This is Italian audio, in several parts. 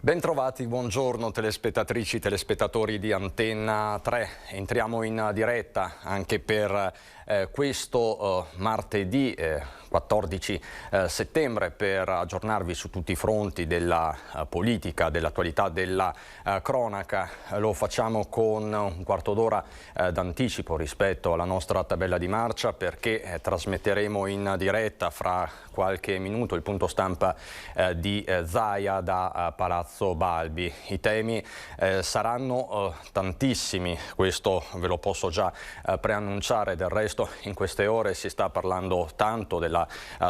Bentrovati, buongiorno telespettatrici, telespettatori di Antenna 3. Entriamo in diretta anche per questo martedì 14 settembre per aggiornarvi su tutti i fronti della politica, dell'attualità, della cronaca. Lo facciamo con un quarto d'ora d'anticipo rispetto alla nostra tabella di marcia, perché trasmetteremo in diretta fra qualche minuto il punto stampa di Zaia da Palazzo Balbi. I temi saranno tantissimi, questo ve lo posso già preannunciare. Del resto in queste ore si sta parlando tanto della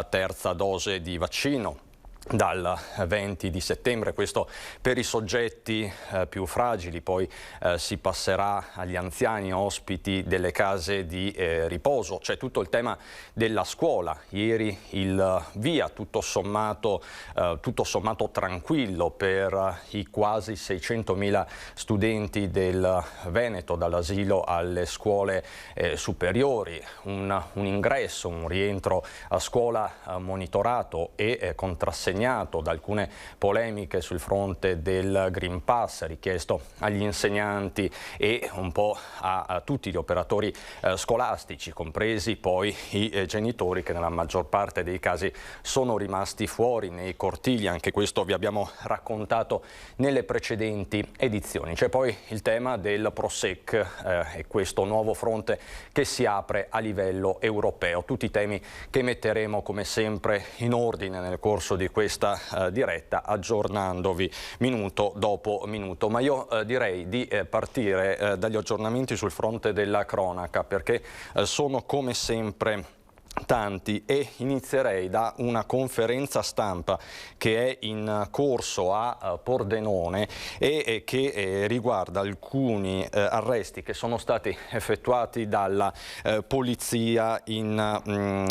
terza dose di vaccino dal 20 di settembre, questo per i soggetti più fragili. Poi si passerà agli anziani ospiti delle case di riposo. C'è tutto il tema della scuola. Ieri il via tutto sommato tranquillo per i quasi 600.000 studenti del Veneto, dall'asilo alle scuole superiori. Un ingresso, un rientro a scuola monitorato e contrassegnato da alcune polemiche sul fronte del Green Pass richiesto agli insegnanti e un po' a tutti gli operatori scolastici, compresi poi i genitori, che nella maggior parte dei casi sono rimasti fuori nei cortili. Anche questo vi abbiamo raccontato nelle precedenti edizioni. C'è poi il tema del Prosec e questo nuovo fronte che si apre a livello europeo. Tutti i temi che metteremo come sempre in ordine nel corso di questa diretta, aggiornandovi minuto dopo minuto. Ma io direi di partire dagli aggiornamenti sul fronte della cronaca, perché sono come sempre tanti, e inizierei da una conferenza stampa che è in corso a Pordenone e che riguarda alcuni arresti che sono stati effettuati dalla polizia in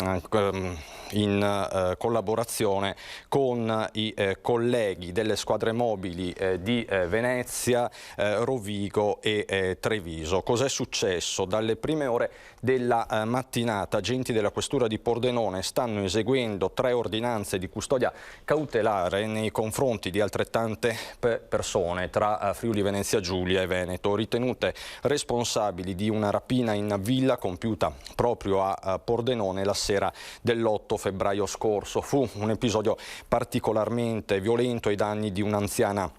collaborazione con i colleghi delle squadre mobili di Venezia, Rovigo e Treviso. Cos'è successo? Dalle prime ore della mattinata agenti della questura di Pordenone stanno eseguendo 3 ordinanze di custodia cautelare nei confronti di altrettante persone tra Friuli Venezia Giulia e Veneto, ritenute responsabili di una rapina in villa compiuta proprio a Pordenone la sera dell'8 febbraio scorso. Fu un episodio particolarmente violento ai danni di un'anziana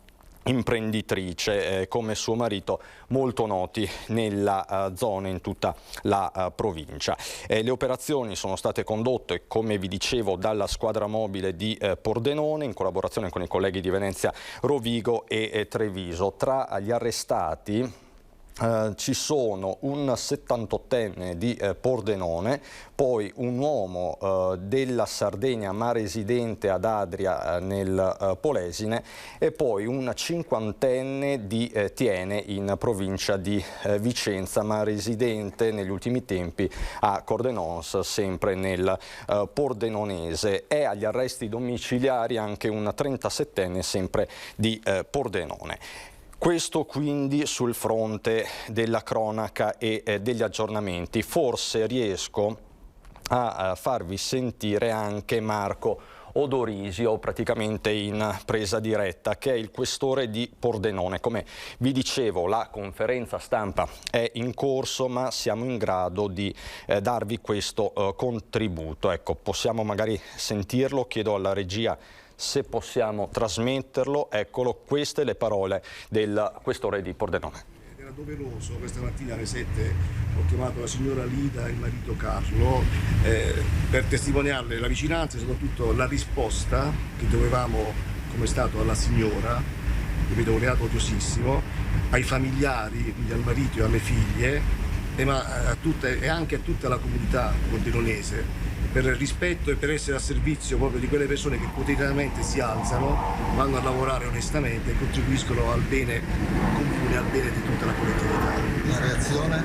imprenditrice come suo marito, molto noti nella zona, in tutta la provincia. Le operazioni sono state condotte, come vi dicevo, dalla squadra mobile di Pordenone in collaborazione con i colleghi di Venezia, Rovigo e Treviso. Tra gli arrestati ci sono un 78enne di Pordenone, poi un uomo della Sardegna ma residente ad Adria nel Polesine, e poi un 50enne di Tiene in provincia di Vicenza ma residente negli ultimi tempi a Cordenons, sempre nel Pordenonese. È agli arresti domiciliari anche un 37enne sempre di Pordenone. Questo quindi sul fronte della cronaca e degli aggiornamenti. Forse riesco a farvi sentire anche Marco Odorisio, praticamente in presa diretta, che è il questore di Pordenone. Come vi dicevo, la conferenza stampa è in corso, ma siamo in grado di darvi questo contributo. Ecco, possiamo magari sentirlo, chiedo alla regia se possiamo trasmetterlo. Eccolo, queste le parole del questore di Pordenone. Era doveroso, questa mattina alle 7 ho chiamato la signora Lida e il marito Carlo per testimoniarle la vicinanza e soprattutto la risposta che dovevamo, come è stato, alla signora, che vedo un reato odiosissimo, ai familiari, quindi al marito e alle figlie, e anche a tutta la comunità pordenonese, per il rispetto e per essere a servizio proprio di quelle persone che quotidianamente si alzano, vanno a lavorare onestamente e contribuiscono al bene comune, al bene di tutta la collettività. La reazione?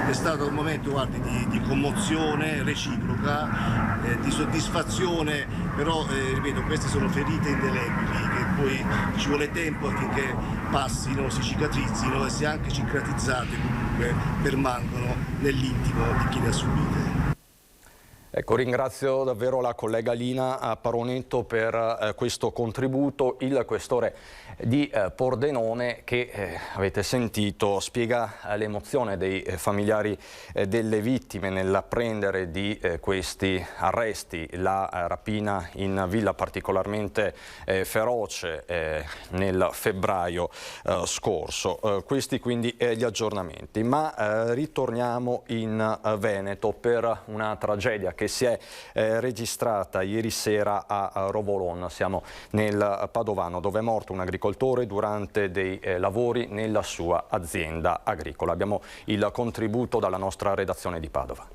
È stato un momento, guardi, di commozione reciproca, di soddisfazione, però ripeto, queste sono ferite indelebili che poi ci vuole tempo affinché passino, si cicatrizzino e se anche cicatrizzate comunque permangono nell'intimo di chi le ha subite. Ecco, ringrazio davvero la collega Lina Paronetto per questo contributo. Il questore di Pordenone, che avete sentito, spiega l'emozione dei familiari delle vittime nell'apprendere di questi arresti, la rapina in villa particolarmente feroce nel febbraio scorso. Questi quindi gli aggiornamenti, ma ritorniamo in Veneto per una tragedia che si è registrata ieri sera a Rovolon. Siamo nel Padovano, dove è morto un agricoltore durante dei lavori nella sua azienda agricola. Abbiamo il contributo dalla nostra redazione di Padova.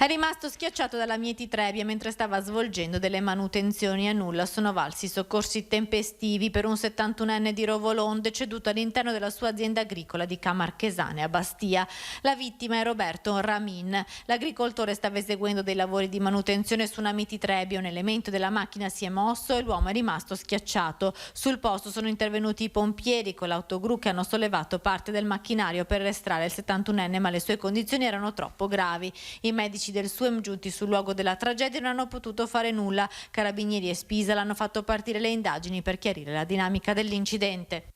È rimasto schiacciato dalla Mieti Trebbia mentre stava svolgendo delle manutenzioni. A nulla sono valsi soccorsi tempestivi per un 71enne di Rovolon deceduto all'interno della sua azienda agricola di Camarchesane a Bastia. La vittima è Roberto Ramin. L'agricoltore stava eseguendo dei lavori di manutenzione su una Mieti Trebbia. Un elemento della macchina si è mosso e l'uomo è rimasto schiacciato. Sul posto sono intervenuti i pompieri con l'autogru che hanno sollevato parte del macchinario per estrarre il 71enne, ma le sue condizioni erano troppo gravi. I medici del SUEM giunti sul luogo della tragedia non hanno potuto fare nulla. Carabinieri e Spisa hanno fatto partire le indagini per chiarire la dinamica dell'incidente.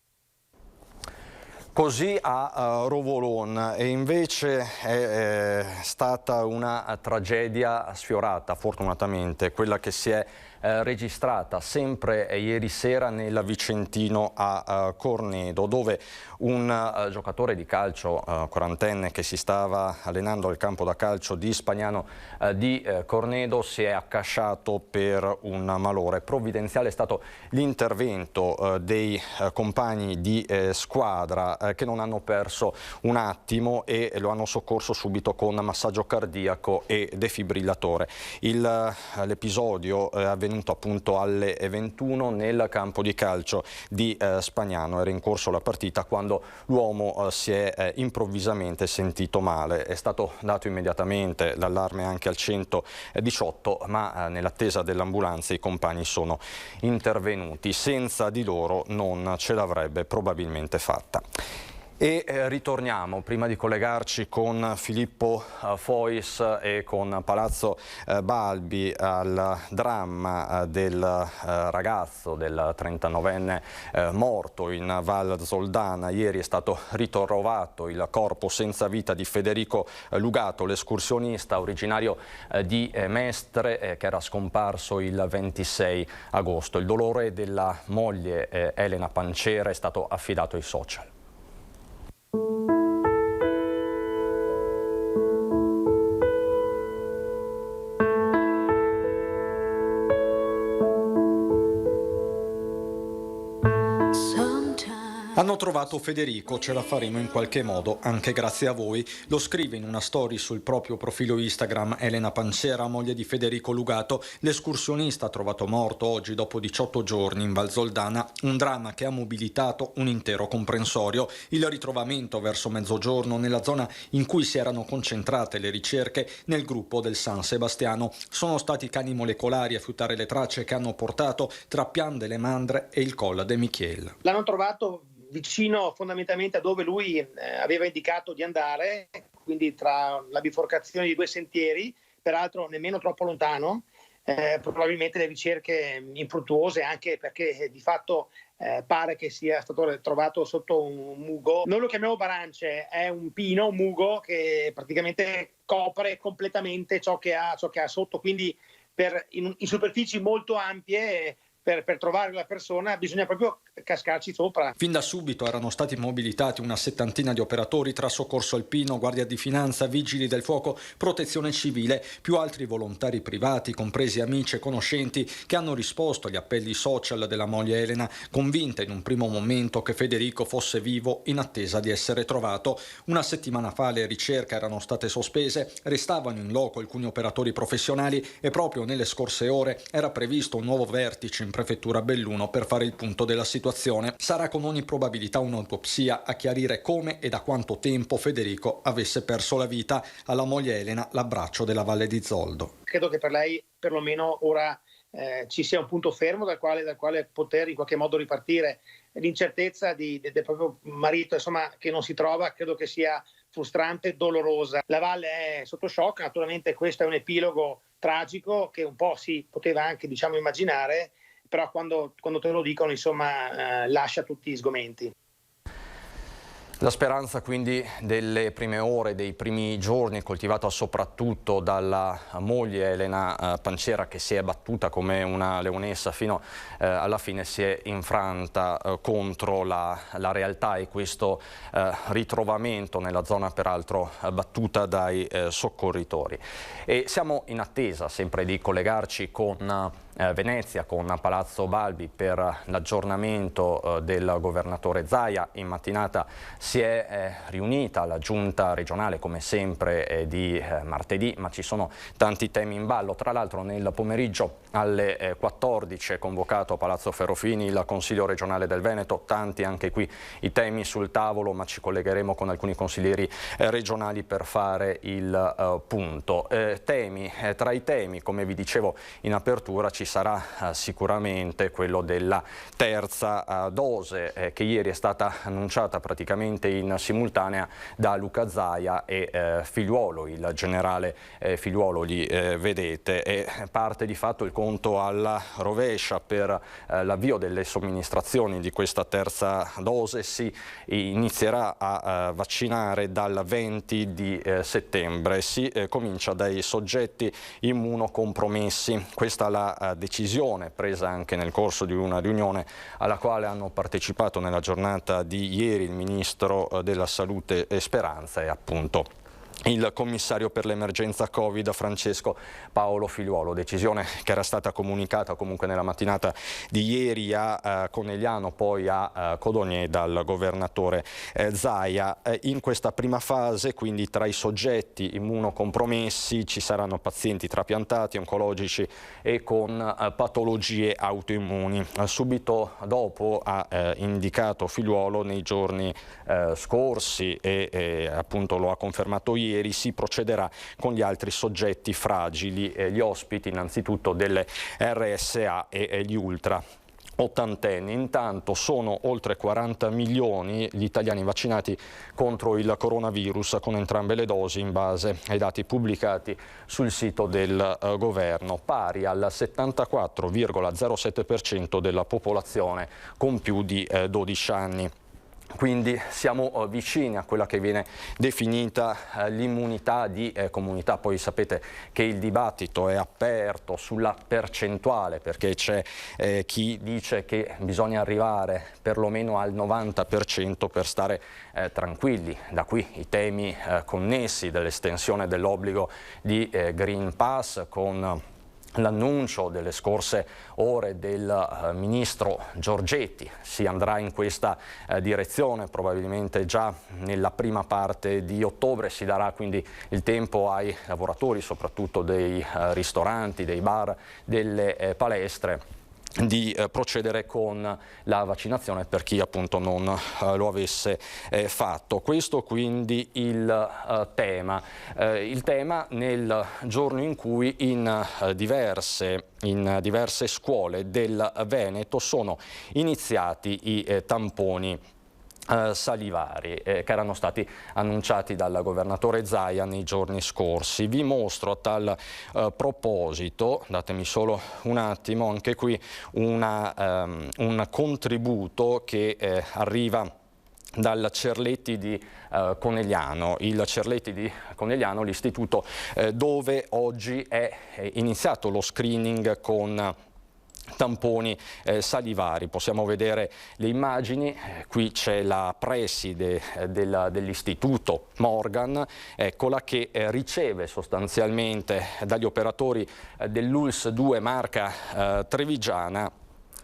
Così a Rovolon, e invece è stata una tragedia sfiorata, fortunatamente, quella che si è registrata sempre ieri sera nel Vicentino a Cornedo, dove un giocatore di calcio quarantenne che si stava allenando al campo da calcio di Spagnano di Cornedo si è accasciato per un malore. Provvidenziale è stato l'intervento dei compagni di squadra che non hanno perso un attimo e lo hanno soccorso subito con massaggio cardiaco e defibrillatore. L'episodio è avvenuto appunto alle 21 nel campo di calcio di Spagnano. Era in corso la partita quando l'uomo si è improvvisamente sentito male. È stato dato immediatamente l'allarme anche al 118, ma nell'attesa dell'ambulanza i compagni sono intervenuti. Senza di loro non ce l'avrebbe probabilmente fatta. E ritorniamo, prima di collegarci con Filippo Fois e con Palazzo Balbi, al dramma del ragazzo, del 39enne morto in Val Zoldana. Ieri è stato ritrovato il corpo senza vita di Federico Lugato, l'escursionista originario di Mestre, che era scomparso il 26 agosto. Il dolore della moglie Elena Pancera è stato affidato ai social. Hanno trovato Federico, ce la faremo in qualche modo, anche grazie a voi. Lo scrive in una story sul proprio profilo Instagram Elena Pancera, moglie di Federico Lugato. L'escursionista trovato morto oggi dopo 18 giorni in Val Zoldana, un dramma che ha mobilitato un intero comprensorio. Il ritrovamento verso mezzogiorno nella zona in cui si erano concentrate le ricerche nel gruppo del San Sebastiano. Sono stati cani molecolari a fiutare le tracce che hanno portato tra Pian delle Mandre e il Col de Michiel. L'hanno trovato vicino fondamentalmente a dove lui aveva indicato di andare, quindi tra la biforcazione di due sentieri, peraltro nemmeno troppo lontano. Probabilmente le ricerche infruttuose, anche perché di fatto pare che sia stato trovato sotto un mugo. Noi lo chiamiamo barance, è un pino, un mugo che praticamente copre completamente ciò che ha sotto, quindi in superfici molto ampie. Per trovare la persona bisogna proprio cascarci sopra. Fin da subito erano stati mobilitati una settantina di operatori tra soccorso alpino, guardia di finanza, vigili del fuoco, protezione civile, più altri volontari privati, compresi amici e conoscenti, che hanno risposto agli appelli social della moglie Elena, convinta in un primo momento che Federico fosse vivo in attesa di essere trovato. Una settimana fa le ricerche erano state sospese, restavano in loco alcuni operatori professionali e proprio nelle scorse ore era previsto un nuovo vertice in prefettura Belluno per fare il punto della situazione. Sarà con ogni probabilità un'autopsia a chiarire come e da quanto tempo Federico avesse perso la vita. Alla moglie Elena l'abbraccio della Valle di Zoldo. Credo che per lei perlomeno ora ci sia un punto fermo dal quale poter in qualche modo ripartire. L'incertezza del proprio marito, insomma, che non si trova, credo che sia frustrante, dolorosa. La Valle è sotto shock, naturalmente questo è un epilogo tragico che un po' si poteva anche immaginare, però quando te lo dicono lascia tutti sgomenti. La speranza quindi delle prime ore, dei primi giorni, coltivata soprattutto dalla moglie Elena Panciera, che si è battuta come una leonessa fino alla fine, si è infranta contro la realtà, e questo ritrovamento nella zona peraltro battuta dai soccorritori. E siamo in attesa sempre di collegarci con Venezia, con Palazzo Balbi, per l'aggiornamento del governatore Zaia. In mattinata si è riunita la giunta regionale come sempre di martedì, ma ci sono tanti temi in ballo. Tra l'altro nel pomeriggio alle 14 è convocato a Palazzo Ferrofini il Consiglio regionale del Veneto, tanti anche qui i temi sul tavolo, ma ci collegheremo con alcuni consiglieri regionali per fare il punto. Tra i temi, come vi dicevo in apertura, ci sarà sicuramente quello della terza dose che ieri è stata annunciata praticamente in simultanea da Luca Zaia e Figliuolo, il generale Figliuolo, li vedete, e parte di fatto il conto alla rovescia per l'avvio delle somministrazioni di questa terza dose. Si inizierà a vaccinare dal 20 di settembre, si comincia dai soggetti immunocompromessi. Questa è la decisione presa anche nel corso di una riunione alla quale hanno partecipato nella giornata di ieri il Ministro della Salute Speranza e appunto il commissario per l'emergenza Covid Francesco Paolo Figliuolo. Decisione che era stata comunicata comunque nella mattinata di ieri a Conegliano, poi a Codogné dal governatore Zaia. In questa prima fase, quindi, tra i soggetti immunocompromessi ci saranno pazienti trapiantati, oncologici e con patologie autoimmuni. Subito dopo ha indicato Figliuolo, nei giorni scorsi e appunto lo ha confermato ieri, si procederà con gli altri soggetti fragili, gli ospiti innanzitutto delle RSA e gli ultra ottantenni. Intanto sono oltre 40 milioni gli italiani vaccinati contro il coronavirus con entrambe le dosi, in base ai dati pubblicati sul sito del governo, pari al 74,07% della popolazione con più di 12 anni. Quindi siamo vicini a quella che viene definita l'immunità di comunità. Poi sapete che il dibattito è aperto sulla percentuale, perché c'è chi dice che bisogna arrivare perlomeno al 90% per stare tranquilli. Da qui i temi connessi dell'estensione dell'obbligo di Green Pass, con l'annuncio delle scorse ore del ministro Giorgetti. Si andrà in questa direzione probabilmente già nella prima parte di ottobre. Si darà quindi il tempo ai lavoratori, soprattutto dei ristoranti, dei bar, delle palestre, di procedere con la vaccinazione per chi appunto non lo avesse fatto. Questo quindi il tema nel giorno in cui in diverse scuole del Veneto sono iniziati i tamponi salivari che erano stati annunciati dal governatore Zaia nei giorni scorsi. Vi mostro a tal proposito, datemi solo un attimo, anche qui un contributo che arriva dal Cerletti di Conegliano. Il Cerletti di Conegliano, l'istituto dove oggi è iniziato lo screening con tamponi salivari. Possiamo vedere le immagini, qui c'è la preside dell'istituto Morgan, eccola, che riceve sostanzialmente dagli operatori dell'ULSS 2 marca trevigiana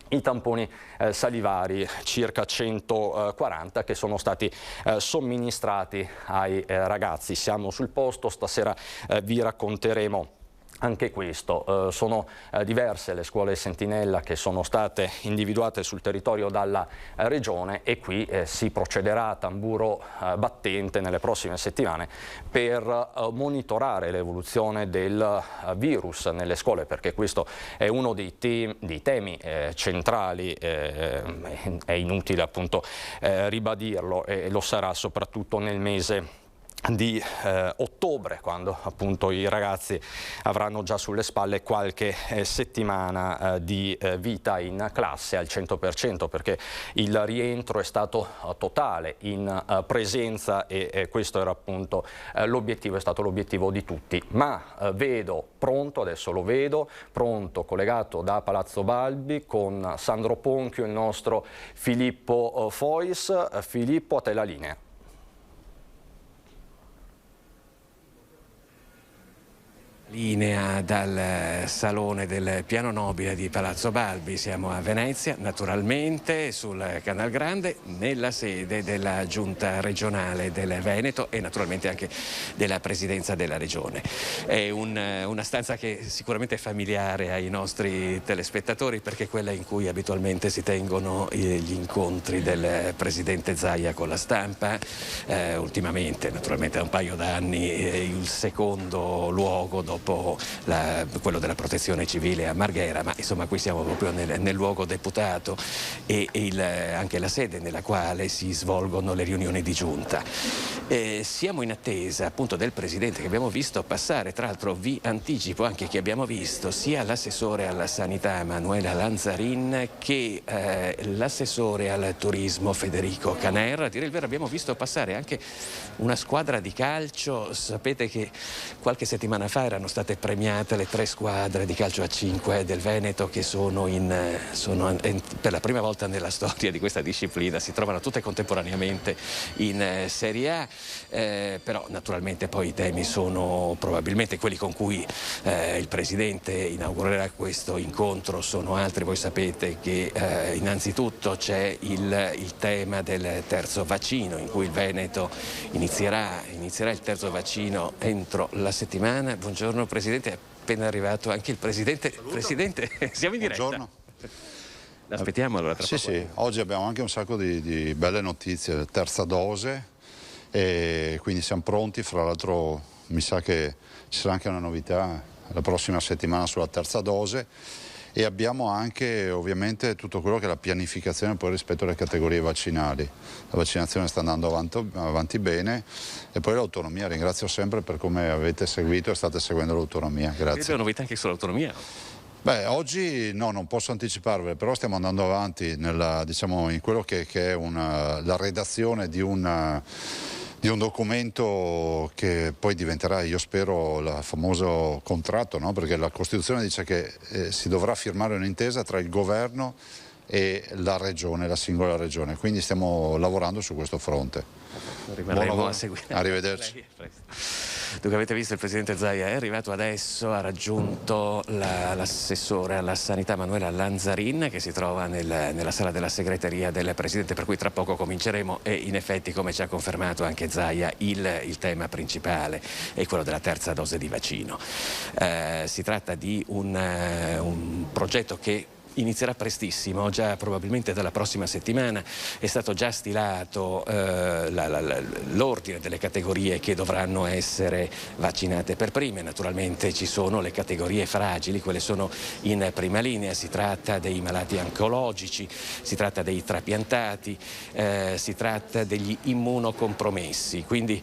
i tamponi salivari, circa 140, che sono stati somministrati ai ragazzi. Siamo sul posto, stasera vi racconteremo anche questo. Sono diverse le scuole sentinella che sono state individuate sul territorio dalla regione, e qui si procederà a tamburo battente nelle prossime settimane per monitorare l'evoluzione del virus nelle scuole, perché questo è uno dei temi centrali. È inutile appunto ribadirlo, e lo sarà soprattutto nel mese di ottobre, quando appunto i ragazzi avranno già sulle spalle qualche settimana di vita in classe al 100%, perché il rientro è stato totale in presenza e questo era appunto l'obiettivo, è stato l'obiettivo di tutti. Ma vedo pronto, adesso lo vedo, pronto, collegato da Palazzo Balbi con Sandro Ponchio, il nostro Filippo Fois. Filippo, a te la linea. Linea dal Salone del Piano Nobile di Palazzo Balbi. Siamo a Venezia, naturalmente sul Canal Grande, nella sede della Giunta regionale del Veneto e naturalmente anche della Presidenza della Regione. È una stanza che sicuramente è familiare ai nostri telespettatori, perché è quella in cui abitualmente si tengono gli incontri del Presidente Zaia con la stampa. Ultimamente, naturalmente da un paio d'anni, il secondo luogo dopo quello della protezione civile a Marghera, ma insomma qui siamo proprio nel luogo deputato e anche la sede nella quale si svolgono le riunioni di giunta. Siamo in attesa appunto del Presidente che abbiamo visto passare. Tra l'altro vi anticipo anche che abbiamo visto sia l'assessore alla sanità Manuela Lanzarin che l'assessore al turismo Federico Caner. A dire il vero abbiamo visto passare anche una squadra di calcio. Sapete che qualche settimana fa erano state premiate le 3 squadre di calcio a 5 del Veneto che sono per la prima volta nella storia di questa disciplina, si trovano tutte contemporaneamente in Serie A, però naturalmente poi i temi sono probabilmente quelli con cui il Presidente inaugurerà questo incontro, sono altri. Voi sapete che innanzitutto c'è il tema del terzo vaccino, in cui il Veneto inizierà il terzo vaccino entro la settimana. Buongiorno Presidente, è appena arrivato anche il Presidente. Saluto. Presidente, siamo in diretta. Buongiorno. L'aspettiamo allora tra poco. Sì, oggi abbiamo anche un sacco di belle notizie, terza dose, e quindi siamo pronti. Fra l'altro mi sa che ci sarà anche una novità la prossima settimana sulla terza dose, e abbiamo anche ovviamente tutto quello che è la pianificazione poi rispetto alle categorie vaccinali. La vaccinazione sta andando avanti bene, e poi l'autonomia. Ringrazio sempre per come avete seguito e state seguendo l'autonomia. Grazie. Avete una novità anche sull'autonomia? Beh, oggi no, non posso anticiparvele, però stiamo andando avanti in quello che è la redazione di un documento che poi diventerà, io spero, il famoso contratto, no? Perché la Costituzione dice che si dovrà firmare un'intesa tra il governo e la regione, la singola regione, quindi stiamo lavorando su questo fronte. Rimarremo a seguire. Arrivederci. Dunque, avete visto il Presidente Zaia è arrivato adesso, ha raggiunto l'assessore alla sanità Manuela Lanzarin, che si trova nella sala della segreteria del Presidente, per cui tra poco cominceremo, e in effetti, come ci ha confermato anche Zaia, il tema principale è quello della terza dose di vaccino. Si tratta di un progetto che inizierà prestissimo, già probabilmente dalla prossima settimana. È stato già stilato l'ordine delle categorie che dovranno essere vaccinate per prime. Naturalmente ci sono le categorie fragili, quelle sono in prima linea. Si tratta dei malati oncologici, si tratta dei trapiantati, si tratta degli immunocompromessi. Quindi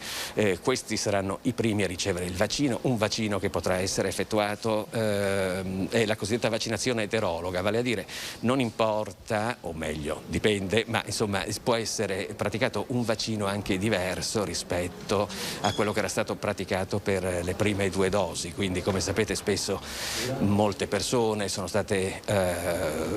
questi saranno i primi a ricevere il vaccino, un vaccino che potrà essere effettuato, è la cosiddetta vaccinazione eterologa, vale a dire non importa, o meglio dipende, ma insomma può essere praticato un vaccino anche diverso rispetto a quello che era stato praticato per le prime 2 dosi. Quindi, come sapete, spesso molte persone sono state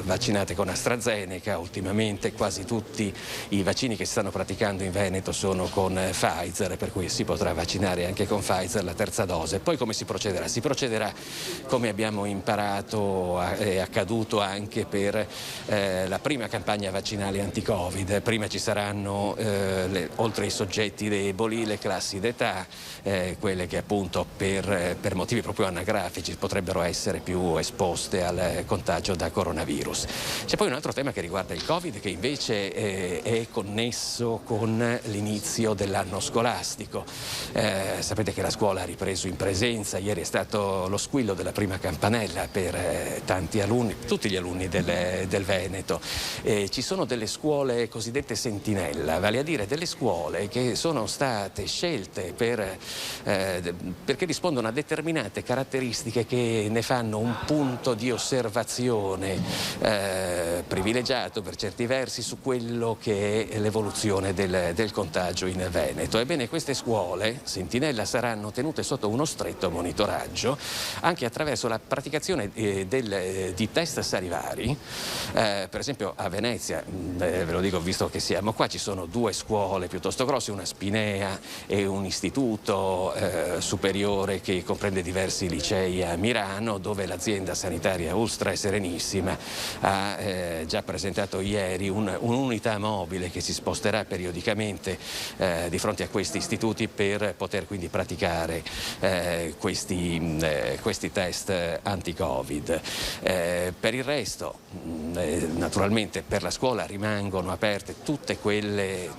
vaccinate con AstraZeneca. Ultimamente quasi tutti i vaccini che si stanno praticando in Veneto sono con Pfizer, per cui si potrà vaccinare anche con Pfizer la terza dose. Poi come si procederà? Si procederà come abbiamo imparato, è accaduto anche per la prima campagna vaccinale anti-Covid. Prima ci saranno, oltre ai soggetti deboli, le classi d'età, quelle che appunto per motivi proprio anagrafici potrebbero essere più esposte al contagio da coronavirus. C'è poi un altro tema che riguarda il Covid, che invece è connesso con l'inizio dell'anno scolastico. Sapete che la scuola ha ripreso in presenza, ieri è stato lo squillo della prima campanella per tanti alunni, tutti gli alunni del Veneto. Ci sono delle scuole cosiddette sentinella, vale a dire delle scuole che sono state scelte perché rispondono a determinate caratteristiche che ne fanno un punto di osservazione privilegiato per certi versi su quello che è l'evoluzione del contagio in Veneto. Ebbene, queste scuole sentinella saranno tenute sotto uno stretto monitoraggio anche attraverso la praticazione di test salivari. Per esempio a Venezia, ve lo dico visto che siamo qua, ci sono due scuole piuttosto grosse, una Spinea e un istituto superiore che comprende diversi licei a Milano, dove l'azienda sanitaria Ulstra e Serenissima ha già presentato ieri un'unità mobile che si sposterà periodicamente di fronte a questi istituti per poter quindi praticare questi test anti-Covid. Per il resto, naturalmente per la scuola rimangono aperte tutte quelle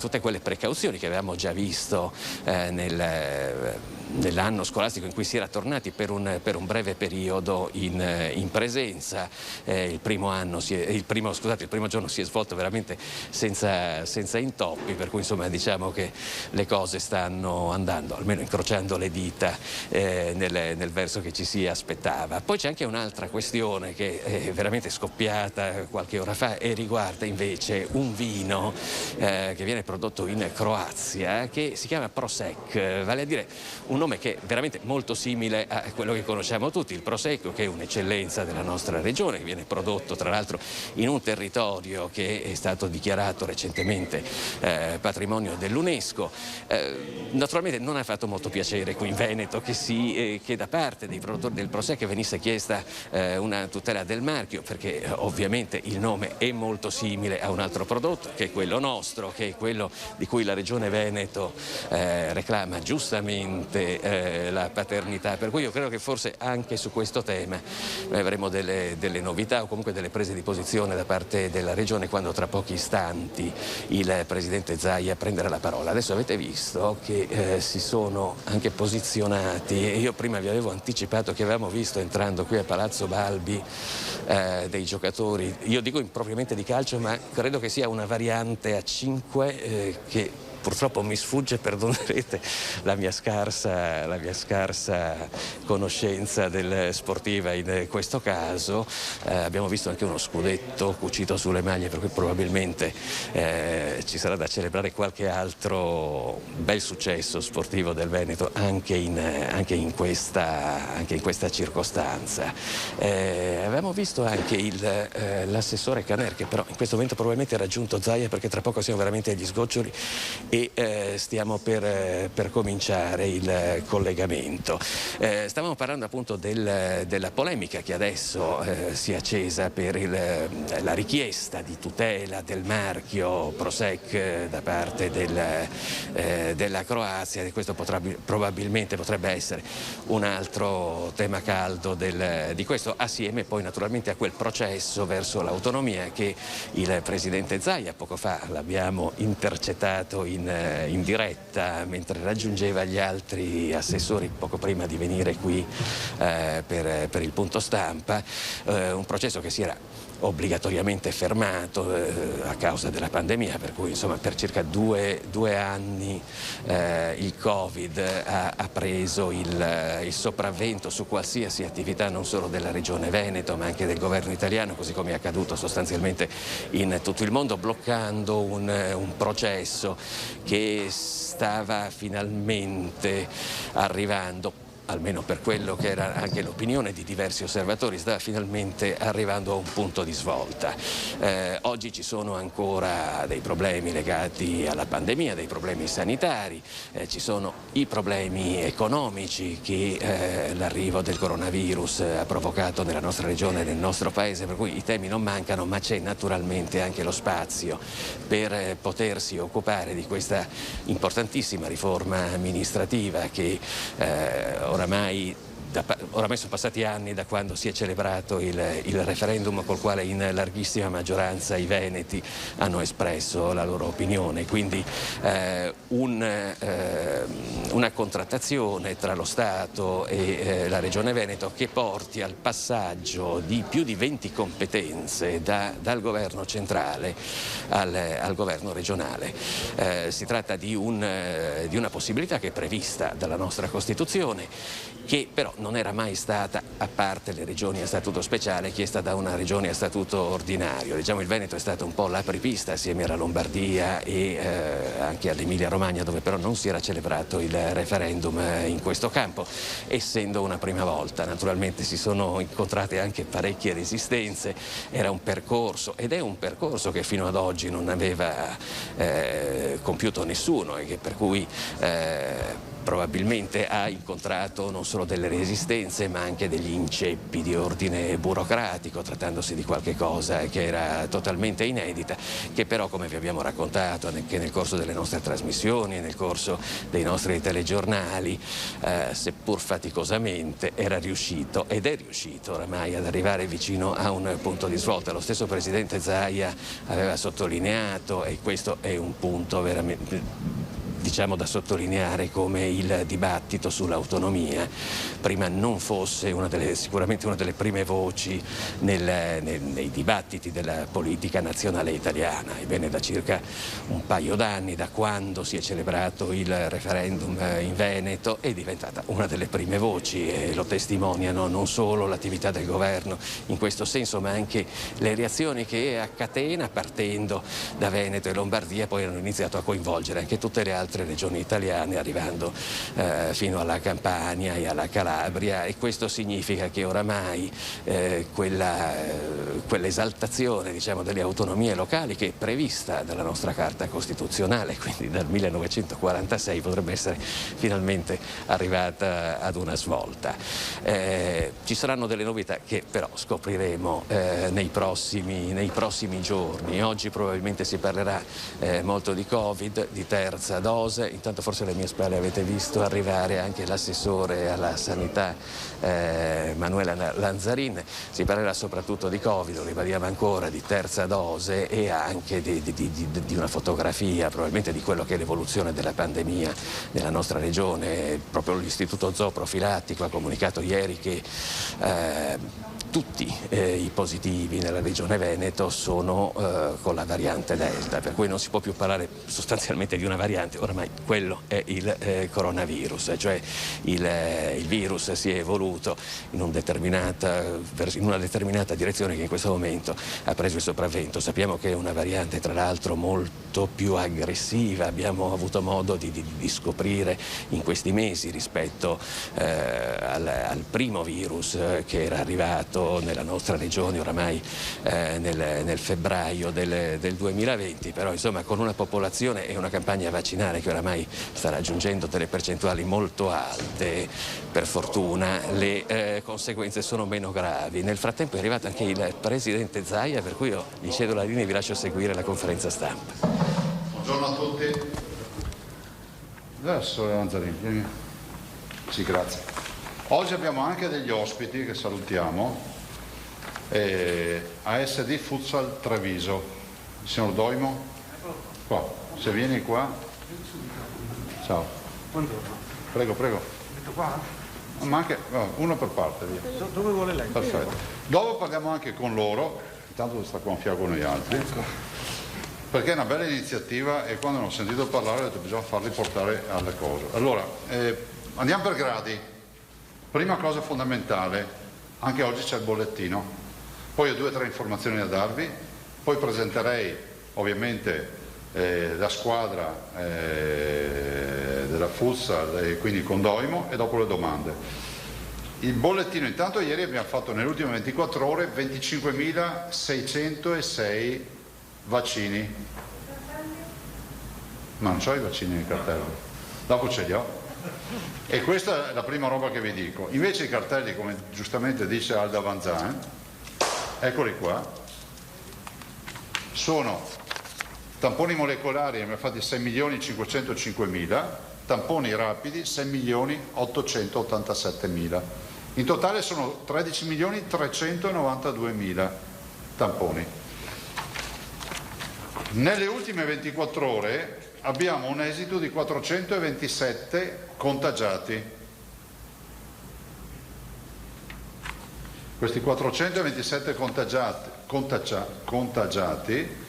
precauzioni che avevamo già visto nell'anno scolastico in cui si era tornati per un breve periodo in presenza. Il primo giorno si è svolto veramente senza intoppi, per cui insomma diciamo che le cose stanno andando, almeno incrociando le dita, nel verso che ci si aspettava. Poi c'è anche un'altra questione che è veramente scoppiata qualche ora fa e riguarda invece un vino che viene prodotto in Croazia, che si chiama Prosek, vale a dire un nome che è veramente molto simile a quello che conosciamo tutti, il Prosecco, che è un'eccellenza della nostra regione, che viene prodotto tra l'altro in un territorio che è stato dichiarato recentemente patrimonio dell'UNESCO. Naturalmente non ha fatto molto piacere qui in Veneto che da parte dei produttori del Prosecco venisse chiesta una tutela del marchio, perché ovviamente il nome è molto simile a un altro prodotto, che è quello nostro, che è quello di cui la Regione Veneto reclama giustamente la paternità, per cui io credo che forse anche su questo tema avremo delle novità o comunque delle prese di posizione da parte della Regione quando tra pochi istanti il Presidente Zaia prenderà la parola. Adesso avete visto che si sono anche posizionati, e io prima vi avevo anticipato che avevamo visto entrando qui a Palazzo Balbi dei giocatori, io dico impropriamente di calcio, ma credo che sia una variante a 5 che purtroppo mi sfugge, perdonerete la mia scarsa conoscenza sportiva in questo caso. Abbiamo visto anche uno scudetto cucito sulle maglie, per cui probabilmente ci sarà da celebrare qualche altro bel successo sportivo del Veneto anche in questa circostanza. Avevamo visto anche l'assessore Caner, che però in questo momento probabilmente ha raggiunto Zaia, perché tra poco siamo veramente agli sgoccioli e stiamo per cominciare il collegamento. Stavamo parlando appunto della polemica che adesso si è accesa per la richiesta di tutela del marchio Prosek da parte della Croazia, e questo probabilmente potrebbe essere un altro tema caldo di questo, assieme poi naturalmente a quel processo verso l'autonomia che il Presidente Zaia poco fa l'abbiamo intercettato in diretta mentre raggiungeva gli altri assessori poco prima di venire qui per il punto stampa, un processo che si era obbligatoriamente fermato a causa della pandemia, per cui insomma per circa due anni il Covid ha preso il sopravvento su qualsiasi attività non solo della Regione Veneto ma anche del governo italiano, così come è accaduto sostanzialmente in tutto il mondo, bloccando un processo che stava finalmente arrivando, almeno per quello che era anche l'opinione di diversi osservatori, stava finalmente arrivando a un punto di svolta. Oggi ci sono ancora dei problemi legati alla pandemia, dei problemi sanitari, ci sono i problemi economici che l'arrivo del coronavirus ha provocato nella nostra regione e nel nostro paese, per cui i temi non mancano, ma c'è naturalmente anche lo spazio per potersi occupare di questa importantissima riforma amministrativa che oramai oramai sono passati anni da quando si è celebrato il referendum col quale in larghissima maggioranza i veneti hanno espresso la loro opinione, quindi una contrattazione tra lo Stato e la Regione Veneto che porti al passaggio di più di 20 competenze dal governo centrale al governo regionale. Si tratta di una possibilità che è prevista dalla nostra Costituzione, che però non era mai stata, a parte le regioni a statuto speciale, chiesta da una regione a statuto ordinario. Diciamo, il Veneto è stato un po' l'apripista assieme alla Lombardia e anche all'Emilia Romagna, dove però non si era celebrato il referendum in questo campo, essendo una prima volta. Naturalmente si sono incontrate anche parecchie resistenze, era un percorso ed è un percorso che fino ad oggi non aveva compiuto nessuno e che per cui probabilmente ha incontrato non solo delle resistenze ma anche degli inceppi di ordine burocratico, trattandosi di qualche cosa che era totalmente inedita, che però, come vi abbiamo raccontato anche nel corso delle nostre trasmissioni e nel corso dei nostri telegiornali, seppur faticosamente era riuscito ed è riuscito oramai ad arrivare vicino a un punto di svolta. Lo stesso Presidente Zaia aveva sottolineato, e questo è un punto veramente da sottolineare, come il dibattito sull'autonomia prima non fosse sicuramente una delle prime voci nei dibattiti della politica nazionale italiana. Ebbene, da circa un paio d'anni, da quando si è celebrato il referendum in Veneto, è diventata una delle prime voci e lo testimoniano non solo l'attività del governo in questo senso, ma anche le reazioni che a catena, partendo da Veneto e Lombardia, poi hanno iniziato a coinvolgere anche tutte le altre regioni italiane, arrivando fino alla Campania e alla Calabria, e questo significa che oramai quell'esaltazione delle autonomie locali, che è prevista dalla nostra Carta Costituzionale, quindi dal 1946, potrebbe essere finalmente arrivata ad una svolta. Ci saranno delle novità che però scopriremo nei prossimi giorni. Oggi probabilmente si parlerà molto di Covid, di terza dose. Intanto forse alle mie spalle avete visto arrivare anche l'assessore alla sanità Manuela Lanzarin. Si parlerà soprattutto di Covid, lo ribadiamo ancora, di terza dose e anche di una fotografia probabilmente di quello che è l'evoluzione della pandemia nella nostra regione. Proprio l'Istituto Zooprofilattico ha comunicato ieri che tutti i positivi nella regione Veneto sono con la variante Delta, per cui non si può più parlare sostanzialmente di una variante, oramai quello è il coronavirus, cioè il virus si è evoluto in una determinata direzione che in questo momento ha preso il sopravvento. Sappiamo che è una variante tra l'altro molto più aggressiva, abbiamo avuto modo di scoprire in questi mesi rispetto al primo virus che era arrivato nella nostra regione oramai nel febbraio del 2020, però insomma con una popolazione e una campagna vaccinale che oramai sta raggiungendo delle percentuali molto alte, per fortuna le conseguenze sono meno gravi. Nel frattempo è arrivato anche il Presidente Zaia, per cui io gli cedo la linea e vi lascio seguire la conferenza stampa. Buongiorno a tutti. Adesso Lanzarin. Sì, grazie. Oggi abbiamo anche degli ospiti che salutiamo. ASD Futsal Treviso, il signor Doimo, qua, se vieni qua. Ciao. Buongiorno. Prego. Metto qua? Ma anche uno per parte, via. Dove vuole lei? Perfetto. Dopo parliamo anche con loro, intanto sta qua a fianco con noi altri, perché è una bella iniziativa e quando ne ho sentito parlare ho detto bisogna farli portare alle cose. Allora, andiamo per gradi. Prima cosa fondamentale, anche oggi c'è il bollettino. Poi ho 2 o 3 informazioni da darvi, poi presenterei ovviamente la squadra della Futsal, quindi con Doimo, e dopo le domande. Il bollettino, intanto ieri abbiamo fatto nelle ultime 24 ore 25.606 vaccini. Ma non c'ho i vaccini nel cartello, dopo ce li ho. E questa è la prima roba che vi dico. Invece i cartelli, come giustamente dice Alda Vanzan, eccoli qua, sono tamponi molecolari, abbiamo fatti 6.505.000, tamponi rapidi 6.887.000. In totale sono 13.392.000 tamponi. Nelle ultime 24 ore abbiamo un esito di 427 contagiati. Questi 427 contagiati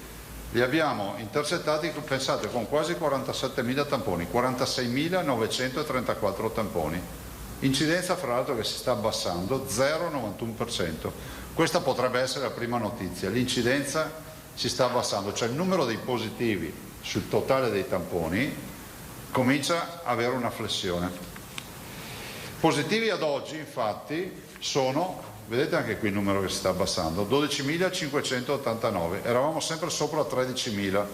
li abbiamo intercettati, pensate, con quasi 47.000 tamponi, 46.934 tamponi. Incidenza fra l'altro che si sta abbassando, 0,91%. Questa potrebbe essere la prima notizia, l'incidenza si sta abbassando, cioè il numero dei positivi sul totale dei tamponi comincia a avere una flessione. Positivi ad oggi infatti sono, vedete anche qui il numero che si sta abbassando, 12.589, eravamo sempre sopra 13.000.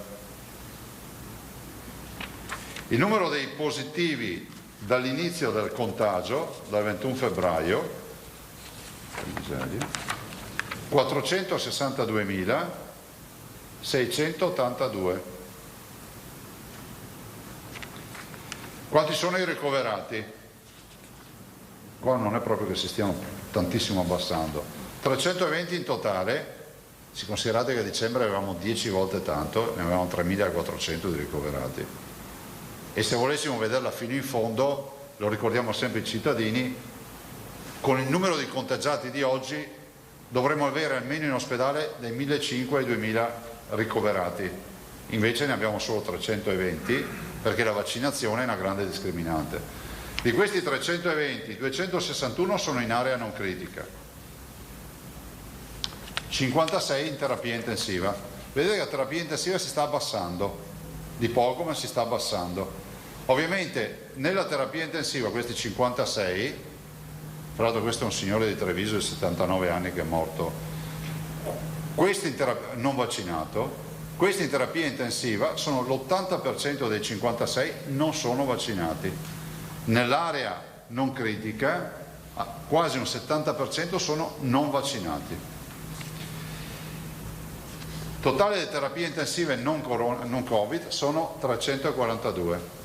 Il numero dei positivi dall'inizio del contagio, dal 21 febbraio, 462.682. Quanti sono i ricoverati? Qua non è proprio che si stiano tantissimo abbassando. 320 in totale, si considerate che a dicembre avevamo 10 volte tanto, ne avevamo 3.400 di ricoverati. E se volessimo vederla fino in fondo, lo ricordiamo sempre ai cittadini, con il numero di contagiati di oggi dovremmo avere almeno in ospedale dai 1.500 ai 2.000 ricoverati, invece ne abbiamo solo 320 perché la vaccinazione è una grande discriminante. Di questi 320, 261 sono in area non critica, 56 in terapia intensiva. Vedete che la terapia intensiva si sta abbassando, di poco ma si sta abbassando. Ovviamente nella terapia intensiva questi 56, tra l'altro questo è un signore di Treviso di 79 anni che è morto, non vaccinato, questi in terapia intensiva sono l'80% dei 56 non sono vaccinati. Nell'area non critica quasi un 70% sono non vaccinati. Totale di terapie intensive non Covid sono 342.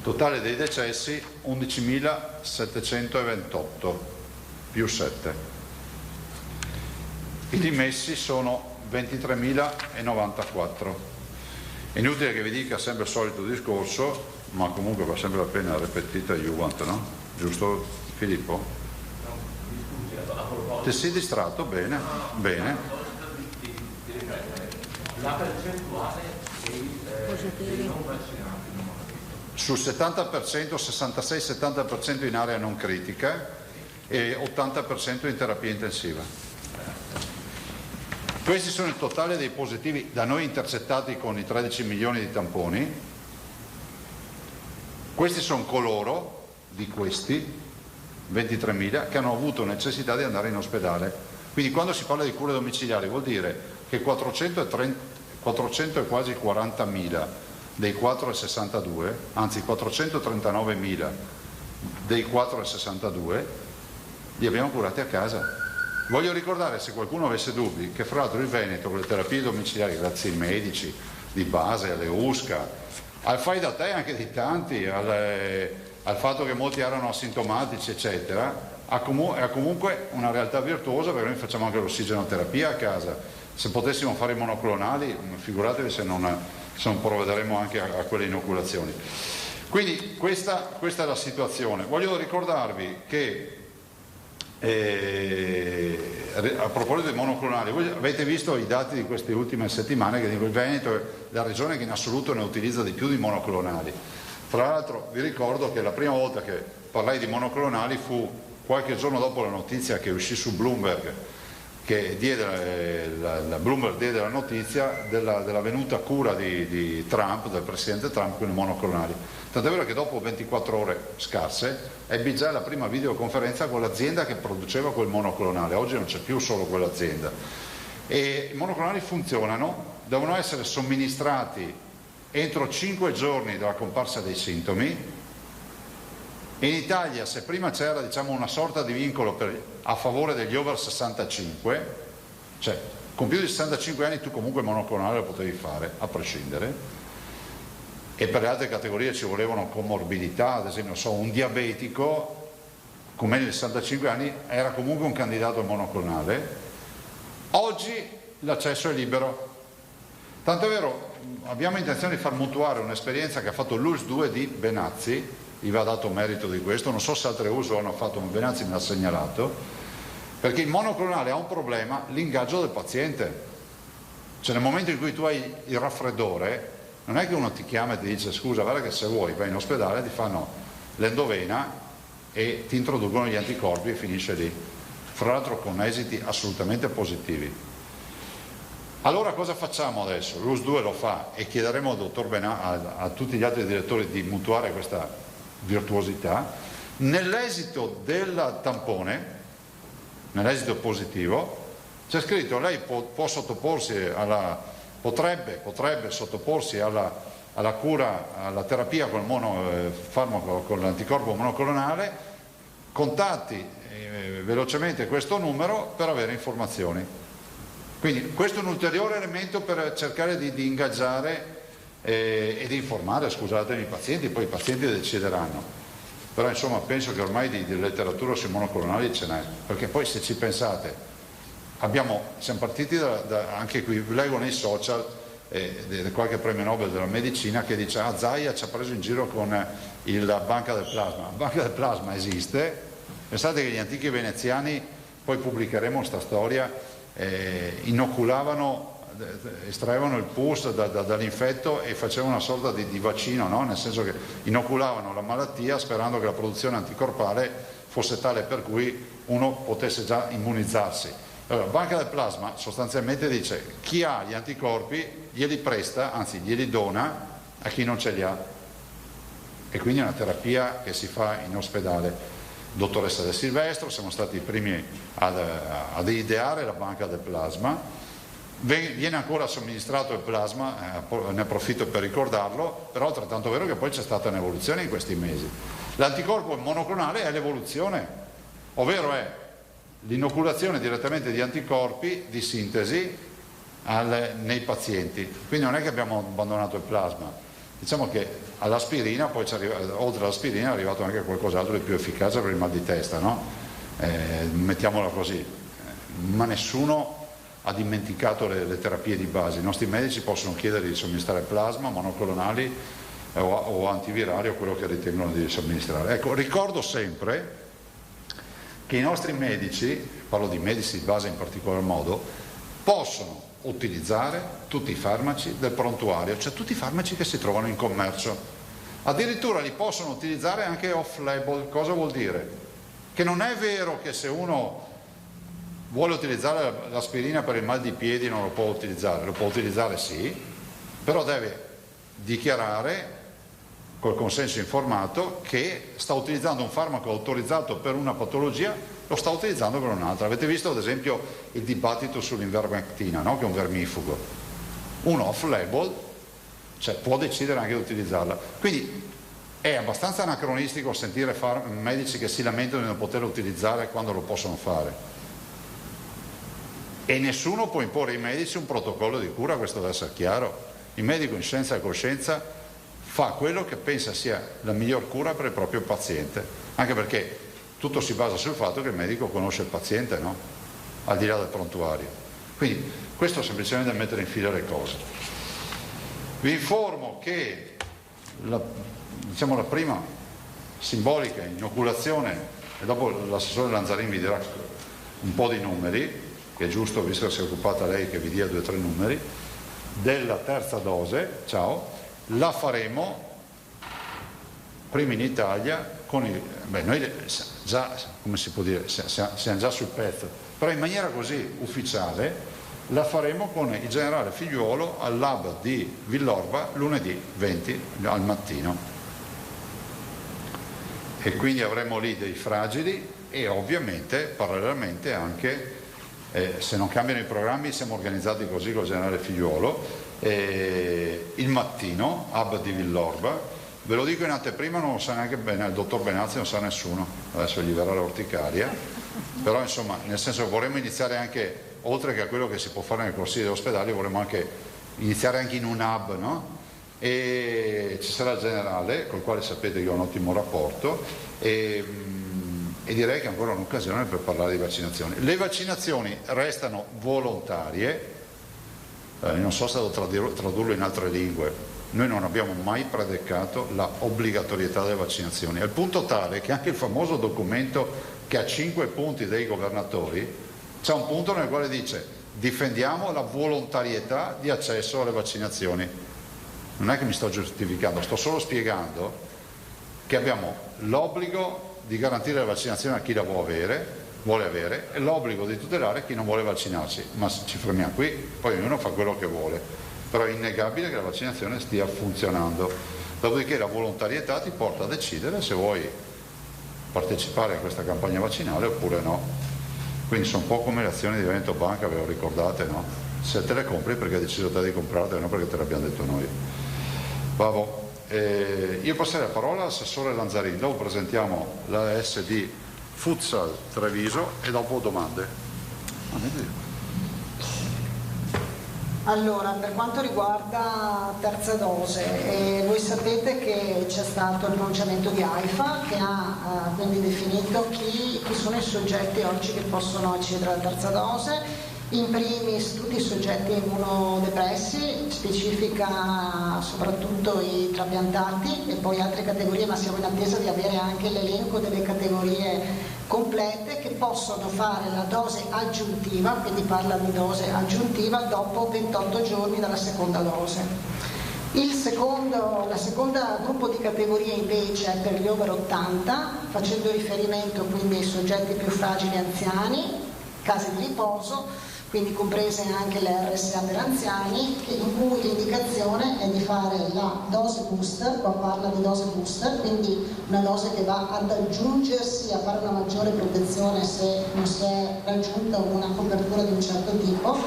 Totale dei decessi 11.728 più 7. I dimessi sono 23.094. È inutile che vi dica sempre il solito discorso, ma comunque va sempre la pena ripetita Juvent, no? Giusto Filippo? No, mi scusi, a proposito. Ti sei distratto? Bene, bene. La percentuale dei non vaccinati. Sul 70%, 66-70% in area non critica e 80% in terapia intensiva. Questi sono il totale dei positivi da noi intercettati con i 13 milioni di tamponi. Questi sono coloro, di questi 23.000, che hanno avuto necessità di andare in ospedale. Quindi quando si parla di cure domiciliari vuol dire che 400 e quasi 40.000 dei 4,62, anzi 439.000 dei 4,62 li abbiamo curati a casa. Voglio ricordare, se qualcuno avesse dubbi, che fra l'altro il Veneto con le terapie domiciliari, grazie ai medici di base, alle USCA, al fai da te anche di tanti, al fatto che molti erano asintomatici eccetera, è comunque una realtà virtuosa, perché noi facciamo anche l'ossigenoterapia a casa. Se potessimo fare i monoclonali, figuratevi se non provvederemo anche a quelle inoculazioni. Quindi questa è la situazione. Voglio ricordarvi che a proposito dei monoclonali, voi avete visto i dati di queste ultime settimane che il Veneto è la regione che in assoluto ne utilizza di più di monoclonali. Tra l'altro vi ricordo che la prima volta che parlai di monoclonali fu qualche giorno dopo la notizia che uscì su Bloomberg, che Bloomberg diede la notizia della venuta cura di Trump, del presidente Trump, con i monoclonali. Tant'è vero che dopo 24 ore scarse ebbi già la prima videoconferenza con l'azienda che produceva quel monoclonale. Oggi non c'è più solo quell'azienda. E i monoclonali funzionano, devono essere somministrati entro 5 giorni dalla comparsa dei sintomi. In Italia, se prima c'era una sorta di vincolo a favore degli over 65, cioè con più di 65 anni tu comunque il monoclonale lo potevi fare, a prescindere, e per le altre categorie ci volevano comorbidità, ad esempio un diabetico con meno di 65 anni era comunque un candidato al monoclonale. Oggi l'accesso è libero, tanto è vero, abbiamo intenzione di far mutuare un'esperienza che ha fatto l'ULS-2 di Benazzi, gli va dato merito di questo, non so se altre US lo hanno fatto, ma Benazzi me l'ha segnalato, perché il monoclonale ha un problema, l'ingaggio del paziente. Cioè nel momento in cui tu hai il raffreddore, non è che uno ti chiama e ti dice scusa, guarda che se vuoi vai in ospedale, ti fanno l'endovena e ti introducono gli anticorpi e finisce lì, fra l'altro con esiti assolutamente positivi. Allora cosa facciamo adesso? L'US-2 lo fa e chiederemo al dottor a tutti gli altri direttori di mutuare questa virtuosità. Nell'esito del tampone, nell'esito positivo, c'è scritto lei può sottoporsi potrebbe sottoporsi alla cura, alla terapia con il farmaco, con l'anticorpo monoclonale, contatti velocemente questo numero per avere informazioni. Quindi questo è un ulteriore elemento per cercare di ingaggiare e di informare, scusatemi, i pazienti, poi i pazienti decideranno. Però insomma penso che ormai di letteratura sui monoclonali ce n'è, perché poi se ci pensate, siamo partiti anche qui, leggo nei social qualche premio Nobel della medicina che dice Zaia ci ha preso in giro con la banca del plasma. La banca del plasma esiste, pensate che gli antichi veneziani, poi pubblicheremo questa storia, inoculavano, estraevano il pus dall'infetto e facevano una sorta di vaccino, no? Nel senso che inoculavano la malattia sperando che la produzione anticorpale fosse tale per cui uno potesse già immunizzarsi. Allora, la banca del plasma sostanzialmente dice chi ha gli anticorpi glieli presta, anzi glieli dona a chi non ce li ha, e quindi è una terapia che si fa in ospedale. Dottoressa De Silvestro, siamo stati i primi ad ideare la banca del plasma, viene ancora somministrato il plasma, ne approfitto per ricordarlo, però è altrettanto vero che poi c'è stata un'evoluzione in questi mesi. L'anticorpo monoclonale è l'evoluzione, ovvero è l'inoculazione direttamente di anticorpi di sintesi nei pazienti, quindi non è che abbiamo abbandonato il plasma, diciamo che all'aspirina, poi oltre all'aspirina è arrivato anche qualcos'altro di più efficace per il mal di testa, no? Mettiamola così, ma nessuno ha dimenticato le terapie di base. I nostri medici possono chiedere di somministrare plasma, monoclonali o antivirali o quello che ritengono di somministrare. Ecco, ricordo sempre che i nostri medici, parlo di medici di base in particolar modo, possono utilizzare tutti i farmaci del prontuario, cioè tutti i farmaci che si trovano in commercio. Addirittura li possono utilizzare anche off-label. Cosa vuol dire? Che non è vero che se uno vuole utilizzare l'aspirina per il mal di piedi non lo può utilizzare sì, però deve dichiarare col consenso informato che sta utilizzando un farmaco autorizzato per una patologia, lo sta utilizzando per un'altra. Avete visto ad esempio il dibattito sull'invermectina, no? Che è un vermifugo. Uno off-label, cioè può decidere anche di utilizzarla. Quindi è abbastanza anacronistico sentire medici che si lamentano di non poterlo utilizzare quando lo possono fare. E nessuno può imporre ai medici un protocollo di cura, questo deve essere chiaro. Il medico in scienza e coscienza fa quello che pensa sia la miglior cura per il proprio paziente, anche perché tutto si basa sul fatto che il medico conosce il paziente, no? Al di là del prontuario. Quindi questo semplicemente è mettere in fila le cose. Vi informo che la prima simbolica inoculazione, e dopo l'assessore Lanzarin vi dirà un po' di numeri, che è giusto visto che si è occupata lei che vi dia 2 o 3 numeri, della terza dose, la faremo prima in Italia con noi già, come si può dire, siamo già sul pezzo, però in maniera così ufficiale la faremo con il generale Figliuolo al lab di Villorba lunedì 20 al mattino, e quindi avremo lì dei fragili e ovviamente parallelamente anche se non cambiano i programmi siamo organizzati così con il generale Figliuolo, il mattino hub di Villorba, ve lo dico in anteprima, non lo sa neanche bene il dottor Benazzi, non sa nessuno, adesso gli verrà l'orticaria, però insomma nel senso vorremmo iniziare anche, oltre che a quello che si può fare nei corsidoi degli ospedali, vorremmo anche iniziare anche in un hub, no? e ci sarà il generale, col quale sapete che ho un ottimo rapporto, e direi che è ancora un'occasione per parlare di vaccinazioni. Le vaccinazioni restano volontarie, non so se devo tradurlo in altre lingue. Noi non abbiamo mai predicato la obbligatorietà delle vaccinazioni, al punto tale che anche il famoso documento che ha 5 punti dei governatori c'è un punto nel quale dice: difendiamo la volontarietà di accesso alle vaccinazioni. Non è che mi sto giustificando, sto solo spiegando che abbiamo l'obbligo di garantire la vaccinazione a chi la vuole avere e l'obbligo di tutelare chi non vuole vaccinarsi, ma ci fermiamo qui, poi ognuno fa quello che vuole. Però è innegabile che la vaccinazione stia funzionando, dopodiché la volontarietà ti porta a decidere se vuoi partecipare a questa campagna vaccinale oppure no. Quindi sono un po' come le azioni di Veneto Banca, ve lo ricordate, no? Se te le compri perché hai deciso te di comprarle, non perché te l'abbiamo detto noi. Io passerei la parola all'assessore Lanzarin, dopo presentiamo la SD Futsal Treviso e dopo domande. Allora, per quanto riguarda terza dose, voi sapete che c'è stato il pronunciamento di AIFA che ha quindi definito chi sono i soggetti oggi che possono accedere alla terza dose. In primis tutti i soggetti immunodepressi, specifica soprattutto i trapiantati e poi altre categorie, ma siamo in attesa di avere anche l'elenco delle categorie complete che possono fare la dose aggiuntiva, quindi parla di dose aggiuntiva dopo 28 giorni dalla seconda dose. La seconda gruppo di categorie invece è per gli over 80, facendo riferimento quindi ai soggetti più fragili anziani, case di riposo, quindi comprese anche le RSA per anziani, in cui l'indicazione è di fare la dose booster, qua parla di dose booster, quindi una dose che va ad aggiungersi a fare una maggiore protezione se non si è raggiunta una copertura di un certo tipo,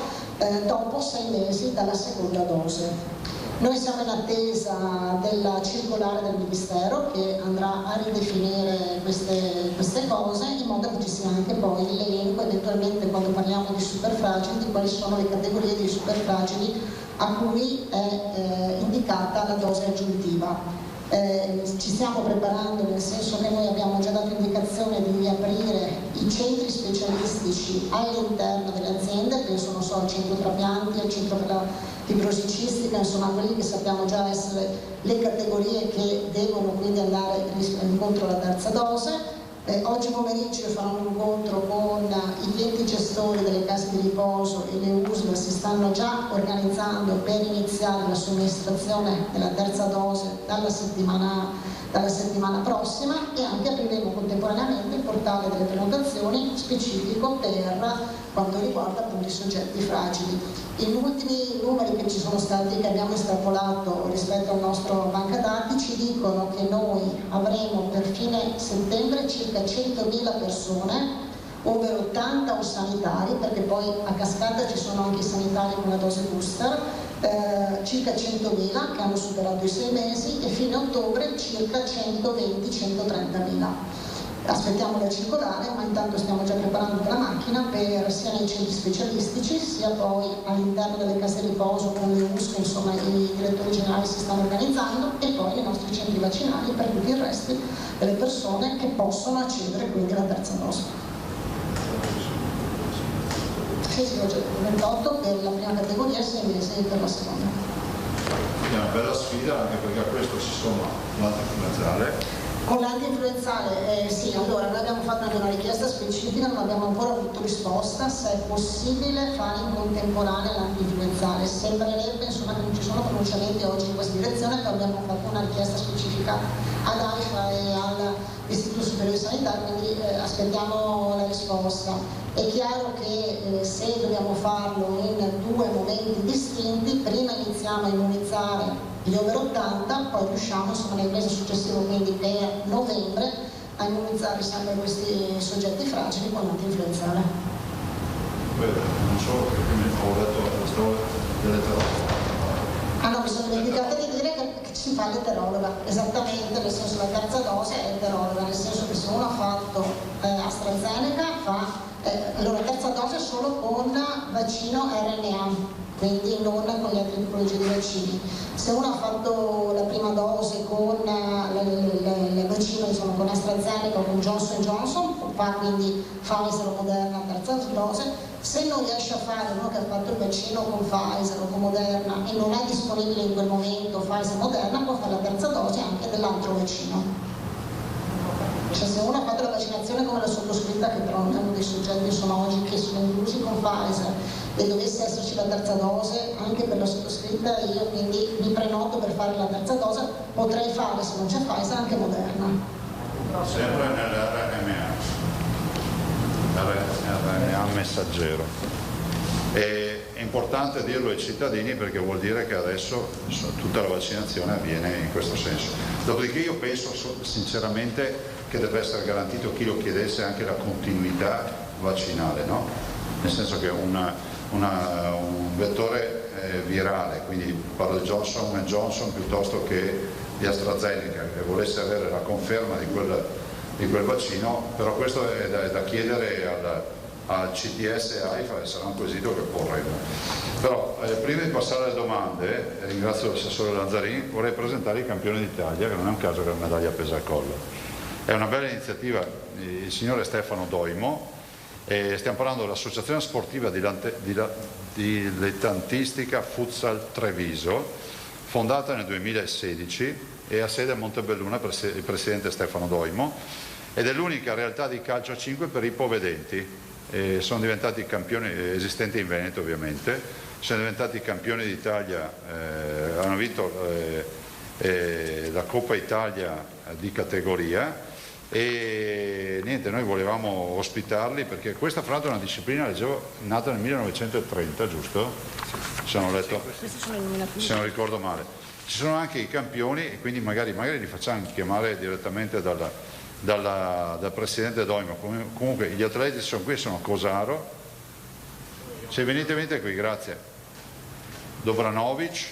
dopo 6 mesi dalla seconda dose. Noi siamo in attesa della circolare del Ministero che andrà a ridefinire queste cose in modo che ci sia anche poi l'elenco, eventualmente quando parliamo di superfragili, di quali sono le categorie di superfragili a cui è indicata la dose aggiuntiva. Ci stiamo preparando, nel senso che noi abbiamo già dato indicazione di riaprire i centri specialistici all'interno delle aziende, penso non so al centro trapianti, al centro per la fibrosi cistica, insomma quelli che sappiamo già essere le categorie che devono quindi andare incontro alla terza dose. Oggi pomeriggio farò un incontro con i 20 gestori delle case di riposo e le USL si stanno già organizzando per iniziare la somministrazione della terza dose dalla settimana prossima, e anche apriremo contemporaneamente il portale delle prenotazioni specifico per quanto riguarda appunto i soggetti fragili. Gli ultimi numeri che ci sono stati, che abbiamo estrapolato rispetto al nostro banca dati, ci dicono che noi avremo per fine settembre circa 100.000 persone, over 80 o sanitari, perché poi a cascata ci sono anche i sanitari con la dose booster, circa 100.000 che hanno superato i 6 mesi, e fine ottobre circa 120-130.000. Aspettiamo la circolare, ma intanto stiamo già preparando la macchina per sia nei centri specialistici sia poi all'interno delle case di riposo con le USC, insomma i direttori generali si stanno organizzando, e poi nei nostri centri vaccinali per tutti il resto delle persone che possono accedere quindi alla terza dose. Sì, 28 per la prima categoria e 6 mesi per la seconda. È una bella sfida anche perché a questo si somma l'antinfluenzale. Con l'antinfluenzale, sì, allora noi abbiamo fatto anche una richiesta specifica, non abbiamo ancora avuto risposta se è possibile fare in contemporanea l'antinfluenzale. Sembrerebbe insomma che non ci sono pronunciamenti oggi in questa direzione, però abbiamo fatto una richiesta specifica ad AIFA e all'Istituto Superiore di Sanità, quindi aspettiamo la risposta. È chiaro che se dobbiamo farlo in 2 momenti distinti, prima iniziamo a immunizzare gli over 80, poi riusciamo insomma nel mese successivo, quindi per novembre, a immunizzare sempre questi soggetti fragili con l'antinfluenzale. Non so, perché ho letto la storia dell'eterologa. Ah no, mi sono dimenticata di dire che si fa l'eterologa, esattamente, nel senso la terza dose è eterologa, nel senso che se uno ha fatto AstraZeneca fa allora terza dose solo con vaccino RNA, quindi non con le altre tipologie di vaccini. Se uno ha fatto la prima dose con il vaccino, insomma, con AstraZeneca o con Johnson & Johnson, fa quindi Pfizer o Moderna terza dose. Se non riesce a fare uno che ha fatto il vaccino con Pfizer o con Moderna e non è disponibile in quel momento Pfizer o Moderna, può fare la terza dose anche dell'altro vaccino. Cioè, se uno ha fatto la vaccinazione come la sottoscritta, che però non è uno dei soggetti sono oggi che sono inclusi con Pfizer, e dovesse esserci la terza dose anche per la sottoscritta, io quindi mi prenoto per fare la terza dose, potrei fare, se non c'è Pfizer, anche Moderna. Sempre nell'RNA, RNA messaggero. È importante dirlo ai cittadini perché vuol dire che adesso tutta la vaccinazione avviene in questo senso. Dopodiché io penso sinceramente che deve essere garantito, chi lo chiedesse, anche la continuità vaccinale, no? Nel senso che un vettore virale, quindi parlo di Johnson & Johnson piuttosto che di AstraZeneca, che volesse avere la conferma di quel vaccino, però questo è da chiedere al CTS e AIFA, e sarà un quesito che porremo. Però prima di passare alle domande, ringrazio l'assessore Lanzarini, vorrei presentare i campioni d'Italia, che non è un caso che la medaglia pesa al collo. È una bella iniziativa, il signore Stefano Doimo, e stiamo parlando dell'Associazione Sportiva Dilettantistica Futsal Treviso, fondata nel 2016 e ha sede a Montebelluna, il presidente Stefano Doimo, ed è l'unica realtà di calcio a 5 per ipovedenti. Sono diventati campioni, esistenti in Veneto ovviamente, sono diventati campioni d'Italia, hanno vinto la Coppa Italia di categoria. E niente, noi volevamo ospitarli perché questa fra l'altro è una disciplina, leggevo, nata nel 1930, giusto? Se non se non ricordo male. Ci sono anche i campioni e quindi magari li facciamo chiamare direttamente dal presidente Doimo. Comunque gli atleti sono qui, sono Cosaro. Se venite qui, grazie. Dobranovic,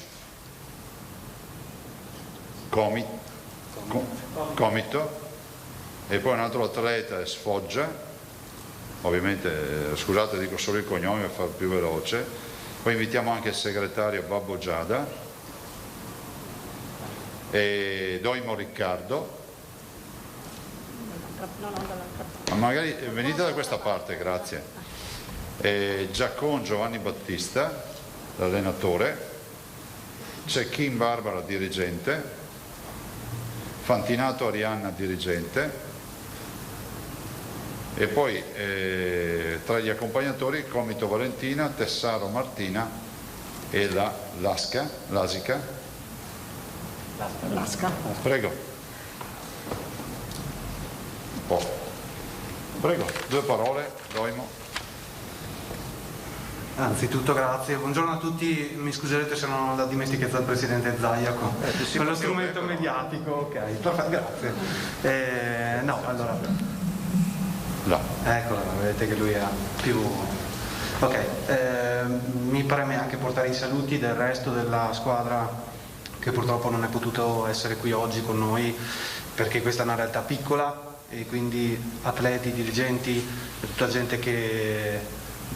Comito, e poi un altro atleta è Sfoggia, ovviamente scusate dico solo il cognome per far più veloce. Poi invitiamo anche il segretario Babbo Giada e Doimo Riccardo. Ma magari venite da questa parte, grazie. E Giacon Giovanni Battista, l'allenatore, c'è Kim Barbara, dirigente, Fantinato Arianna, dirigente, e poi tra gli accompagnatori Comito Valentina, Tessaro Martina e la Lasica. Prego. Prego, 2 parole, Doimo. Anzitutto grazie, buongiorno a tutti, mi scuserete se non ho la dimestichezza del presidente Zaia con lo strumento mediatico, ok, perfetto, grazie. No, allora... No. Eccola, vedete che lui ha più... Ok, mi preme anche portare i saluti del resto della squadra che purtroppo non è potuto essere qui oggi con noi perché questa è una realtà piccola e quindi atleti, dirigenti, tutta gente che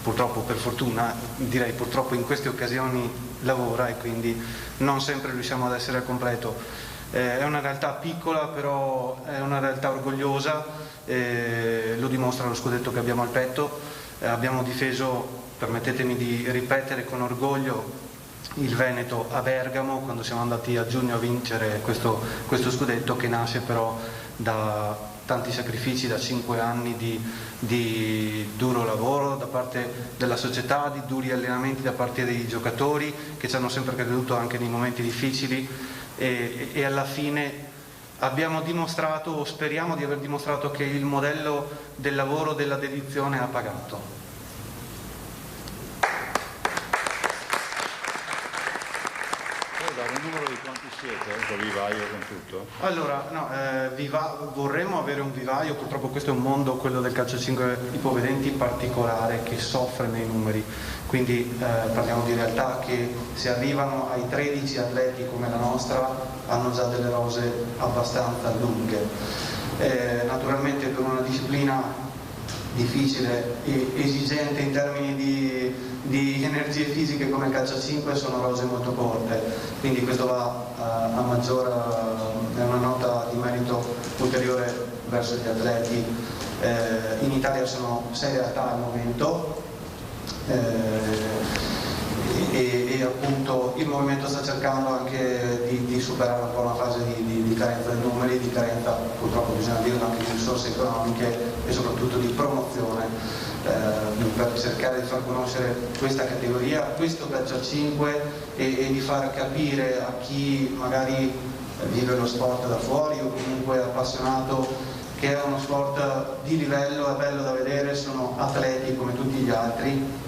purtroppo, per fortuna, direi purtroppo in queste occasioni lavora e quindi non sempre riusciamo ad essere al completo. È una realtà piccola, però è una realtà orgogliosa, lo dimostra lo scudetto che abbiamo al petto. Abbiamo difeso, permettetemi di ripetere con orgoglio, il Veneto a Bergamo quando siamo andati a giugno a vincere questo scudetto, che nasce però da tanti sacrifici, da 5 anni di duro lavoro da parte della società, di duri allenamenti da parte dei giocatori che ci hanno sempre creduto anche nei momenti difficili. E alla fine abbiamo dimostrato, o speriamo di aver dimostrato, che il modello del lavoro, della dedizione ha pagato. Puoi dare un numero di quanti siete, con vivaio, con tutto? Allora, no, vorremmo avere un vivaio, purtroppo questo è un mondo, quello del calcio 5 ipovedenti, particolare, che soffre nei numeri. Quindi parliamo di realtà che se arrivano ai 13 atleti come la nostra hanno già delle rose abbastanza lunghe. Naturalmente per una disciplina difficile e esigente in termini di energie fisiche come calcio a 5 sono rose molto corte, quindi questo va a maggiore, è una nota di merito ulteriore verso gli atleti. In Italia sono 6 realtà al momento e appunto il movimento sta cercando anche di superare un po' una fase di carenza di numeri, di carenza purtroppo bisogna dirlo anche di risorse economiche e soprattutto di promozione per cercare di far conoscere questa categoria, questo calcio a 5 e di far capire a chi magari vive lo sport da fuori o comunque è appassionato che è uno sport di livello, è bello da vedere, sono atleti come tutti gli altri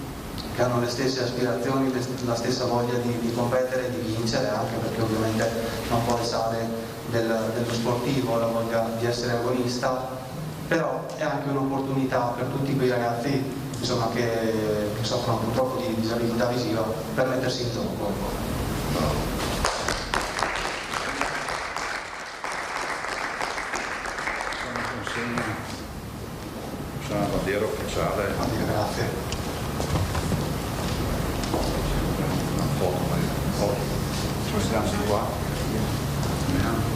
che hanno le stesse aspirazioni, la stessa voglia di competere e di vincere, anche perché ovviamente non può essere dello sportivo la voglia di essere agonista, però è anche un'opportunità per tutti quei ragazzi insomma, che soffrono purtroppo di disabilità visiva per mettersi in gioco. C'è una bandiera ufficiale. Grazie. Ci siamo di qua?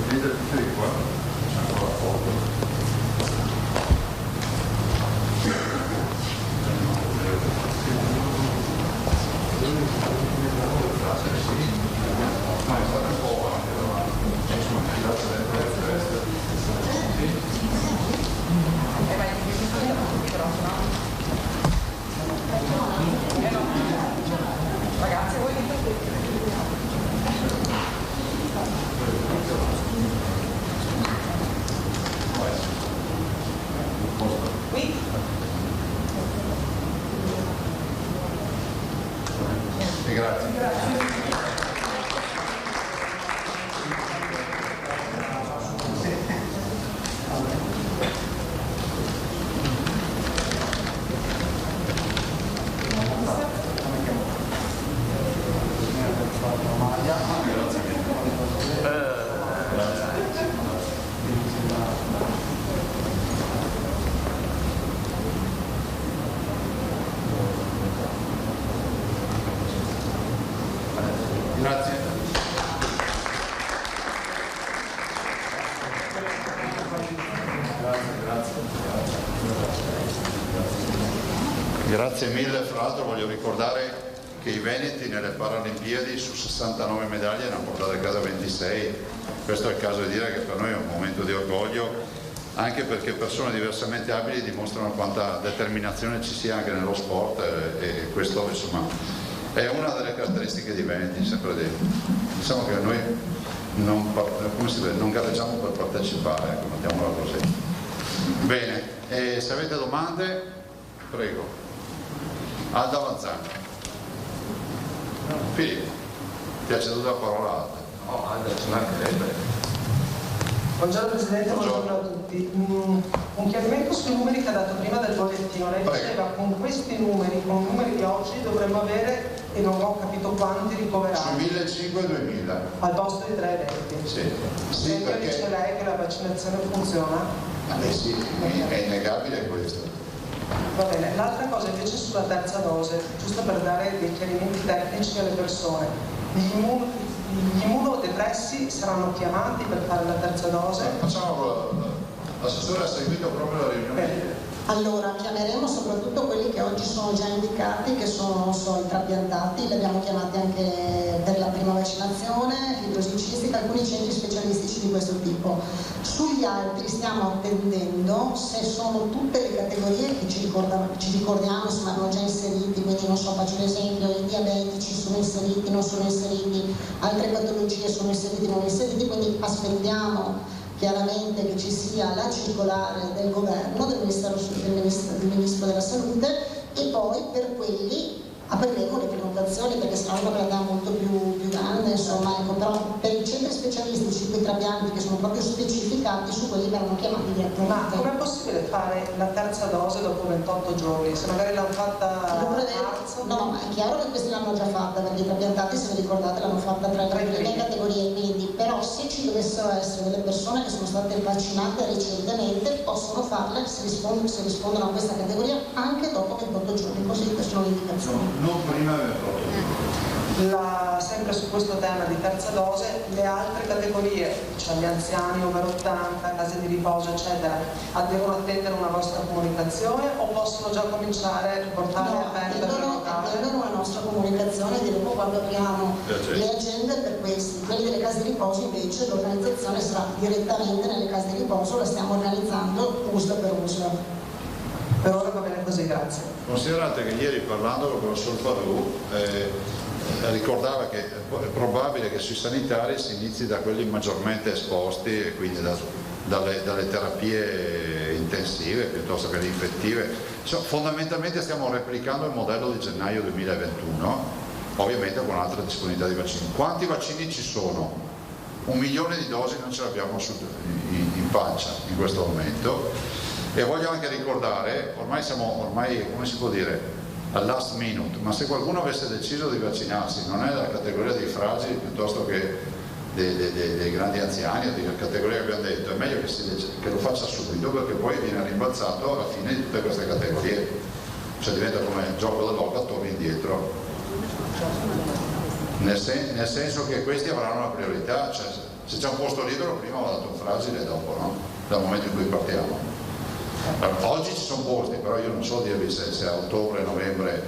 Vedete tutti di qua? C'è ancora la foto. Ragazzi, voi Grazie mille, fra l'altro voglio ricordare che i veneti nelle Paralimpiadi su 69 medaglie ne hanno portate a casa 26, questo è il caso di dire che per noi è un momento di orgoglio, anche perché persone diversamente abili dimostrano quanta determinazione ci sia anche nello sport e questo insomma è una delle caratteristiche di Veneti, sempre detto. Diciamo che noi non gareggiamo per partecipare, ecco, mettiamola così. Bene, se avete domande, prego. Alda Lanzani. Filippo, ti ha ceduto la parola Alda. No, Alda, ci mancherebbe. Buongiorno Presidente, buongiorno a tutti. Un chiarimento sui numeri che ha dato prima del bollettino. Lei diceva con questi numeri, con i numeri di oggi, dovremmo avere, e non ho capito quanti ricoverati. Su 1.500 e 2.000. Al posto di 320. Sì, perché dice lei che la vaccinazione funziona? Sì, è innegabile questo. Va bene, l'altra cosa invece sulla terza dose, giusto per dare dei chiarimenti tecnici alle persone. Gli immunodepressi saranno chiamati per fare la terza dose? Facciamo, l'assessore ha seguito proprio la riunione. Allora, chiameremo soprattutto quelli che oggi sono già indicati, che sono i trapiantati, li abbiamo chiamati anche per la prima vaccinazione, fibrosi cistica, alcuni centri specialistici di questo tipo. Sugli altri stiamo attendendo se sono tutte le categorie che ci ricordiamo, insomma, erano già inseriti, quindi non so, faccio l'esempio, i diabetici sono inseriti, non sono inseriti, altre patologie sono inseriti, non inseriti, quindi aspettiamo chiaramente che ci sia la circolare del governo, del Ministro della Salute, e poi per quelli apriremo le prenotazioni, perché sarà una realtà molto più grande, insomma, ecco, però per i centri specialistici, trapianti che sono proprio specificati, su quelli verranno chiamati direttamente. Ma com'è possibile fare la terza dose dopo 28 giorni? Se magari l'hanno fatta a marzo? No, ma è chiaro che questi l'hanno già fatta, perché i trapiantati, se vi ricordate, l'hanno fatta tra le prime categorie, quindi però se ci dovessero essere delle persone che sono state vaccinate recentemente, possono farle se rispondono a questa categoria anche dopo 28 giorni, così queste sono le indicazioni. Non prima del 28 giorni. Sempre su questo tema di terza dose, le altre categorie, cioè gli anziani over 80, case di riposo eccetera, devono attendere una vostra comunicazione o possono già cominciare a portare aperta il locale? Attendono la nostra comunicazione, diremo quando apriamo le agende per questi. Quelli delle case di riposo invece l'organizzazione sarà direttamente nelle case di riposo, la stiamo organizzando uso per uso. Per ora va bene così, grazie. Considerate che ieri parlando con il professor Farù ricordava che è probabile che sui sanitari si inizi da quelli maggiormente esposti e quindi dalle terapie intensive piuttosto che le infettive. Fondamentalmente stiamo replicando il modello di gennaio 2021, ovviamente con altra disponibilità di vaccini. Quanti vaccini ci sono? 1 milione di dosi non ce l'abbiamo in pancia in questo momento, e voglio anche ricordare, ormai siamo come si può dire, al last minute, ma se qualcuno avesse deciso di vaccinarsi, non è la categoria dei fragili piuttosto che dei grandi anziani o di categoria che abbiamo detto, è meglio che lo faccia subito, perché poi viene rimbalzato alla fine di tutte queste categorie, cioè diventa come il gioco dell'oca, torni indietro, nel senso che questi avranno la priorità, cioè se c'è un posto libero prima va dato un fragile e dopo, no? Dal momento in cui partiamo. Oggi ci sono posti, però io non so dirvi se a ottobre, novembre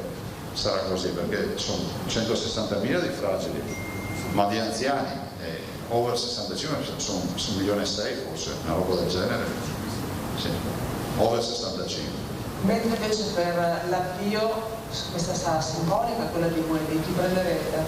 sarà così, perché sono 160.000 di fragili, ma di anziani over 65 sono 1,6 milioni forse, una roba del genere, sì, over 65. Mentre invece per l'avvio, questa sarà simbolica, quella di chi prenderete?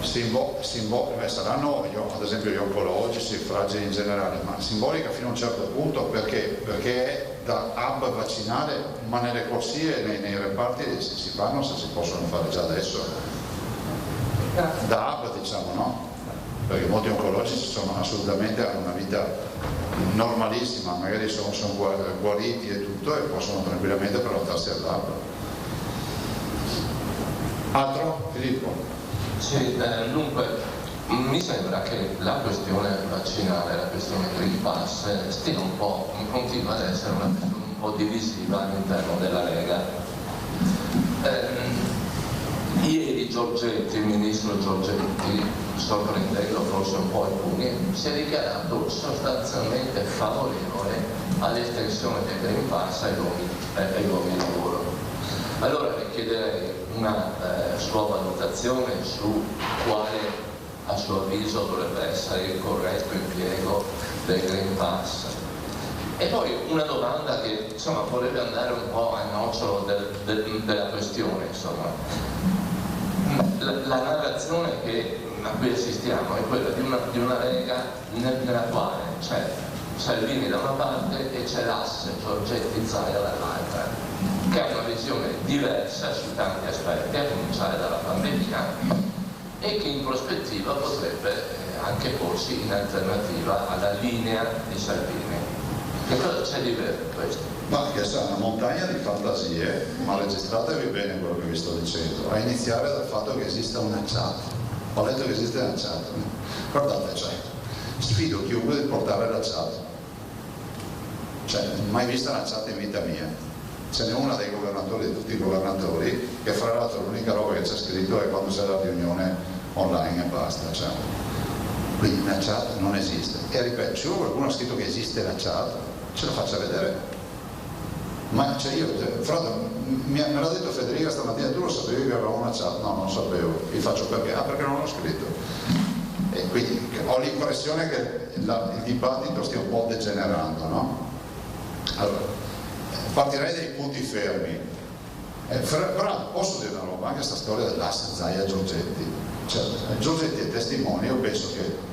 Saranno ad esempio gli oncologici, i fragili in generale, ma simbolica fino a un certo punto, perché è da hub vaccinale, ma nelle corsie, nei reparti si fanno, se si possono fare già adesso. Grazie. Da hub, diciamo, no? Perché molti oncologici hanno una vita normalissima, magari sono guariti e tutto e possono tranquillamente prenotarsi all'hub. Altro? Filippo? Sì, dunque mi sembra che la questione vaccinale, la questione Green Pass continua ad essere una questione un po' divisiva all'interno della Lega. Ieri il ministro Giorgetti, sorprendendo forse un po' alcuni, si è dichiarato sostanzialmente favorevole all'estensione del Green Pass ai luoghi di lavoro. Allora le chiederei una sua valutazione su quale a suo avviso dovrebbe essere il corretto impiego del Green Pass. E poi una domanda che vorrebbe andare un po' al nocciolo della questione. La narrazione a cui assistiamo è quella di una Lega nella quale c'è Salvini da una parte e c'è l'asse Giorgetti-Zaia dall'altra, che ha una visione diversa su tanti aspetti, a cominciare dalla pandemia, e che in prospettiva potrebbe anche porsi in alternativa alla linea di Salvini. Che cosa c'è di vero in questo? Ma che è una montagna di fantasie, ma registratevi bene quello che vi sto dicendo, a iniziare dal fatto che esista una chat. Ho letto che esiste una chat. Guardate, sfido chiunque di portare la chat. Mai vista una chat in vita mia. Ce n'è una dei governatori, di tutti i governatori, che fra l'altro l'unica roba che c'è scritto è quando c'è la riunione online e basta. Quindi una chat non esiste. E ripeto, se qualcuno ha scritto che esiste la chat, ce lo faccia vedere. Ma me l'ha detto Federica stamattina, tu lo sapevi che avevamo una chat? No, non lo sapevo. Gli faccio perché? Perché non l'ho scritto. E quindi ho l'impressione che il dibattito stia un po' degenerando, no? Allora, partirei dai punti fermi. Però posso dire una roba, anche questa storia dell'asse Zaia-Giorgetti. Giorgetti è testimone, io penso che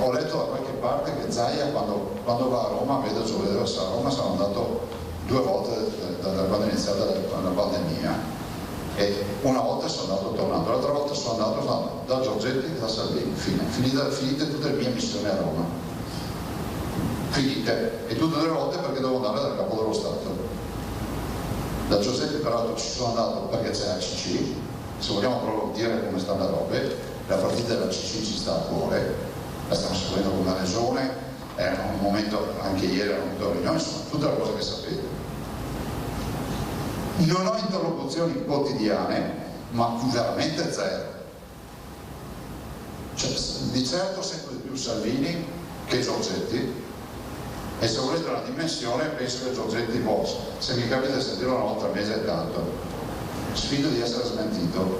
ho letto da qualche parte che Zaia quando va a Roma, vedo giovedì a Roma, sono andato 2 volte da quando è iniziata la pandemia, e una volta sono andato tornando, l'altra volta sono andato da Giorgetti e da Salvini, finite tutte le mie missioni a Roma. finite, e tutte le volte perché devo andare dal capo dello Stato. Da Giuseppe peraltro ci sono andato perché c'è la CC, se vogliamo proprio dire come stanno le robe, la partita della CC ci sta a cuore, la stiamo seguendo con una regione, è un momento, anche ieri era un momento di riunione, insomma tutte le cose che sapete. Non ho interlocuzioni quotidiane, ma veramente zero. Cioè, di certo sempre di più Salvini che Giorgetti, e se volete una dimensione penso che Giorgetti possa, se mi capita di sentirlo una volta al mese è tanto, sfido di essere smentito.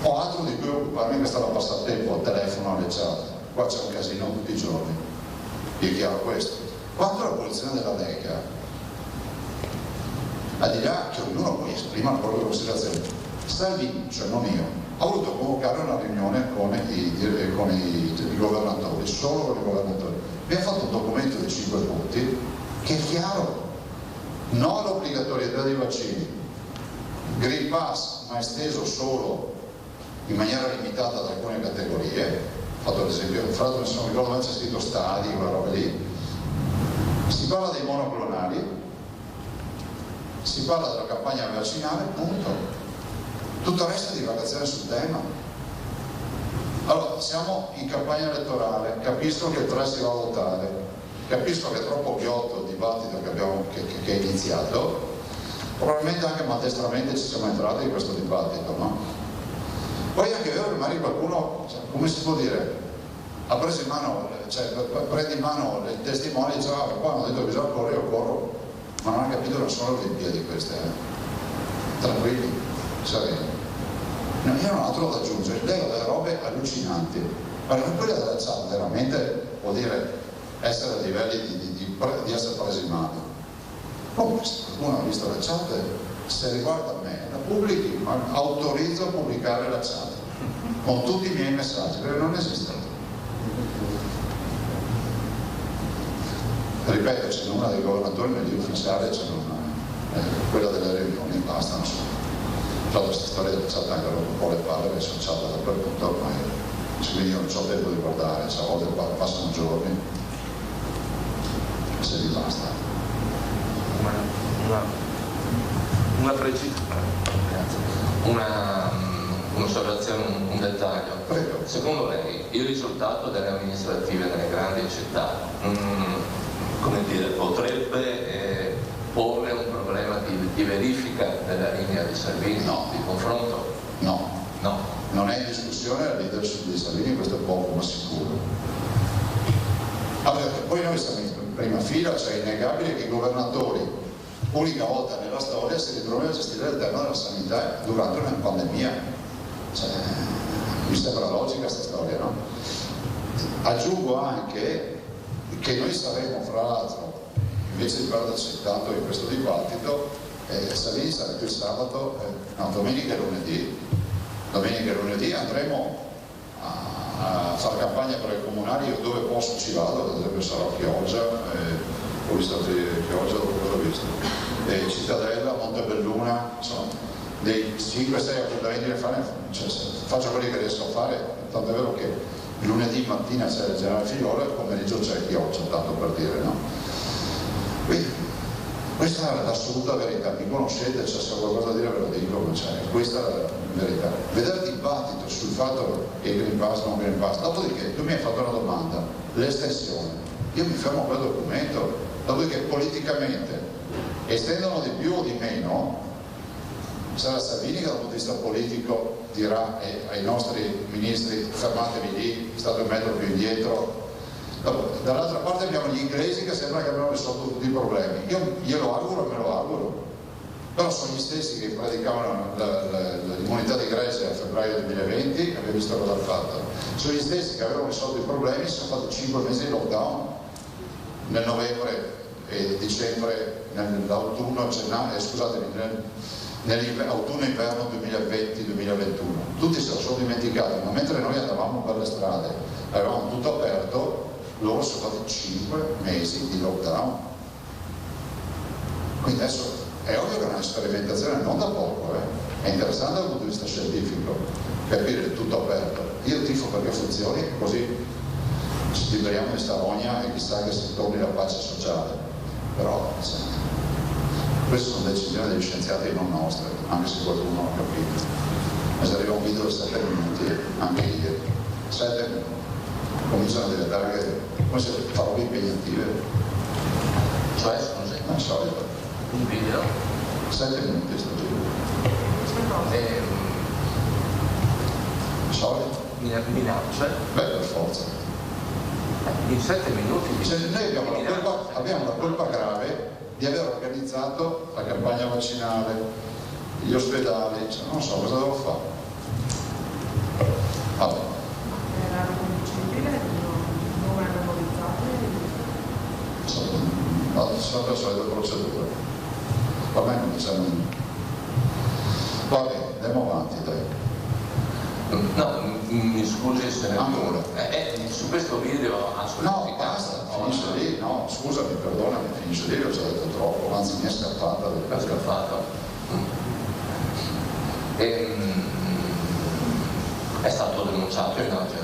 Ho altro di cui occuparmi che stava a passatempo, al telefono, alle chat, qua c'è un casino tutti i giorni, è chiaro questo. Quanto alla posizione della Lega, al di là che ognuno poi esprima la propria considerazione, Salvini, cioè non io, ha voluto convocare una riunione con i governatori, solo con i governatori. Abbiamo fatto un documento di 5 punti che è chiaro: no all'obbligatorietà dei vaccini, Green Pass ma esteso solo in maniera limitata ad alcune categorie, fatto ad esempio, fra l'altro non ricordo mai c'è scritto stadi, quella roba lì, si parla dei monoclonali, si parla della campagna vaccinale, punto. Tutto il resto è divagazione sul tema. Allora, siamo in campagna elettorale, capisco che il 3 si va a votare, capisco che è troppo ghiotto il dibattito che è iniziato, probabilmente anche maldestramente ci siamo entrati in questo dibattito, no? Poi è anche vero che magari qualcuno, cioè, come si può dire, ha preso in mano, cioè prende in mano il testimone e dice qua hanno detto che bisogna correre, io corro, ma non ha capito che non sono le Olimpiadi queste, tranquilli, sereni. No, io non ho altro da aggiungere, leggo delle robe allucinanti, ma quella della chat veramente vuol dire essere a livelli di essere presi in mano. Poi se qualcuno ha visto la chat, se riguarda me, la pubblichi, ma autorizzo a pubblicare la chat con tutti i miei messaggi, perché non esiste. Ripeto, c'è una dei governatori meglio ufficiale, c'è quella delle riunioni, basta, non so. Tra l'altro questa storia della chat anche un po' le palle, che sono chat dappertutto ormai, quindi io non ho tempo di guardare, a volte passano giorni, se vi basta. Un'osservazione, un dettaglio. Prego. Secondo lei il risultato delle amministrative nelle grandi città come dire, potrebbe porre un problema di verifica della linea di Salvini, no, di confronto? No. Non è in discussione la leadership di Salvini, questo è poco ma sicuro. Perché poi noi siamo in prima fila, cioè è innegabile che i governatori, unica volta nella storia, si ritrovano a gestire il tema della sanità durante una pandemia. Cioè, mi sembra logica questa storia, no? Aggiungo anche che noi saremo, fra l'altro, invece di perderci tanto in questo dibattito, Salvini sarà più il sabato, domenica e lunedì. Domenica e lunedì andremo a fare campagna per le comunali, io dove posso ci vado, ad esempio sarò a Chioggia, ho visto Chioggia, cosa ho visto? Cittadella, Montebelluna, insomma, dei 5-6 appuntamenti da fare, cioè, faccio quelli che riesco a fare, tanto è vero che lunedì mattina c'è il generale Figliolo e il pomeriggio c'è Chioggia, tanto per dire, no? Quindi, questa è l'assoluta verità, mi conoscete, cioè, se ho qualcosa da dire ve lo dico, questa è la verità. Vedere il dibattito sul fatto che il Green Pass non Green Pass, dopodiché tu mi hai fatto una domanda, l'estensione, io mi fermo a quel documento, dopodiché politicamente estendono di più o di meno, sarà Salvini che dal punto di vista politico dirà ai nostri ministri fermatevi lì, state un metro più indietro. Dall'altra parte abbiamo gli inglesi che sembra che abbiano risolto tutti i problemi. Io glielo auguro e me lo auguro, però sono gli stessi che predicavano l'immunità di gregge a febbraio 2020, abbiamo visto cosa hanno fatto. Sono gli stessi che avevano risolto i problemi, si sono fatti 5 mesi di lockdown nel novembre e dicembre, nell'autunno, nell'autunno-inverno 2020-2021. Tutti se lo sono dimenticati, ma mentre noi andavamo per le strade, avevamo tutto aperto, loro sono stati 5 mesi di lockdown. Quindi adesso è ovvio che è una sperimentazione non da poco, è interessante dal punto di vista scientifico capire il tutto aperto. Io tifo perché funzioni, così ci liberiamo di sta rogna e chissà che si torni la pace sociale. Però senti, queste sono decisioni degli scienziati e non nostre, anche se qualcuno non ha capito. Ma se arriva un video di 7 minuti, anche ieri, 7 minuti, cominciano a diventare come se parole impegnative. Cioè, scusi? Non so, un video? 7 minuti sto video. Solito? Minacce? Beh, per forza. In 7 minuti? Cioè, noi abbiamo la colpa grave di aver organizzato la campagna vaccinale, gli ospedali, cioè, non so cosa devo fare. Vabbè. Era riconducibile, non è memorizzato? Sono la solita procedura. A me non mi sembra niente. Va bene, andiamo avanti, dai. No, mi scusi se ne ancora. Su questo video ha sollecitato. No, basta, finisce lì, no, scusami, perdonami, finisce lì, ho già detto troppo, anzi mi è scappata del È scappato. È stato denunciato in altre.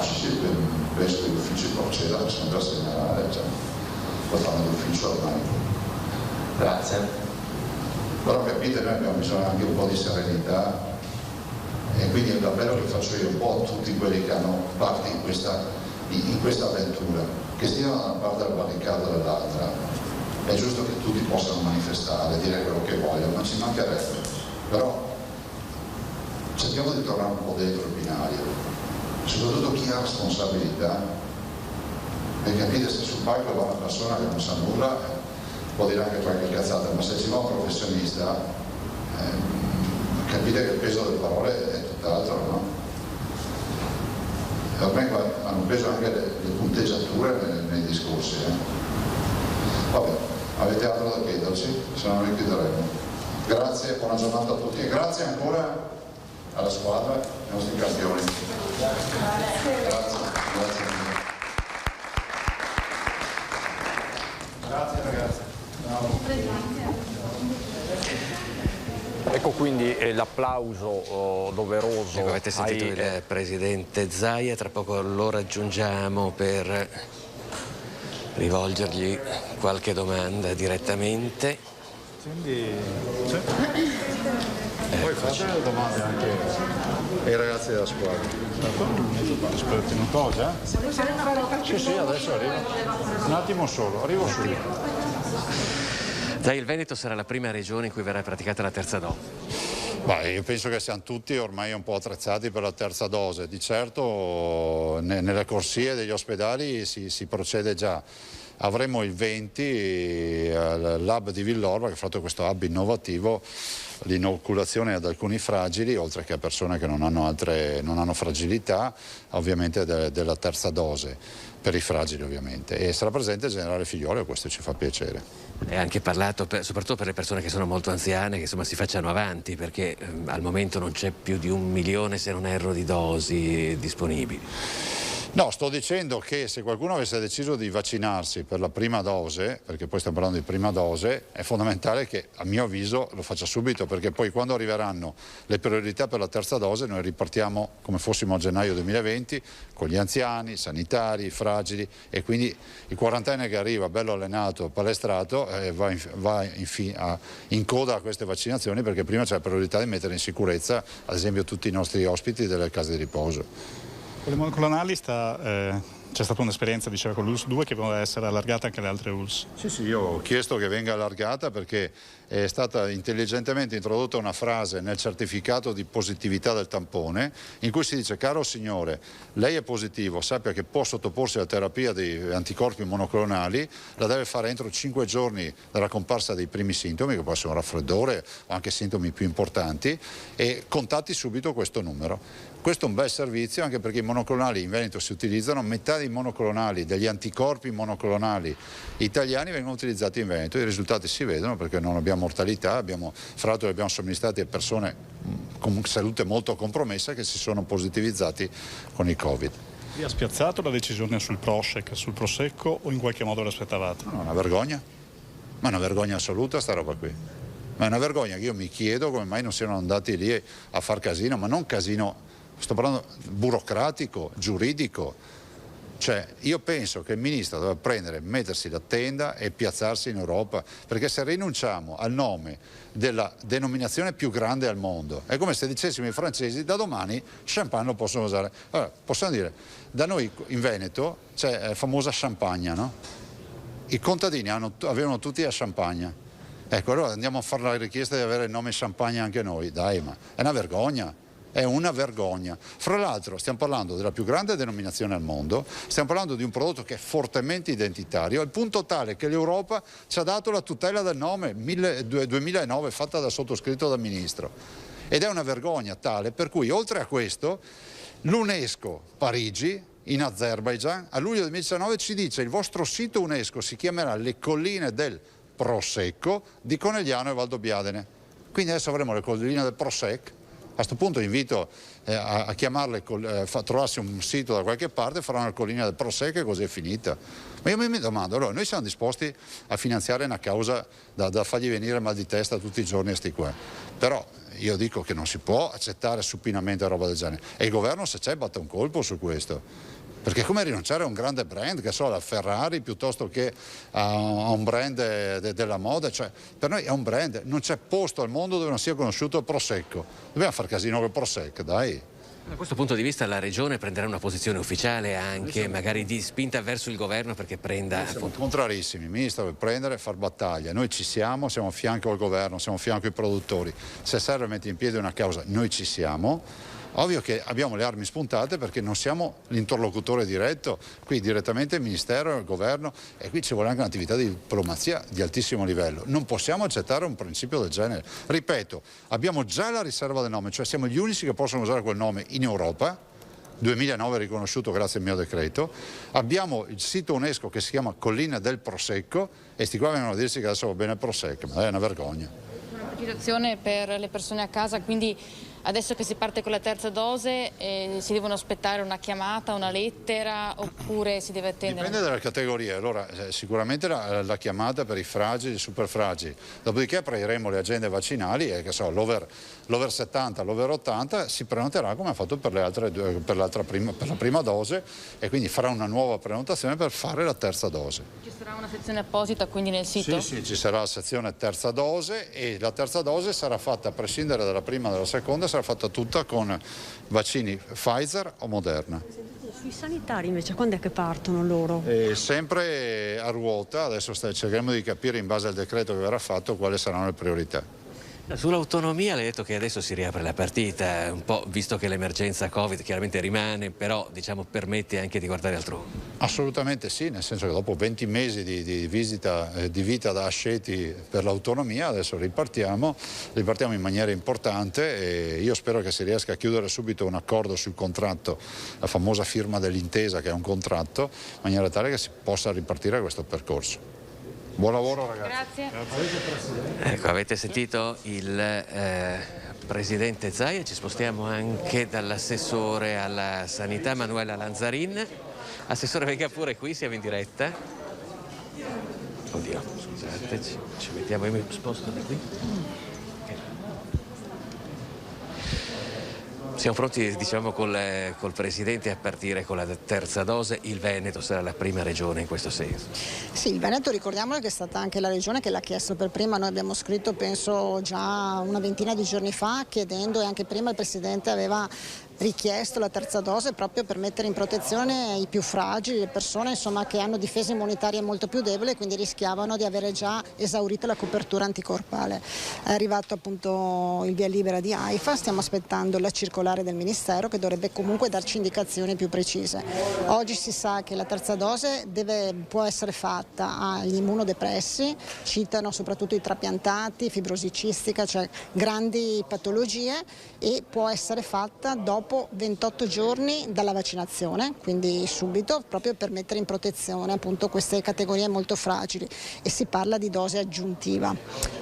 Sì, penso che gli uffici procedano sempre a segnalare, cioè, lo fanno l'ufficio ormai. Grazie. Però capite, noi abbiamo bisogno anche un po' di serenità. E quindi l'appello che faccio io un po' a tutti quelli che hanno parte in questa avventura, che stiano da una parte della barricata o dall'altra. È giusto che tutti possano manifestare, dire quello che vogliono, ma ci mancherebbe. Però cerchiamo di tornare un po' dentro il binario, soprattutto chi ha responsabilità. E capite, se sul palco va una persona che non sa nulla, può dire anche qualche cazzata, ma se ci va un professionista, capite che il peso delle parole è tutt'altro, no? E ormai hanno preso anche le punteggiature nei discorsi. Vabbè, avete altro da chiederci? Se no noi chiuderemo. Grazie, buona giornata a tutti e grazie ancora alla squadra, ai nostri campioni. Grazie. Grazie ragazzi. Ecco quindi l'applauso doveroso. Ecco, avete sentito il presidente Zaia, tra poco lo raggiungiamo per rivolgergli qualche domanda direttamente. Quindi, poi fate le domande anche ai ragazzi della squadra. Aspetti un po' già? Sì, adesso arrivo. Un attimo solo, arrivo subito. Dai, il Veneto sarà la prima regione in cui verrà praticata la terza dose. Io penso che siamo tutti ormai un po' attrezzati per la terza dose. Di certo nelle corsie degli ospedali si procede già. Avremo il 20 all'hub di Villorba che ha fatto questo hub innovativo, l'inoculazione ad alcuni fragili, oltre che a persone che non hanno fragilità, ovviamente della terza dose, per i fragili ovviamente. E sarà presente il generale Figliuolo e questo ci fa piacere. È anche parlato soprattutto per le persone che sono molto anziane, che insomma si facciano avanti, perché al momento non c'è più di 1 milione, se non erro, di dosi disponibili. No, sto dicendo che se qualcuno avesse deciso di vaccinarsi per la prima dose, perché poi stiamo parlando di prima dose, è fondamentale che a mio avviso lo faccia subito, perché poi quando arriveranno le priorità per la terza dose noi ripartiamo come fossimo a gennaio 2020 con gli anziani, i sanitari, i fragili, e quindi il quarantenne che arriva bello allenato, palestrato, va in coda a queste vaccinazioni, perché prima c'è la priorità di mettere in sicurezza ad esempio tutti i nostri ospiti delle case di riposo. Con le monoclonali c'è stata un'esperienza, diceva, con l'ULS 2 che poteva essere allargata anche alle altre ULS. Sì, io ho chiesto che venga allargata perché è stata intelligentemente introdotta una frase nel certificato di positività del tampone in cui si dice: caro signore, lei è positivo, sappia che può sottoporsi alla terapia di anticorpi monoclonali, la deve fare entro 5 giorni dalla comparsa dei primi sintomi, che può essere un raffreddore o anche sintomi più importanti, e contatti subito questo numero. Questo è un bel servizio, anche perché i monoclonali in Veneto si utilizzano, metà dei monoclonali, degli anticorpi monoclonali italiani vengono utilizzati in Veneto. I risultati si vedono perché non abbiamo mortalità, fra l'altro li abbiamo somministrati a persone con salute molto compromessa che si sono positivizzati con il Covid. Vi ha spiazzato la decisione sul Prošek, sul Prosecco, o in qualche modo l'aspettavate? No, una vergogna, ma una vergogna assoluta sta roba qui. Ma è una vergogna che io mi chiedo come mai non siano andati lì a far casino, ma non casino, sto parlando burocratico, giuridico, Cioè, io penso che il ministro deve prendere, mettersi la tenda e piazzarsi in Europa, perché se rinunciamo al nome della denominazione più grande al mondo, è come se dicessimo ai francesi da domani champagne lo possono usare. Allora, possiamo dire, da noi in Veneto c'è la famosa Champagna, no? I contadini avevano tutti la Champagna. Ecco, allora andiamo a fare la richiesta di avere il nome Champagne anche noi, dai, ma è una vergogna. È una vergogna. Fra l'altro stiamo parlando della più grande denominazione al mondo, stiamo parlando di un prodotto che è fortemente identitario, al punto tale che l'Europa ci ha dato la tutela del nome 2009 fatta da sottoscritto dal ministro. Ed è una vergogna tale per cui oltre a questo l'UNESCO Parigi in Azerbaijan a luglio 2019 ci dice: il vostro sito UNESCO si chiamerà Le Colline del Prosecco di Conegliano e Valdobbiadene. Quindi adesso avremo le colline del Prosecco. A questo punto invito a chiamarle, trovarsi un sito da qualche parte, faranno la collina del Prosecco e così è finita. Ma io mi domando, allora, noi siamo disposti a finanziare una causa da fargli venire mal di testa tutti i giorni a sti qua. Però io dico che non si può accettare supinamente roba del genere. E il governo, se c'è, batte un colpo su questo. Perché è come rinunciare a un grande brand, che so, la Ferrari, piuttosto che a un brand della moda. Cioè, per noi è un brand, non c'è posto al mondo dove non sia conosciuto il Prosecco. Dobbiamo far casino col Prosecco, dai. Da questo punto di vista la Regione prenderà una posizione ufficiale anche, magari di spinta verso il governo perché prenda... Siamo contrarissimi, il ministro deve prendere e far battaglia. Noi ci siamo a fianco al governo, siamo a fianco ai produttori. Se serve mettere in piedi una causa, noi ci siamo. Ovvio che abbiamo le armi spuntate perché non siamo l'interlocutore diretto, qui direttamente il Ministero, il Governo, e qui ci vuole anche un'attività di diplomazia di altissimo livello. Non possiamo accettare un principio del genere. Ripeto, abbiamo già la riserva del nome, cioè siamo gli unici che possono usare quel nome in Europa, 2009 riconosciuto grazie al mio decreto, abbiamo il sito UNESCO che si chiama Collina del Prosecco e sti qua vengono a dirci che adesso va bene il Prosecco, ma è una vergogna. Una precisazione per le persone a casa, quindi adesso che si parte con la terza dose si devono aspettare una chiamata, una lettera oppure si deve attendere? Dipende dalle categorie, allora sicuramente la chiamata per i fragili, i super fragili, dopodiché apriremo le agende vaccinali e che so, l'over 70, l'over 80 si prenoterà come ha fatto per la prima dose e quindi farà una nuova prenotazione per fare la terza dose. Ci sarà una sezione apposita quindi nel sito? Sì, ci sarà la sezione terza dose e la terza dose sarà fatta a prescindere dalla prima e dalla seconda, sarà fatta tutta con vaccini Pfizer o Moderna. Sui sanitari invece quando è che partono loro? Sempre a ruota, adesso cercheremo di capire in base al decreto che verrà fatto quali saranno le priorità. Sull'autonomia lei ha detto che adesso si riapre la partita, un po' visto che l'emergenza Covid chiaramente rimane, però diciamo permette anche di guardare altrove. Assolutamente sì, nel senso che dopo 20 mesi di vita da asceti per l'autonomia, adesso ripartiamo in maniera importante e io spero che si riesca a chiudere subito un accordo sul contratto, la famosa firma dell'intesa che è un contratto, in maniera tale che si possa ripartire questo percorso. Buon lavoro ragazzi. Grazie. Ecco, avete sentito il Presidente Zaia, ci spostiamo anche dall'assessore alla sanità Manuela Lanzarin. Assessore, venga pure qui, siamo in diretta. Oddio, scusate, ci mettiamo, io mi sposto da qui. Siamo pronti, diciamo, col Presidente a partire con la terza dose. Il Veneto sarà la prima regione in questo senso. Sì, il Veneto ricordiamolo che è stata anche la regione che l'ha chiesto per prima. Noi abbiamo scritto penso già una ventina di giorni fa chiedendo, e anche prima il Presidente aveva richiesto la terza dose proprio per mettere in protezione i più fragili, le persone insomma, che hanno difese immunitarie molto più deboli e quindi rischiavano di avere già esaurito la copertura anticorpale. È arrivato appunto il via libera di AIFA, stiamo aspettando la circolare del Ministero che dovrebbe comunque darci indicazioni più precise. Oggi si sa che la terza dose può essere fatta agli immunodepressi, citano soprattutto i trapiantati, fibrosi cistica, cioè grandi patologie, e può essere fatta dopo 28 giorni dalla vaccinazione, quindi subito, proprio per mettere in protezione appunto queste categorie molto fragili, e si parla di dose aggiuntiva.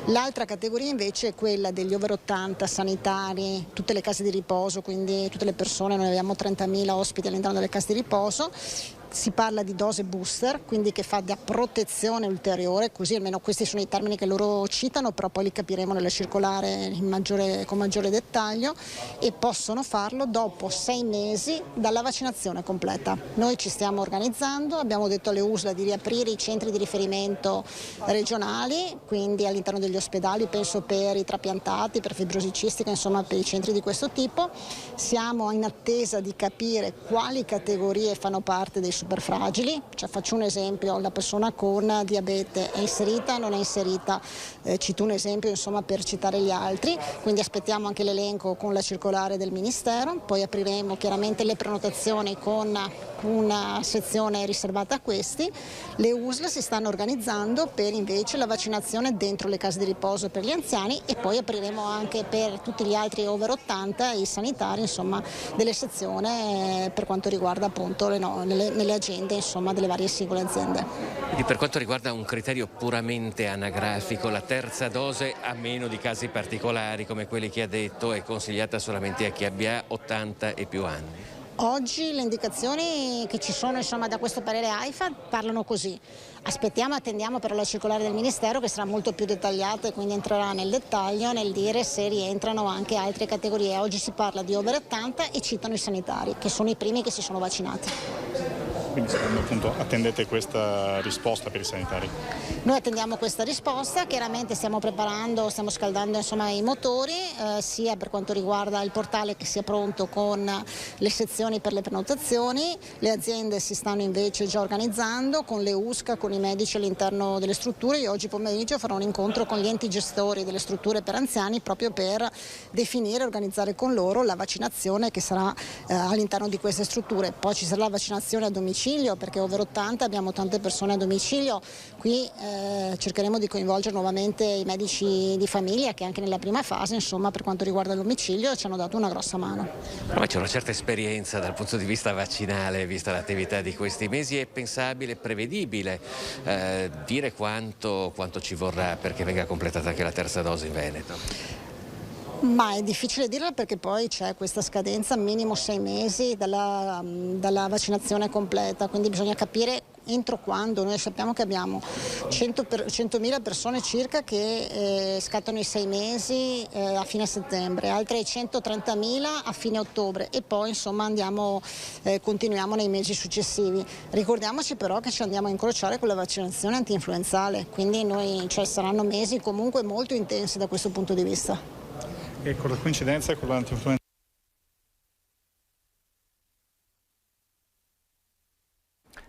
L'altra categoria invece è quella degli over 80 sanitari, tutte le case di riposo, quindi tutte le persone, noi abbiamo 30.000 ospiti all'interno delle case di riposo, Si parla di dose booster, quindi che fa da protezione ulteriore, così almeno questi sono i termini che loro citano, però poi li capiremo nella circolare con maggiore dettaglio, e possono farlo dopo 6 mesi dalla vaccinazione completa. Noi ci stiamo organizzando, abbiamo detto alle USLA di riaprire i centri di riferimento regionali, quindi all'interno degli ospedali, penso per i trapiantati, per fibrosi cistica, insomma per i centri di questo tipo. Siamo in attesa di capire quali categorie fanno parte dei superfragili, cioè faccio un esempio, la persona con diabete è inserita, non è inserita, cito un esempio insomma per citare gli altri, quindi aspettiamo anche l'elenco con la circolare del Ministero, poi apriremo chiaramente le prenotazioni con una sezione riservata a questi. Le USL si stanno organizzando per invece la vaccinazione dentro le case di riposo per gli anziani, e poi apriremo anche per tutti gli altri over 80 i sanitari, insomma delle sezioni per quanto riguarda appunto nelle agende insomma delle varie singole aziende. Quindi per quanto riguarda un criterio puramente anagrafico, la terza dose, a meno di casi particolari come quelli che ha detto, è consigliata solamente a chi abbia 80 e più anni? Oggi le indicazioni che ci sono insomma da questo parere AIFA parlano così. Attendiamo però la circolare del Ministero, che sarà molto più dettagliata e quindi entrerà nel dettaglio nel dire se rientrano anche altre categorie. Oggi si parla di over 80 e citano i sanitari, che sono i primi che si sono vaccinati. Quindi appunto attendete questa risposta per i sanitari? Noi attendiamo questa risposta, chiaramente stiamo scaldando insomma i motori, sia per quanto riguarda il portale che sia pronto con le sezioni per le prenotazioni. Le aziende si stanno invece già organizzando con le USCA, con i medici all'interno delle strutture. Io oggi pomeriggio farò un incontro con gli enti gestori delle strutture per anziani proprio per definire e organizzare con loro la vaccinazione che sarà all'interno di queste strutture. Poi ci sarà la vaccinazione a domicilio, perché over 80 abbiamo tante persone a domicilio. Qui cercheremo di coinvolgere nuovamente i medici di famiglia, che anche nella prima fase insomma per quanto riguarda il domicilio ci hanno dato una grossa mano. Ma c'è una certa esperienza dal punto di vista vaccinale, vista l'attività di questi mesi. È pensabile, prevedibile dire quanto ci vorrà perché venga completata anche la terza dose in Veneto? Ma è difficile dirlo, perché poi c'è questa scadenza minimo 6 mesi dalla vaccinazione completa, quindi bisogna capire entro quando. Noi sappiamo che abbiamo 100.000 persone circa che scattano i 6 mesi a fine settembre, altre 130.000 a fine ottobre, e poi insomma continuiamo nei mesi successivi. Ricordiamoci però che ci andiamo a incrociare con la vaccinazione antinfluenzale, quindi saranno mesi comunque molto intensi da questo punto di vista. E con la coincidenza con l'antinfluenza?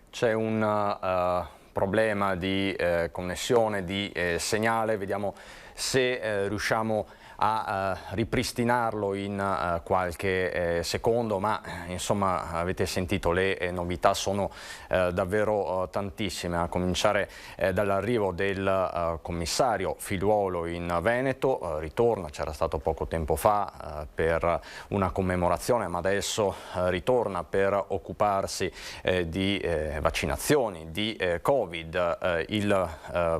C'è un problema di connessione, di segnale, vediamo se riusciamo a ripristinarlo in qualche secondo, ma insomma avete sentito, le novità sono davvero tantissime, a cominciare dall'arrivo del commissario Figliuolo in Veneto. Ritorna, c'era stato poco tempo fa per una commemorazione, ma adesso ritorna per occuparsi di vaccinazioni, di Covid. Il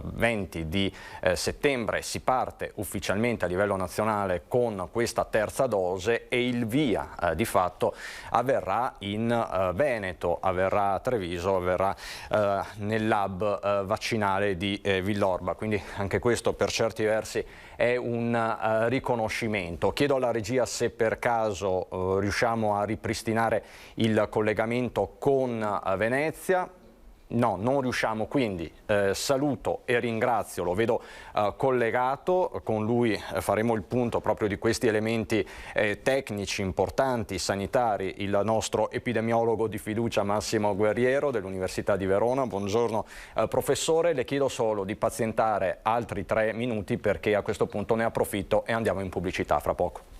20 di settembre si parte ufficialmente a livello nazionale con questa terza dose, e il via di fatto avverrà in Veneto, avverrà a Treviso, avverrà nel lab vaccinale di Villorba, quindi anche questo per certi versi è un riconoscimento. Chiedo alla regia se per caso riusciamo a ripristinare il collegamento con Venezia. No, non riusciamo, quindi saluto e ringrazio, lo vedo collegato, con lui faremo il punto proprio di questi elementi tecnici importanti, sanitari, il nostro epidemiologo di fiducia Massimo Guerriero dell'Università di Verona. Buongiorno professore, le chiedo solo di pazientare altri 3 minuti perché a questo punto ne approfitto e andiamo in pubblicità fra poco.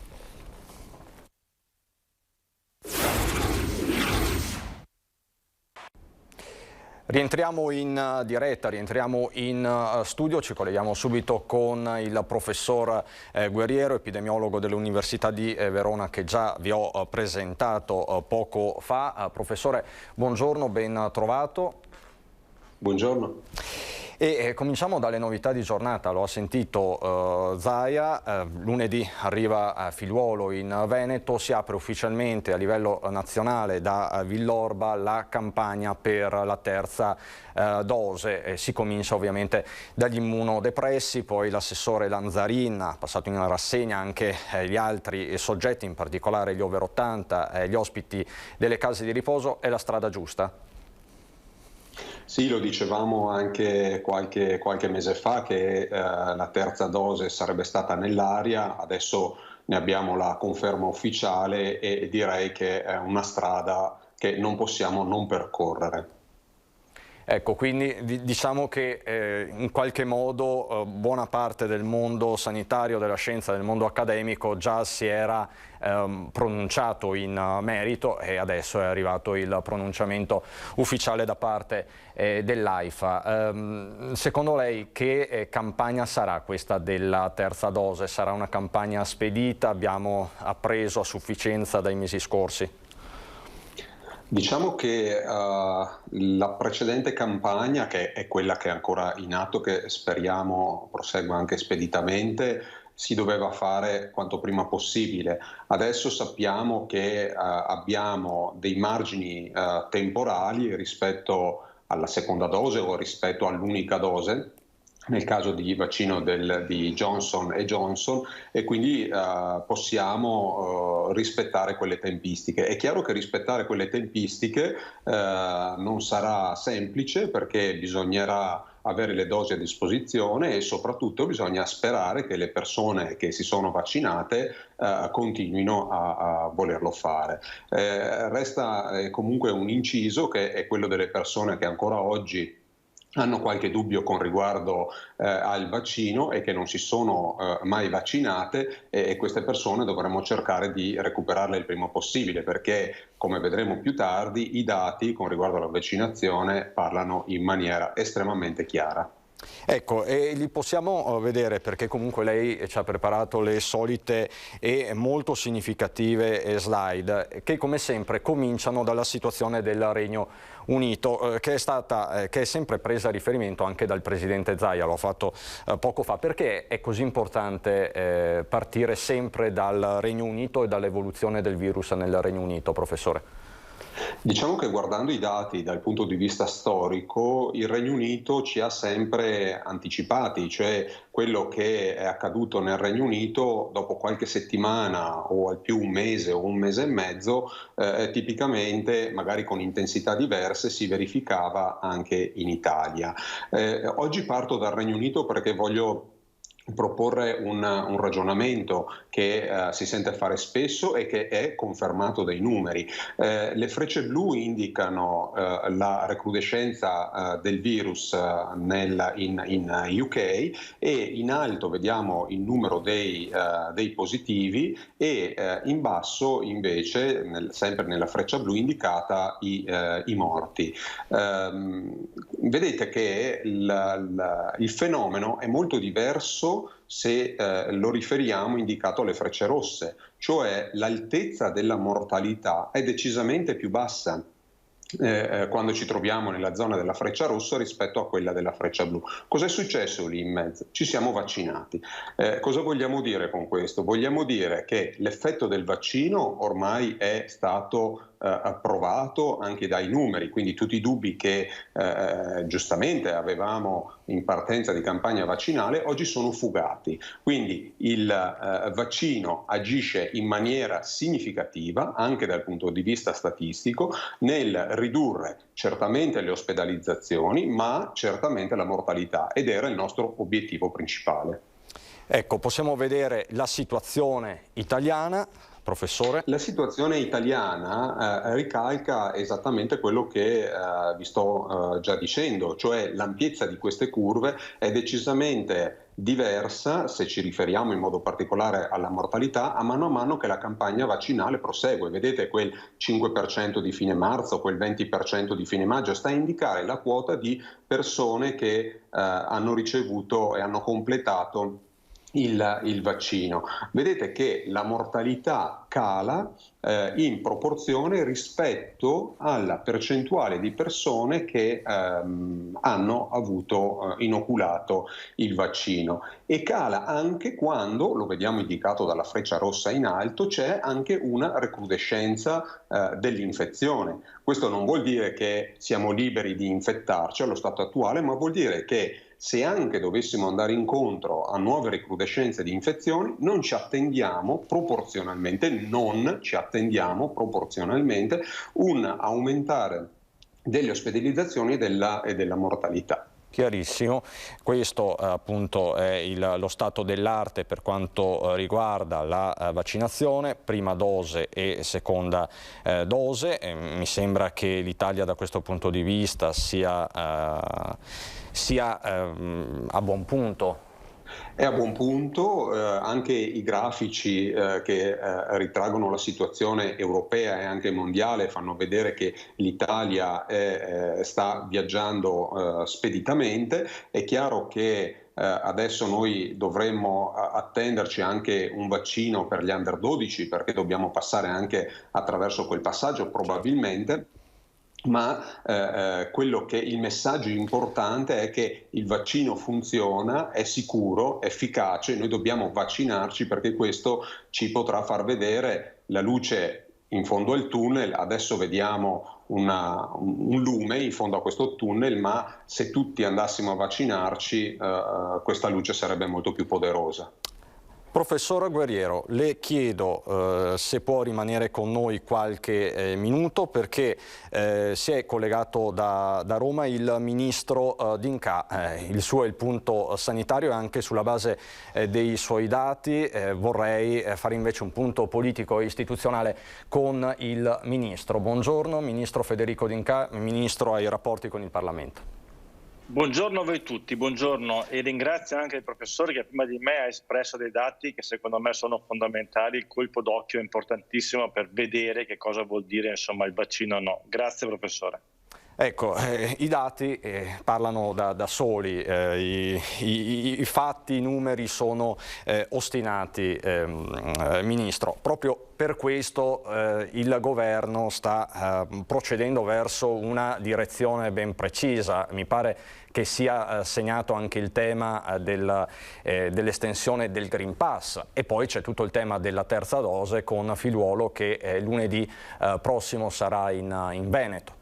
Rientriamo in diretta, rientriamo in studio, ci colleghiamo subito con il professor Guerriero, epidemiologo dell'Università di Verona, che già vi ho presentato poco fa. Professore, buongiorno, ben trovato. Buongiorno. E cominciamo dalle novità di giornata. Lo ha sentito Zaia, lunedì arriva a Figliuolo in Veneto, si apre ufficialmente a livello nazionale da Villorba la campagna per la terza dose. Si comincia ovviamente dagli immunodepressi, poi l'assessore Lanzarin ha passato in rassegna anche gli altri soggetti, in particolare gli over 80, gli ospiti delle case di riposo. È la strada giusta? Sì, lo dicevamo anche qualche mese fa che la terza dose sarebbe stata nell'aria, adesso ne abbiamo la conferma ufficiale e direi che è una strada che non possiamo non percorrere. Ecco, quindi diciamo che in qualche modo buona parte del mondo sanitario, della scienza, del mondo accademico già si era pronunciato in merito e adesso è arrivato il pronunciamento ufficiale da parte dell'AIFA. Secondo lei che campagna sarà questa della terza dose? Sarà una campagna spedita? Abbiamo appreso a sufficienza dai mesi scorsi? Diciamo che la precedente campagna, che è quella che è ancora in atto, che speriamo prosegua anche speditamente, si doveva fare quanto prima possibile. Adesso sappiamo che abbiamo dei margini temporali rispetto alla seconda dose o rispetto all'unica dose, nel caso di vaccino di Johnson & Johnson, e quindi possiamo rispettare quelle tempistiche. È chiaro che rispettare quelle tempistiche non sarà semplice, perché bisognerà avere le dosi a disposizione e soprattutto bisogna sperare che le persone che si sono vaccinate continuino a volerlo fare. Resta comunque un inciso, che è quello delle persone che ancora oggi hanno qualche dubbio con riguardo al vaccino e che non si sono mai vaccinate, e queste persone dovremmo cercare di recuperarle il prima possibile, perché come vedremo più tardi i dati con riguardo alla vaccinazione parlano in maniera estremamente chiara. Ecco, e li possiamo vedere, perché comunque lei ci ha preparato le solite e molto significative slide che come sempre cominciano dalla situazione del Regno Unito, che è sempre presa a riferimento anche dal Presidente Zaia, lo ha fatto poco fa. Perché è così importante partire sempre dal Regno Unito e dall'evoluzione del virus nel Regno Unito, professore? Diciamo che guardando i dati dal punto di vista storico, il Regno Unito ci ha sempre anticipati, cioè quello che è accaduto nel Regno Unito dopo qualche settimana o al più un mese o un mese e mezzo, tipicamente, magari con intensità diverse, si verificava anche in Italia. Oggi parto dal Regno Unito perché voglio proporre un ragionamento che si sente fare spesso e che è confermato dai numeri. Le frecce blu indicano la recrudescenza del virus in UK, e in alto vediamo il numero dei positivi, e in basso invece, sempre nella freccia blu, indicata i morti. Vedete che il fenomeno è molto diverso se lo riferiamo indicato alle frecce rosse, cioè l'altezza della mortalità è decisamente più bassa quando ci troviamo nella zona della freccia rossa rispetto a quella della freccia blu. Cos'è successo lì in mezzo? Ci siamo vaccinati. Cosa vogliamo dire con questo? Vogliamo dire che l'effetto del vaccino ormai è stato approvato anche dai numeri, quindi tutti i dubbi che giustamente avevamo in partenza di campagna vaccinale oggi sono fugati. Quindi il vaccino agisce in maniera significativa anche dal punto di vista statistico nel ridurre certamente le ospedalizzazioni, ma certamente la mortalità, ed era il nostro obiettivo principale. Ecco, possiamo vedere la situazione italiana. Professore? La situazione italiana ricalca esattamente quello che vi sto già dicendo, cioè l'ampiezza di queste curve è decisamente diversa, se ci riferiamo in modo particolare alla mortalità, a mano che la campagna vaccinale prosegue. Vedete quel 5% di fine marzo, quel 20% di fine maggio, sta a indicare la quota di persone che hanno ricevuto e hanno completato il vaccino. Vedete che la mortalità cala in proporzione rispetto alla percentuale di persone che hanno avuto inoculato il vaccino, e cala anche quando, lo vediamo indicato dalla freccia rossa in alto, c'è anche una recrudescenza dell'infezione. Questo non vuol dire che siamo liberi di infettarci allo stato attuale, ma vuol dire che se anche dovessimo andare incontro a nuove recrudescenze di infezioni, non ci attendiamo proporzionalmente un aumentare delle ospedalizzazioni e della mortalità. Chiarissimo, questo appunto è lo stato dell'arte per quanto riguarda la vaccinazione, prima dose e seconda dose. Mi sembra che l'Italia da questo punto di vista sia a buon punto. È a buon punto, anche i grafici che ritraggono la situazione europea e anche mondiale fanno vedere che l'Italia sta viaggiando speditamente. È chiaro che adesso noi dovremmo attenderci anche un vaccino per gli under 12, perché dobbiamo passare anche attraverso quel passaggio probabilmente. Ma il messaggio importante è che il vaccino funziona, è sicuro, efficace, noi dobbiamo vaccinarci perché questo ci potrà far vedere la luce in fondo al tunnel. Adesso vediamo un lume in fondo a questo tunnel, ma se tutti andassimo a vaccinarci questa luce sarebbe molto più poderosa. Professor Guerriero, le chiedo se può rimanere con noi qualche minuto, perché si è collegato da Roma il ministro D'Incà. Il suo è il punto sanitario e anche sulla base dei suoi dati vorrei fare invece un punto politico e istituzionale con il ministro. Buongiorno, ministro Federico D'Incà, ministro ai rapporti con il Parlamento. Buongiorno a voi tutti, buongiorno, e ringrazio anche il professore che prima di me ha espresso dei dati che secondo me sono fondamentali. Il colpo d'occhio è importantissimo per vedere che cosa vuol dire insomma il vaccino o no. Grazie professore. Ecco, i dati parlano da soli, i fatti, i numeri sono ostinati, Ministro. Proprio per questo il governo sta procedendo verso una direzione ben precisa. Mi pare che sia segnato anche il tema dell'estensione del Green Pass, e poi c'è tutto il tema della terza dose con Figliuolo che lunedì prossimo sarà in Veneto.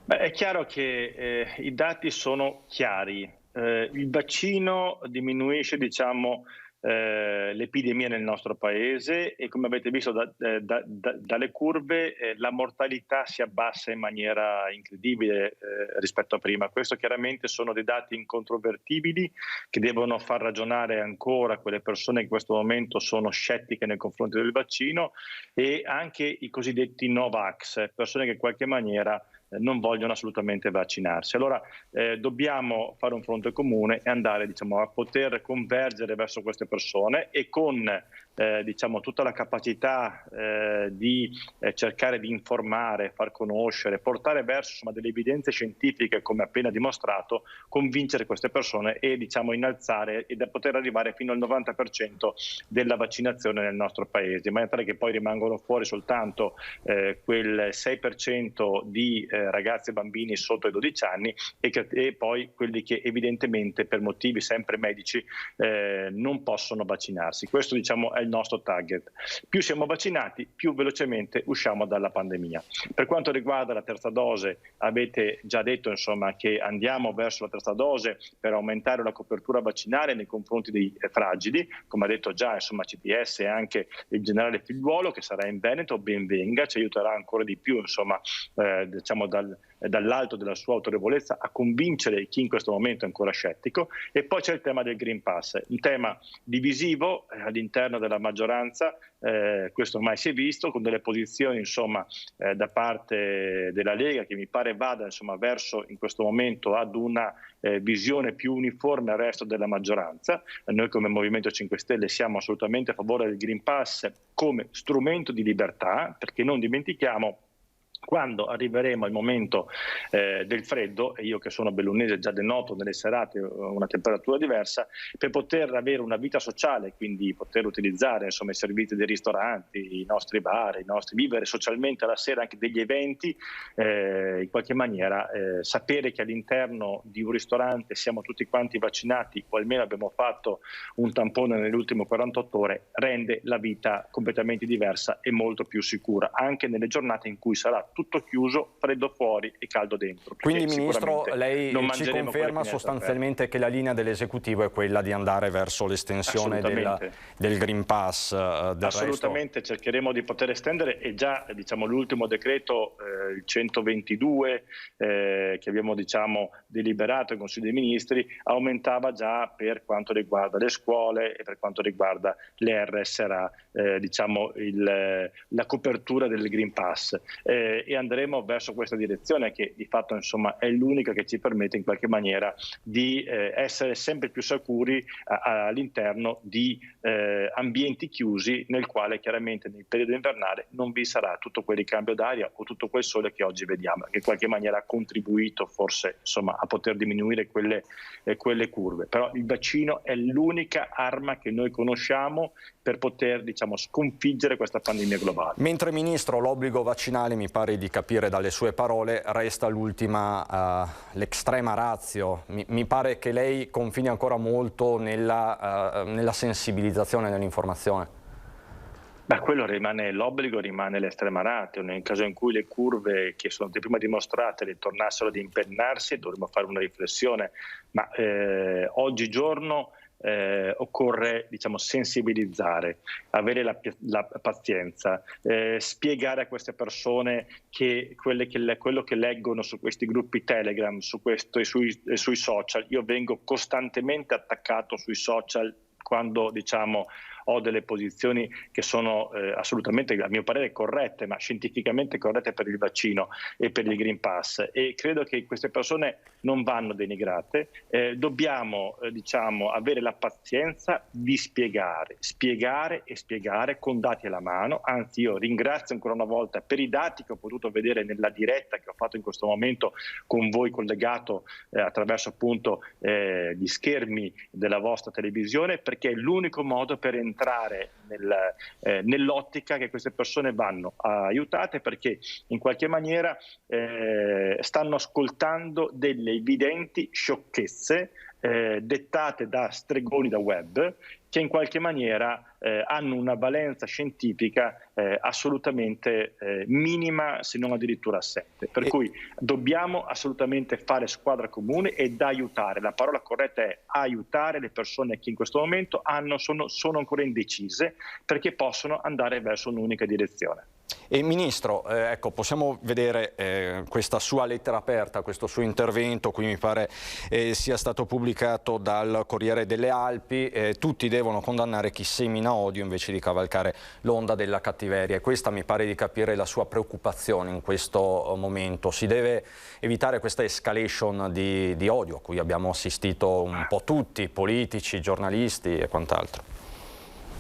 Beh, è chiaro che i dati sono chiari. Il vaccino diminuisce, diciamo, l'epidemia nel nostro paese, e come avete visto dalle curve la mortalità si abbassa in maniera incredibile rispetto a prima. Questo chiaramente sono dei dati incontrovertibili che devono far ragionare ancora quelle persone che in questo momento sono scettiche nei confronti del vaccino, e anche i cosiddetti Novax, persone che in qualche maniera non vogliono assolutamente vaccinarsi. Allora dobbiamo fare un fronte comune e andare, diciamo, a poter convergere verso queste persone, e con diciamo, tutta la capacità di cercare di informare, far conoscere, portare verso insomma, delle evidenze scientifiche come appena dimostrato, convincere queste persone e diciamo, innalzare e da poter arrivare fino al 90% della vaccinazione nel nostro paese, in maniera tale che poi rimangono fuori soltanto quel 6% di ragazzi e bambini sotto i 12 anni e poi quelli che evidentemente per motivi sempre medici non possono vaccinarsi. Questo diciamo è il nostro target. Più siamo vaccinati, più velocemente usciamo dalla pandemia. Per quanto riguarda la terza dose, avete già detto insomma, che andiamo verso la terza dose per aumentare la copertura vaccinale nei confronti dei fragili, come ha detto già insomma, CTS e anche il generale Figliuolo, che sarà in Veneto. Ben venga, ci aiuterà ancora di più insomma, diciamo dall'alto della sua autorevolezza a convincere chi in questo momento è ancora scettico. E poi c'è il tema del Green Pass, un tema divisivo all'interno della maggioranza, questo ormai si è visto, con delle posizioni insomma, da parte della Lega che mi pare vada insomma, verso in questo momento ad una visione più uniforme al resto della maggioranza. Noi come Movimento 5 Stelle siamo assolutamente a favore del Green Pass come strumento di libertà, perché non dimentichiamo Quando arriveremo al momento del freddo, e io che sono bellunese già denoto nelle serate una temperatura diversa, per poter avere una vita sociale, quindi poter utilizzare insomma i servizi dei ristoranti, i nostri bar, vivere socialmente alla sera anche degli eventi, in qualche maniera sapere che all'interno di un ristorante siamo tutti quanti vaccinati o almeno abbiamo fatto un tampone nelle ultime 48 ore rende la vita completamente diversa e molto più sicura, anche nelle giornate in cui sarà tutto chiuso, freddo fuori e caldo dentro. Quindi Ministro, lei ci conferma sostanzialmente che la linea dell'esecutivo è quella di andare verso l'estensione del Green Pass? Assolutamente, cercheremo di poter estendere, e già l'ultimo decreto, il 122 che abbiamo deliberato in Consiglio dei Ministri, aumentava già per quanto riguarda le scuole e per quanto riguarda le RSA la copertura del Green Pass. E andremo verso questa direzione che di fatto è l'unica che ci permette in qualche maniera di essere sempre più sicuri all'interno di ambienti chiusi, nel quale chiaramente nel periodo invernale non vi sarà tutto quel ricambio d'aria o tutto quel sole che oggi vediamo, che in qualche maniera ha contribuito forse a poter diminuire quelle curve. Però il vaccino è l'unica arma che noi conosciamo per poter sconfiggere questa pandemia globale. Mentre Ministro, l'obbligo vaccinale, mi pare di capire dalle sue parole, resta l'extrema ratio. Mi pare che lei confini ancora molto nella sensibilizzazione, nell'informazione. L'obbligo rimane l'estrema ratio. Nel caso in cui le curve che sono prima dimostrate tornassero ad impennarsi, dovremmo fare una riflessione, ma oggigiorno occorre sensibilizzare, avere la pazienza, spiegare a queste persone che quello che leggono su questi gruppi Telegram, sui social. Io vengo costantemente attaccato sui social quando ho delle posizioni che sono assolutamente, a mio parere, corrette, ma scientificamente corrette per il vaccino e per il Green Pass, e credo che queste persone non vanno denigrate. Dobbiamo avere la pazienza di spiegare con dati alla mano. Anzi, io ringrazio ancora una volta per i dati che ho potuto vedere nella diretta che ho fatto in questo momento con voi collegato attraverso appunto gli schermi della vostra televisione, perché è l'unico modo per entrare nell'ottica che queste persone vanno aiutate, perché in qualche maniera stanno ascoltando delle evidenti sciocchezze dettate da stregoni da web, che in qualche maniera hanno una valenza scientifica assolutamente minima, se non addirittura assente. Per cui dobbiamo assolutamente fare squadra comune ed aiutare. La parola corretta è aiutare le persone che in questo momento sono ancora indecise, perché possono andare verso un'unica direzione. E Ministro, possiamo vedere questa sua lettera aperta, questo suo intervento, qui mi pare sia stato pubblicato dal Corriere delle Alpi. Tutti devono condannare chi semina odio invece di cavalcare l'onda della cattiveria, e questa mi pare di capire la sua preoccupazione in questo momento. Si deve evitare questa escalation di odio a cui abbiamo assistito un po' tutti, politici, giornalisti e quant'altro.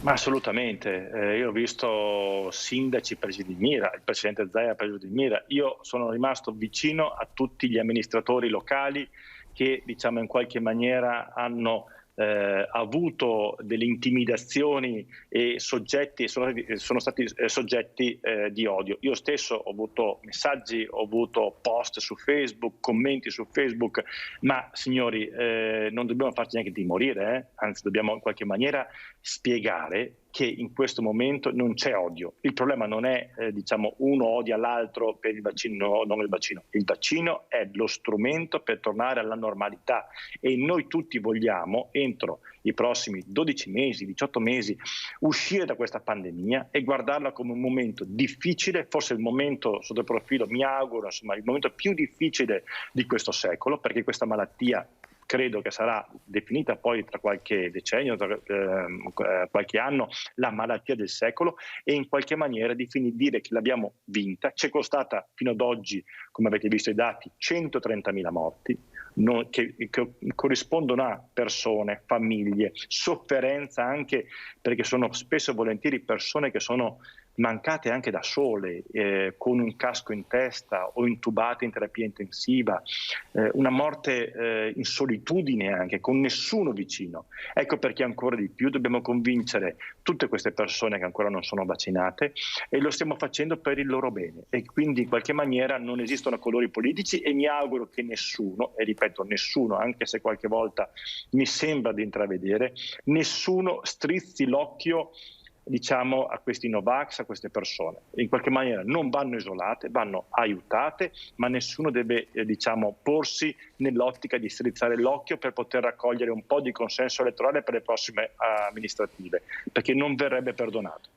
Ma assolutamente, io ho visto sindaci presi di mira, il presidente Zaia preso di mira. Io sono rimasto vicino a tutti gli amministratori locali che in qualche maniera hanno avuto delle intimidazioni e sono stati soggetti di odio. Io stesso ho avuto messaggi, ho avuto post su Facebook, commenti su Facebook, ma signori, non dobbiamo farci neanche timorire, anzi dobbiamo in qualche maniera spiegare che in questo momento non c'è odio. Il problema non è uno odia l'altro per il vaccino o non il vaccino. Il vaccino è lo strumento per tornare alla normalità, e noi tutti vogliamo entro i prossimi 12 mesi, 18 mesi uscire da questa pandemia e guardarla come un momento difficile, forse il momento sotto il profilo, mi auguro, il momento più difficile di questo secolo, perché questa malattia credo che sarà definita poi tra qualche decennio, tra qualche anno, la malattia del secolo, e in qualche maniera dire che l'abbiamo vinta. Ci è costata fino ad oggi, come avete visto i dati, 130.000 morti, che corrispondono a persone, famiglie, sofferenza, anche perché sono spesso e volentieri persone che sono mancate anche da sole, con un casco in testa o intubate in terapia intensiva, una morte in solitudine anche, con nessuno vicino. Ecco perché ancora di più dobbiamo convincere tutte queste persone che ancora non sono vaccinate, e lo stiamo facendo per il loro bene, e quindi in qualche maniera non esistono colori politici, e mi auguro che nessuno, e ripeto nessuno, anche se qualche volta mi sembra di intravedere, nessuno strizzi l'occhio, diciamo, a questi Novax, a queste persone. In qualche maniera non vanno isolate, vanno aiutate, ma nessuno deve diciamo, porsi nell'ottica di strizzare l'occhio per poter raccogliere un po' di consenso elettorale per le prossime amministrative, perché non verrebbe perdonato.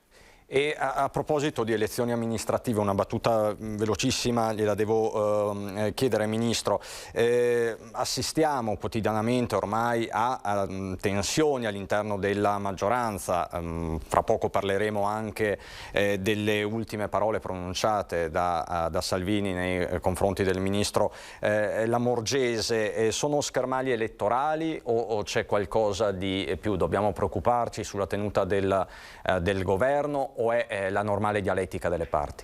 E a proposito di elezioni amministrative, una battuta velocissima gliela devo chiedere, Ministro. Assistiamo quotidianamente ormai a tensioni all'interno della maggioranza. Fra poco parleremo anche delle ultime parole pronunciate da Salvini nei confronti del Ministro Lamorgese. Sono schermaglie elettorali o c'è qualcosa di più? Dobbiamo preoccuparci sulla tenuta del governo, o è la normale dialettica delle parti?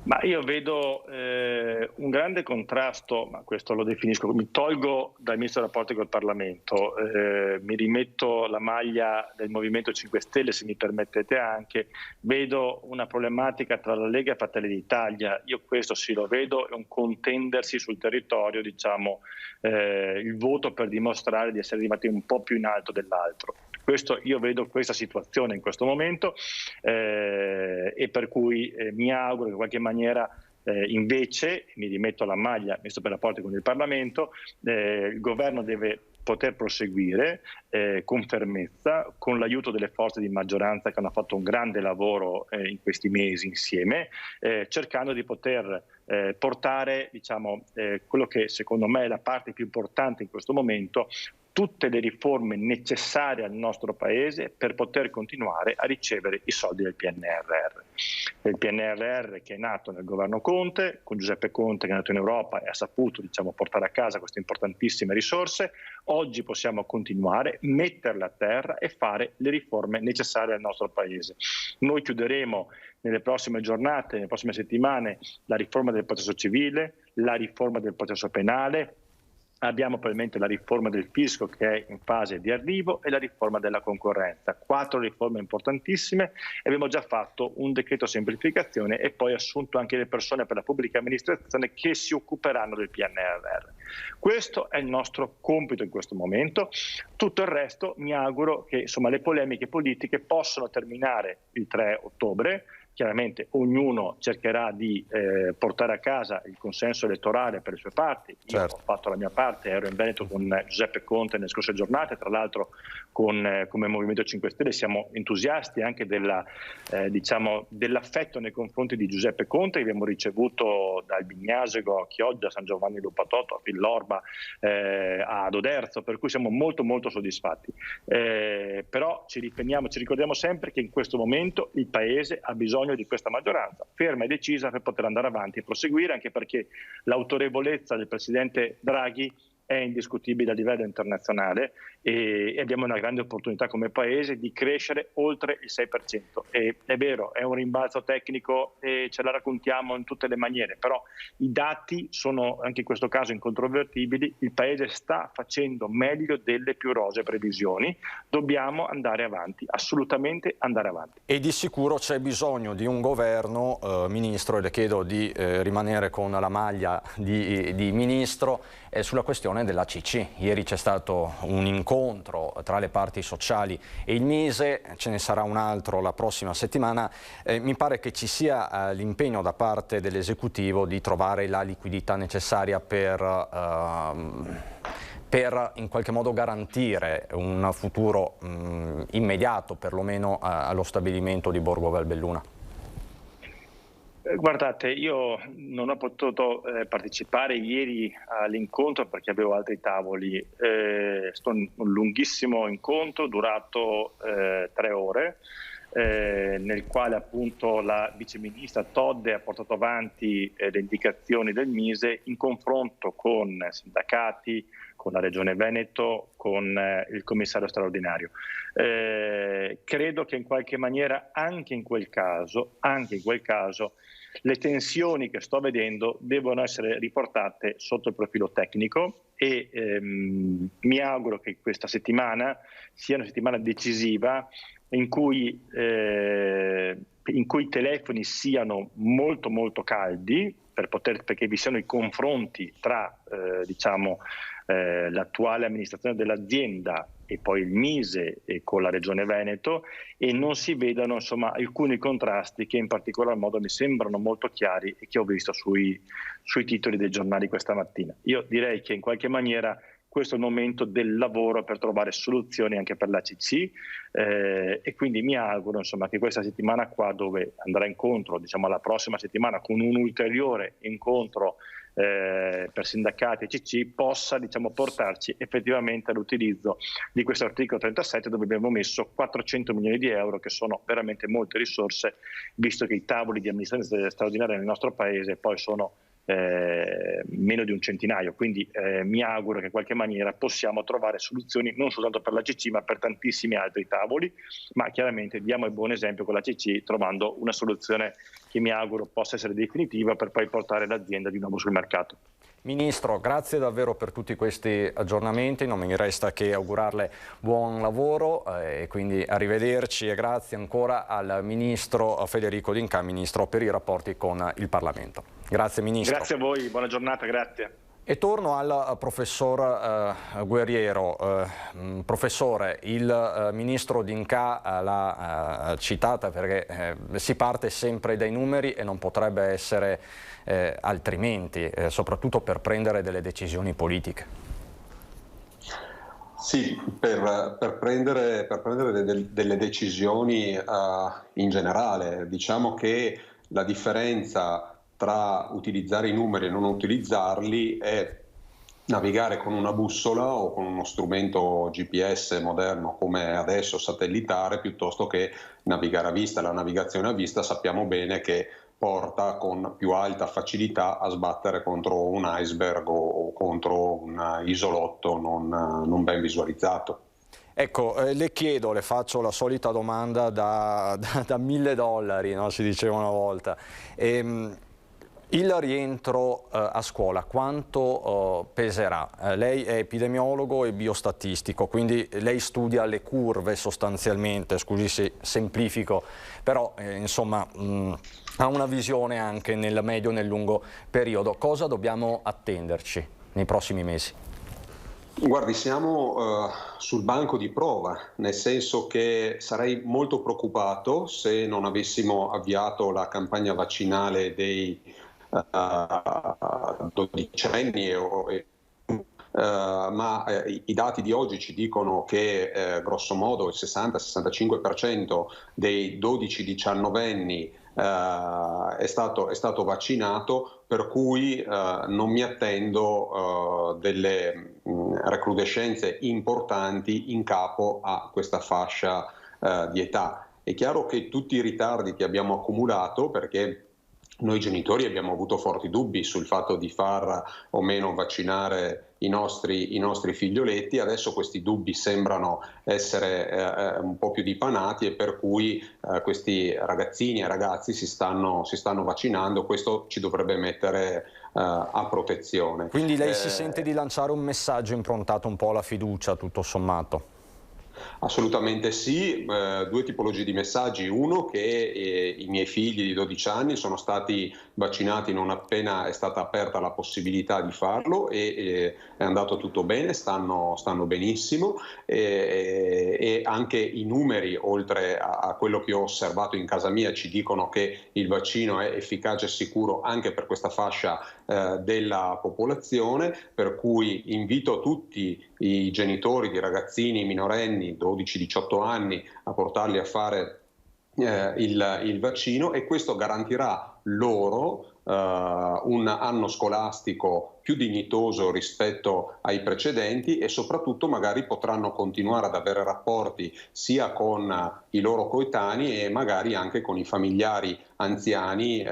Ma io vedo un grande contrasto, ma questo lo definisco, mi tolgo dal Ministro dei Rapporti col Parlamento, mi rimetto la maglia del Movimento 5 Stelle, se mi permettete anche, vedo una problematica tra la Lega e Fratelli d'Italia. Io questo sì lo vedo, è un contendersi sul territorio, diciamo, il voto per dimostrare di essere arrivati un po' più in alto dell'altro. Io vedo questa situazione in questo momento, e per cui mi auguro che in qualche maniera invece, mi rimetto alla maglia Ministro per i rapporti con il Parlamento, il governo deve poter proseguire con fermezza, con l'aiuto delle forze di maggioranza che hanno fatto un grande lavoro in questi mesi insieme, cercando di poter portare, diciamo, quello che secondo me è la parte più importante in questo momento, tutte le riforme necessarie al nostro Paese per poter continuare a ricevere i soldi del PNRR. Il PNRR che è nato nel governo Conte, con Giuseppe Conte che è nato in Europa e ha saputo, diciamo, portare a casa queste importantissime risorse. Oggi possiamo continuare, metterle a terra e fare le riforme necessarie al nostro Paese. Noi chiuderemo nelle prossime giornate, nelle prossime settimane, la riforma del processo civile, la riforma del processo penale. Abbiamo probabilmente la riforma del fisco che è in fase di arrivo e la riforma della concorrenza. 4 riforme importantissime. Abbiamo già fatto un decreto semplificazione e poi assunto anche le persone per la pubblica amministrazione che si occuperanno del PNRR. Questo è il nostro compito in questo momento. Tutto il resto mi auguro che insomma, le polemiche politiche possano terminare il 3 ottobre. Chiaramente ognuno cercherà di portare a casa il consenso elettorale per le sue parti. Certo. Io ho fatto la mia parte, ero in Veneto con Giuseppe Conte nelle scorse giornate, tra l'altro come Movimento 5 Stelle siamo entusiasti anche diciamo, dell'affetto nei confronti di Giuseppe Conte che abbiamo ricevuto dal Bignasego a Chioggia, a San Giovanni Lupatotto, a Villorba, ad Oderzo, per cui siamo molto molto soddisfatti. Però ci ricordiamo sempre che in questo momento il Paese ha bisogno di questa maggioranza ferma e decisa per poter andare avanti e proseguire, anche perché l'autorevolezza del Presidente Draghi è indiscutibile a livello internazionale e abbiamo una grande opportunità come Paese di crescere oltre il 6%. E è vero, è un rimbalzo tecnico e ce la raccontiamo in tutte le maniere, però i dati sono anche in questo caso incontrovertibili. Il Paese sta facendo meglio delle più rosee previsioni. Dobbiamo andare avanti, assolutamente andare avanti. E di sicuro c'è bisogno di un governo, Ministro, e le chiedo di rimanere con la maglia di Ministro, sulla questione della CC. Ieri c'è stato un incontro tra le parti sociali e il Mise, ce ne sarà un altro la prossima settimana. Mi pare che ci sia l'impegno da parte dell'esecutivo di trovare la liquidità necessaria per in qualche modo garantire un futuro immediato, perlomeno allo stabilimento di Borgo Valbelluna. Guardate, io non ho potuto partecipare ieri all'incontro perché avevo altri tavoli. Un lunghissimo incontro durato 3 ore. nel quale appunto la viceministra Todde ha portato avanti le indicazioni del Mise in confronto con sindacati, con la Regione Veneto, con il commissario straordinario. Credo che in qualche maniera anche in quel caso, le tensioni che sto vedendo devono essere riportate sotto il profilo tecnico e mi auguro che questa settimana sia una settimana decisiva in cui i telefoni siano molto molto caldi perché vi siano i confronti tra l'attuale amministrazione dell'azienda e poi il Mise e con la Regione Veneto, e non si vedano alcuni contrasti che in particolar modo mi sembrano molto chiari e che ho visto sui titoli dei giornali questa mattina. Io direi che in qualche maniera questo è il momento del lavoro per trovare soluzioni anche per l'ACC e quindi mi auguro che questa settimana qua, dove andrà incontro la prossima settimana con un ulteriore incontro per sindacati e CC, possa portarci effettivamente all'utilizzo di questo articolo 37, dove abbiamo messo 400 milioni di euro, che sono veramente molte risorse, visto che i tavoli di amministrazione straordinaria nel nostro paese poi sono meno di un centinaio, quindi mi auguro che in qualche maniera possiamo trovare soluzioni non soltanto per la CC ma per tantissimi altri tavoli, ma chiaramente diamo il buon esempio con la CC, trovando una soluzione che mi auguro possa essere definitiva per poi portare l'azienda di nuovo sul mercato. Ministro, grazie davvero per tutti questi aggiornamenti, non mi resta che augurarle buon lavoro e quindi arrivederci, e grazie ancora al Ministro Federico D'Incà, Ministro per i rapporti con il Parlamento. Grazie Ministro. Grazie a voi, buona giornata, grazie. E torno al professor Guerriero. Professore, il Ministro D'Incà l'ha citata perché si parte sempre dai numeri e non potrebbe essere altrimenti, soprattutto per prendere delle decisioni politiche. Sì, per prendere delle decisioni in generale. Diciamo che la differenza tra utilizzare i numeri e non utilizzarli è navigare con una bussola o con uno strumento GPS moderno come adesso satellitare, piuttosto che navigare a vista. La navigazione a vista sappiamo bene che porta con più alta facilità a sbattere contro un iceberg o contro un isolotto non ben visualizzato. Ecco, le faccio la solita domanda da $1000, no? Si diceva una volta. Il rientro a scuola quanto peserà? Lei è epidemiologo e biostatistico, quindi lei studia le curve sostanzialmente, scusi se semplifico, però insomma ha una visione anche nel medio e nel lungo periodo. Cosa dobbiamo attenderci nei prossimi mesi? Guardi, siamo sul banco di prova, nel senso che sarei molto preoccupato se non avessimo avviato la campagna vaccinale dei dodicenni, ma i dati di oggi ci dicono che grosso modo il 60-65% dei 12-19enni è stato vaccinato, per cui non mi attendo delle recrudescenze importanti in capo a questa fascia di età. È chiaro che tutti i ritardi che abbiamo accumulato, perché noi genitori abbiamo avuto forti dubbi sul fatto di far o meno vaccinare i nostri figlioletti, adesso questi dubbi sembrano essere un po' più dipanati, e per cui questi ragazzini e ragazzi si stanno vaccinando. Questo ci dovrebbe mettere a protezione. Quindi lei si sente di lanciare un messaggio improntato un po' alla fiducia, tutto sommato? Assolutamente sì, due tipologie di messaggi. Uno, che i miei figli di 12 anni sono stati vaccinati non appena è stata aperta la possibilità di farlo, e è andato tutto bene, stanno benissimo, e anche i numeri, oltre a quello che ho osservato in casa mia, ci dicono che il vaccino è efficace e sicuro anche per questa fascia della popolazione, per cui invito tutti i genitori di ragazzini minorenni 12-18 anni a portarli a fare il vaccino, e questo garantirà loro un anno scolastico più dignitoso rispetto ai precedenti e soprattutto magari potranno continuare ad avere rapporti sia con i loro coetanei e magari anche con i familiari anziani,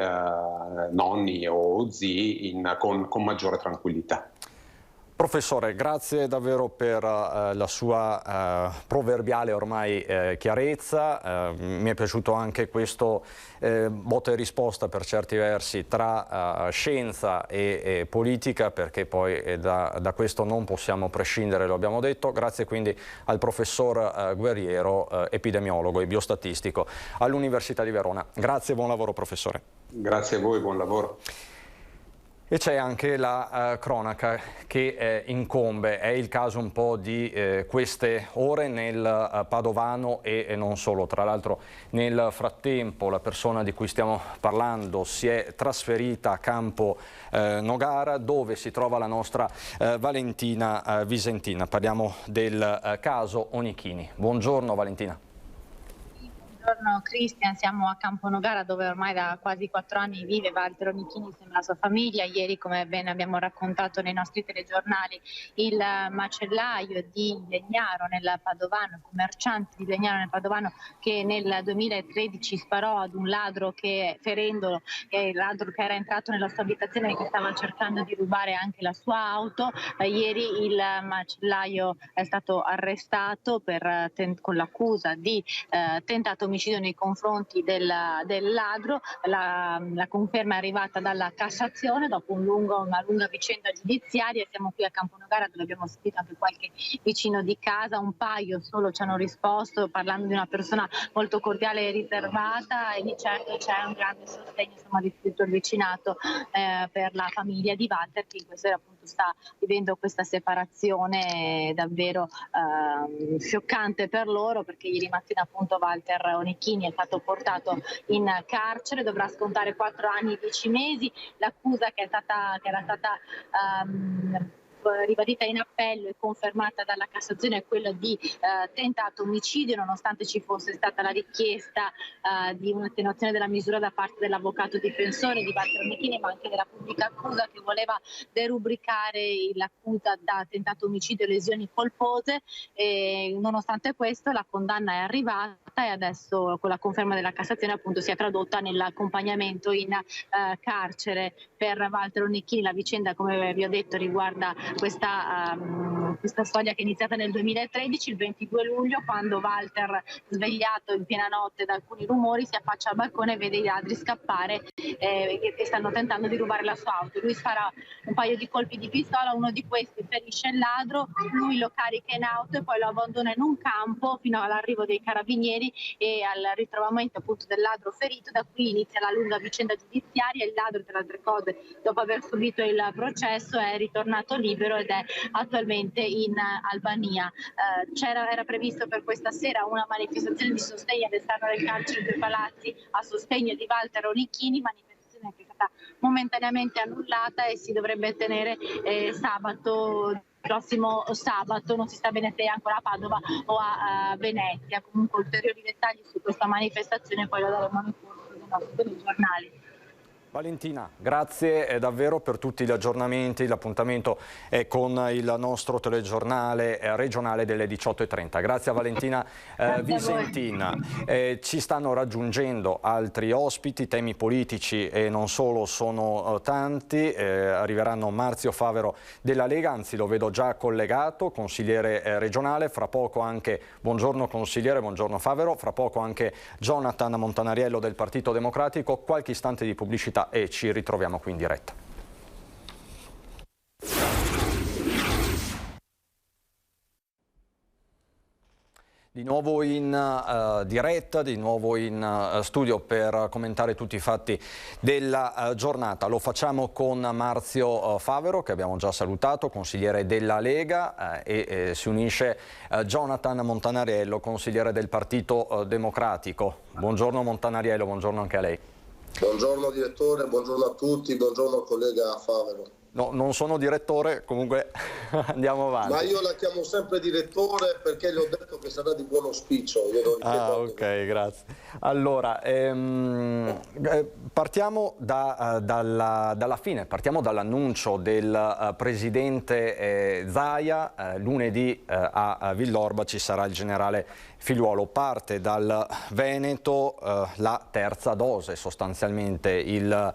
nonni o zii con maggiore tranquillità. Professore, grazie davvero per la sua proverbiale ormai chiarezza. Mi è piaciuto anche questo botta e risposta per certi versi tra scienza e politica, perché poi da questo non possiamo prescindere, lo abbiamo detto. Grazie quindi al professor Guerriero, epidemiologo e biostatistico all'Università di Verona. Grazie e buon lavoro, professore. Grazie a voi, buon lavoro. E c'è anche la cronaca che incombe, è il caso un po' di queste ore nel Padovano e non solo. Tra l'altro nel frattempo la persona di cui stiamo parlando si è trasferita a Campo Nogara, dove si trova la nostra Valentina Visentina. Parliamo del caso Onichini. Buongiorno Valentina. Buongiorno Cristian, siamo a Campo Nogara dove ormai da quasi 4 anni vive Walter Onichini insieme alla sua famiglia. Ieri, come bene abbiamo raccontato nei nostri telegiornali, il macellaio di Legnaro nel Padovano, il commerciante di Legnaro nel Padovano, che nel 2013 sparò ad un ladro che, ferendolo, il ladro che era entrato nella sua abitazione e che stava cercando di rubare anche la sua auto. Ieri il macellaio è stato arrestato con l'accusa di tentato omicidio nei confronti del ladro. La conferma è arrivata dalla Cassazione dopo una lunga vicenda giudiziaria. Siamo qui a Campo Nogara dove abbiamo sentito anche qualche vicino di casa, un paio solo ci hanno risposto parlando di una persona molto cordiale e riservata, e di certo c'è un grande sostegno di tutto il vicinato per la famiglia di Walter, che in questo appunto sta vivendo questa separazione davvero scioccante per loro, perché ieri mattina appunto Walter Onichini è stato portato in carcere, dovrà scontare 4 anni e 10 mesi. L'accusa che era stata ribadita in appello e confermata dalla Cassazione è quella di tentato omicidio, nonostante ci fosse stata la richiesta di un'attenuazione della misura da parte dell'avvocato difensore di Walter Onichini, ma anche della pubblica accusa, che voleva derubricare l'accusa da tentato omicidio e lesioni colpose. E nonostante questo la condanna è arrivata e adesso con la conferma della Cassazione appunto si è tradotta nell'accompagnamento in carcere per Walter Onichini. La vicenda, come vi ho detto, riguarda questa storia che è iniziata nel 2013, il 22 luglio, quando Walter, svegliato in piena notte da alcuni rumori, si affaccia al balcone e vede i ladri scappare e stanno tentando di rubare la sua auto. Lui spara un paio di colpi di pistola, uno di questi ferisce il ladro, lui lo carica in auto e poi lo abbandona in un campo fino all'arrivo dei carabinieri e al ritrovamento appunto del ladro ferito. Da qui inizia la lunga vicenda giudiziaria. Il ladro, tra le altre cose, dopo aver subito il processo, è ritornato libero ed è attualmente in Albania. Era previsto per questa sera una manifestazione di sostegno all'esterno del carcere dei Palazzi a sostegno di Walter Onichini, manifestazione che è stata momentaneamente annullata e si dovrebbe tenere prossimo sabato, non si sta bene se è ancora a Padova o a Venezia. Comunque ulteriori dettagli su questa manifestazione poi lo daremo nel corso dei nostri telegiornali. Valentina, grazie davvero per tutti gli aggiornamenti. L'appuntamento è con il nostro telegiornale regionale delle 18:30. Grazie a Valentina Visentina. Ci stanno raggiungendo altri ospiti, temi politici e non solo sono tanti. Arriveranno Marzio Favero della Lega, anzi lo vedo già collegato, consigliere regionale. Fra poco anche, buongiorno consigliere, buongiorno Favero, fra poco anche Jonathan Montanariello del Partito Democratico. Qualche istante di pubblicità e ci ritroviamo qui in diretta. Di nuovo in diretta, di nuovo in studio per commentare tutti i fatti della giornata. Lo facciamo con Marzio Favero, che abbiamo già salutato, consigliere della Lega, e si unisce Jonathan Montanariello, consigliere del Partito Democratico. Buongiorno Montanariello, buongiorno anche a lei. Buongiorno direttore, buongiorno a tutti, buongiorno collega Favero. No, non sono direttore, comunque andiamo avanti. Ma io la chiamo sempre direttore perché le ho detto che sarà di buon auspicio. Ok, grazie. Allora, partiamo dalla fine, partiamo dall'annuncio del presidente Zaia. Lunedì a Villorba ci sarà il generale Figliuolo. Parte dal Veneto la terza dose, sostanzialmente la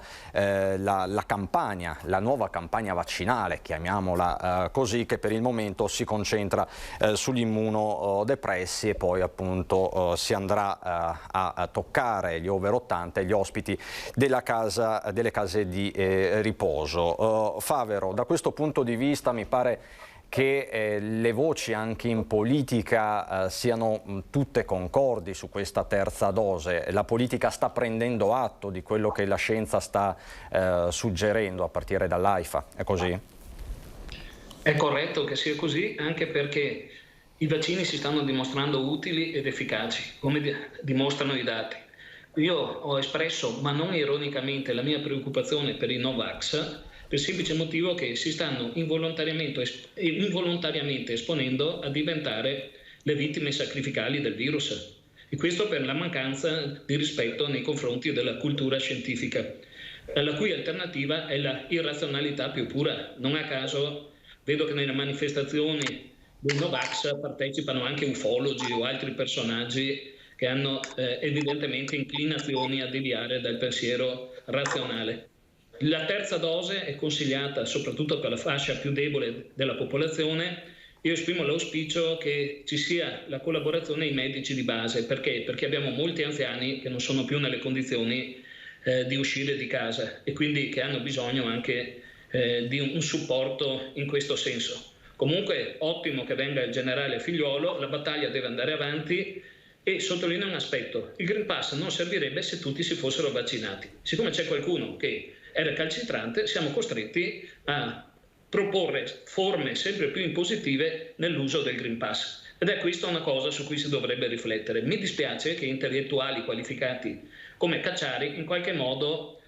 campagna, la nuova campagna vaccinale, chiamiamola così, che per il momento si concentra sugli immunodepressi, e poi appunto si andrà a toccare gli over 80 e gli ospiti delle case di riposo. Favero, da questo punto di vista mi pare che le voci anche in politica siano tutte concordi su questa terza dose. La politica sta prendendo atto di quello che la scienza sta suggerendo a partire dall'AIFA, è così? È corretto che sia così, anche perché i vaccini si stanno dimostrando utili ed efficaci, come dimostrano i dati. Io ho espresso, ma non ironicamente, la mia preoccupazione per i Novax, per il semplice motivo che si stanno involontariamente esponendo a diventare le vittime sacrificali del virus, e questo per la mancanza di rispetto nei confronti della cultura scientifica, la cui alternativa è la irrazionalità più pura. Non a caso vedo che nelle manifestazioni dei Novax partecipano anche ufologi o altri personaggi che hanno evidentemente inclinazioni a deviare dal pensiero razionale. La terza dose è consigliata soprattutto per la fascia più debole della popolazione. Io esprimo l'auspicio che ci sia la collaborazione ai medici di base. Perché? Perché abbiamo molti anziani che non sono più nelle condizioni di uscire di casa, e quindi che hanno bisogno anche di un supporto in questo senso. Comunque ottimo che venga il generale Figliuolo, la battaglia deve andare avanti, e sottolineo un aspetto: il Green Pass non servirebbe se tutti si fossero vaccinati. Siccome c'è qualcuno che è recalcitrante, siamo costretti a proporre forme sempre più impositive nell'uso del Green Pass. Ed è questa una cosa su cui si dovrebbe riflettere. Mi dispiace che intellettuali qualificati come Cacciari in qualche modo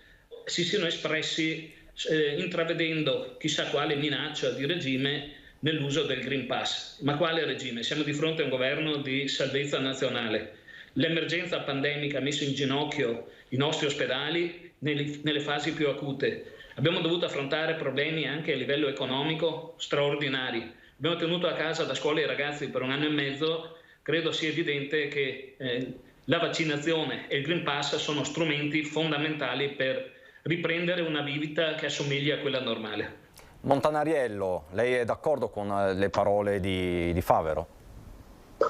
si siano espressi intravedendo chissà quale minaccia di regime nell'uso del Green Pass. Ma quale regime? Siamo di fronte a un governo di salvezza nazionale. L'emergenza pandemica ha messo in ginocchio i nostri ospedali nelle fasi più acute. Abbiamo dovuto affrontare problemi anche a livello economico straordinari. Abbiamo tenuto a casa da scuola i ragazzi per 1 anno e mezzo. Credo sia evidente che la vaccinazione e il Green Pass sono strumenti fondamentali per riprendere una vita che assomiglia a quella normale. Montanariello, lei è d'accordo con le parole di Favero?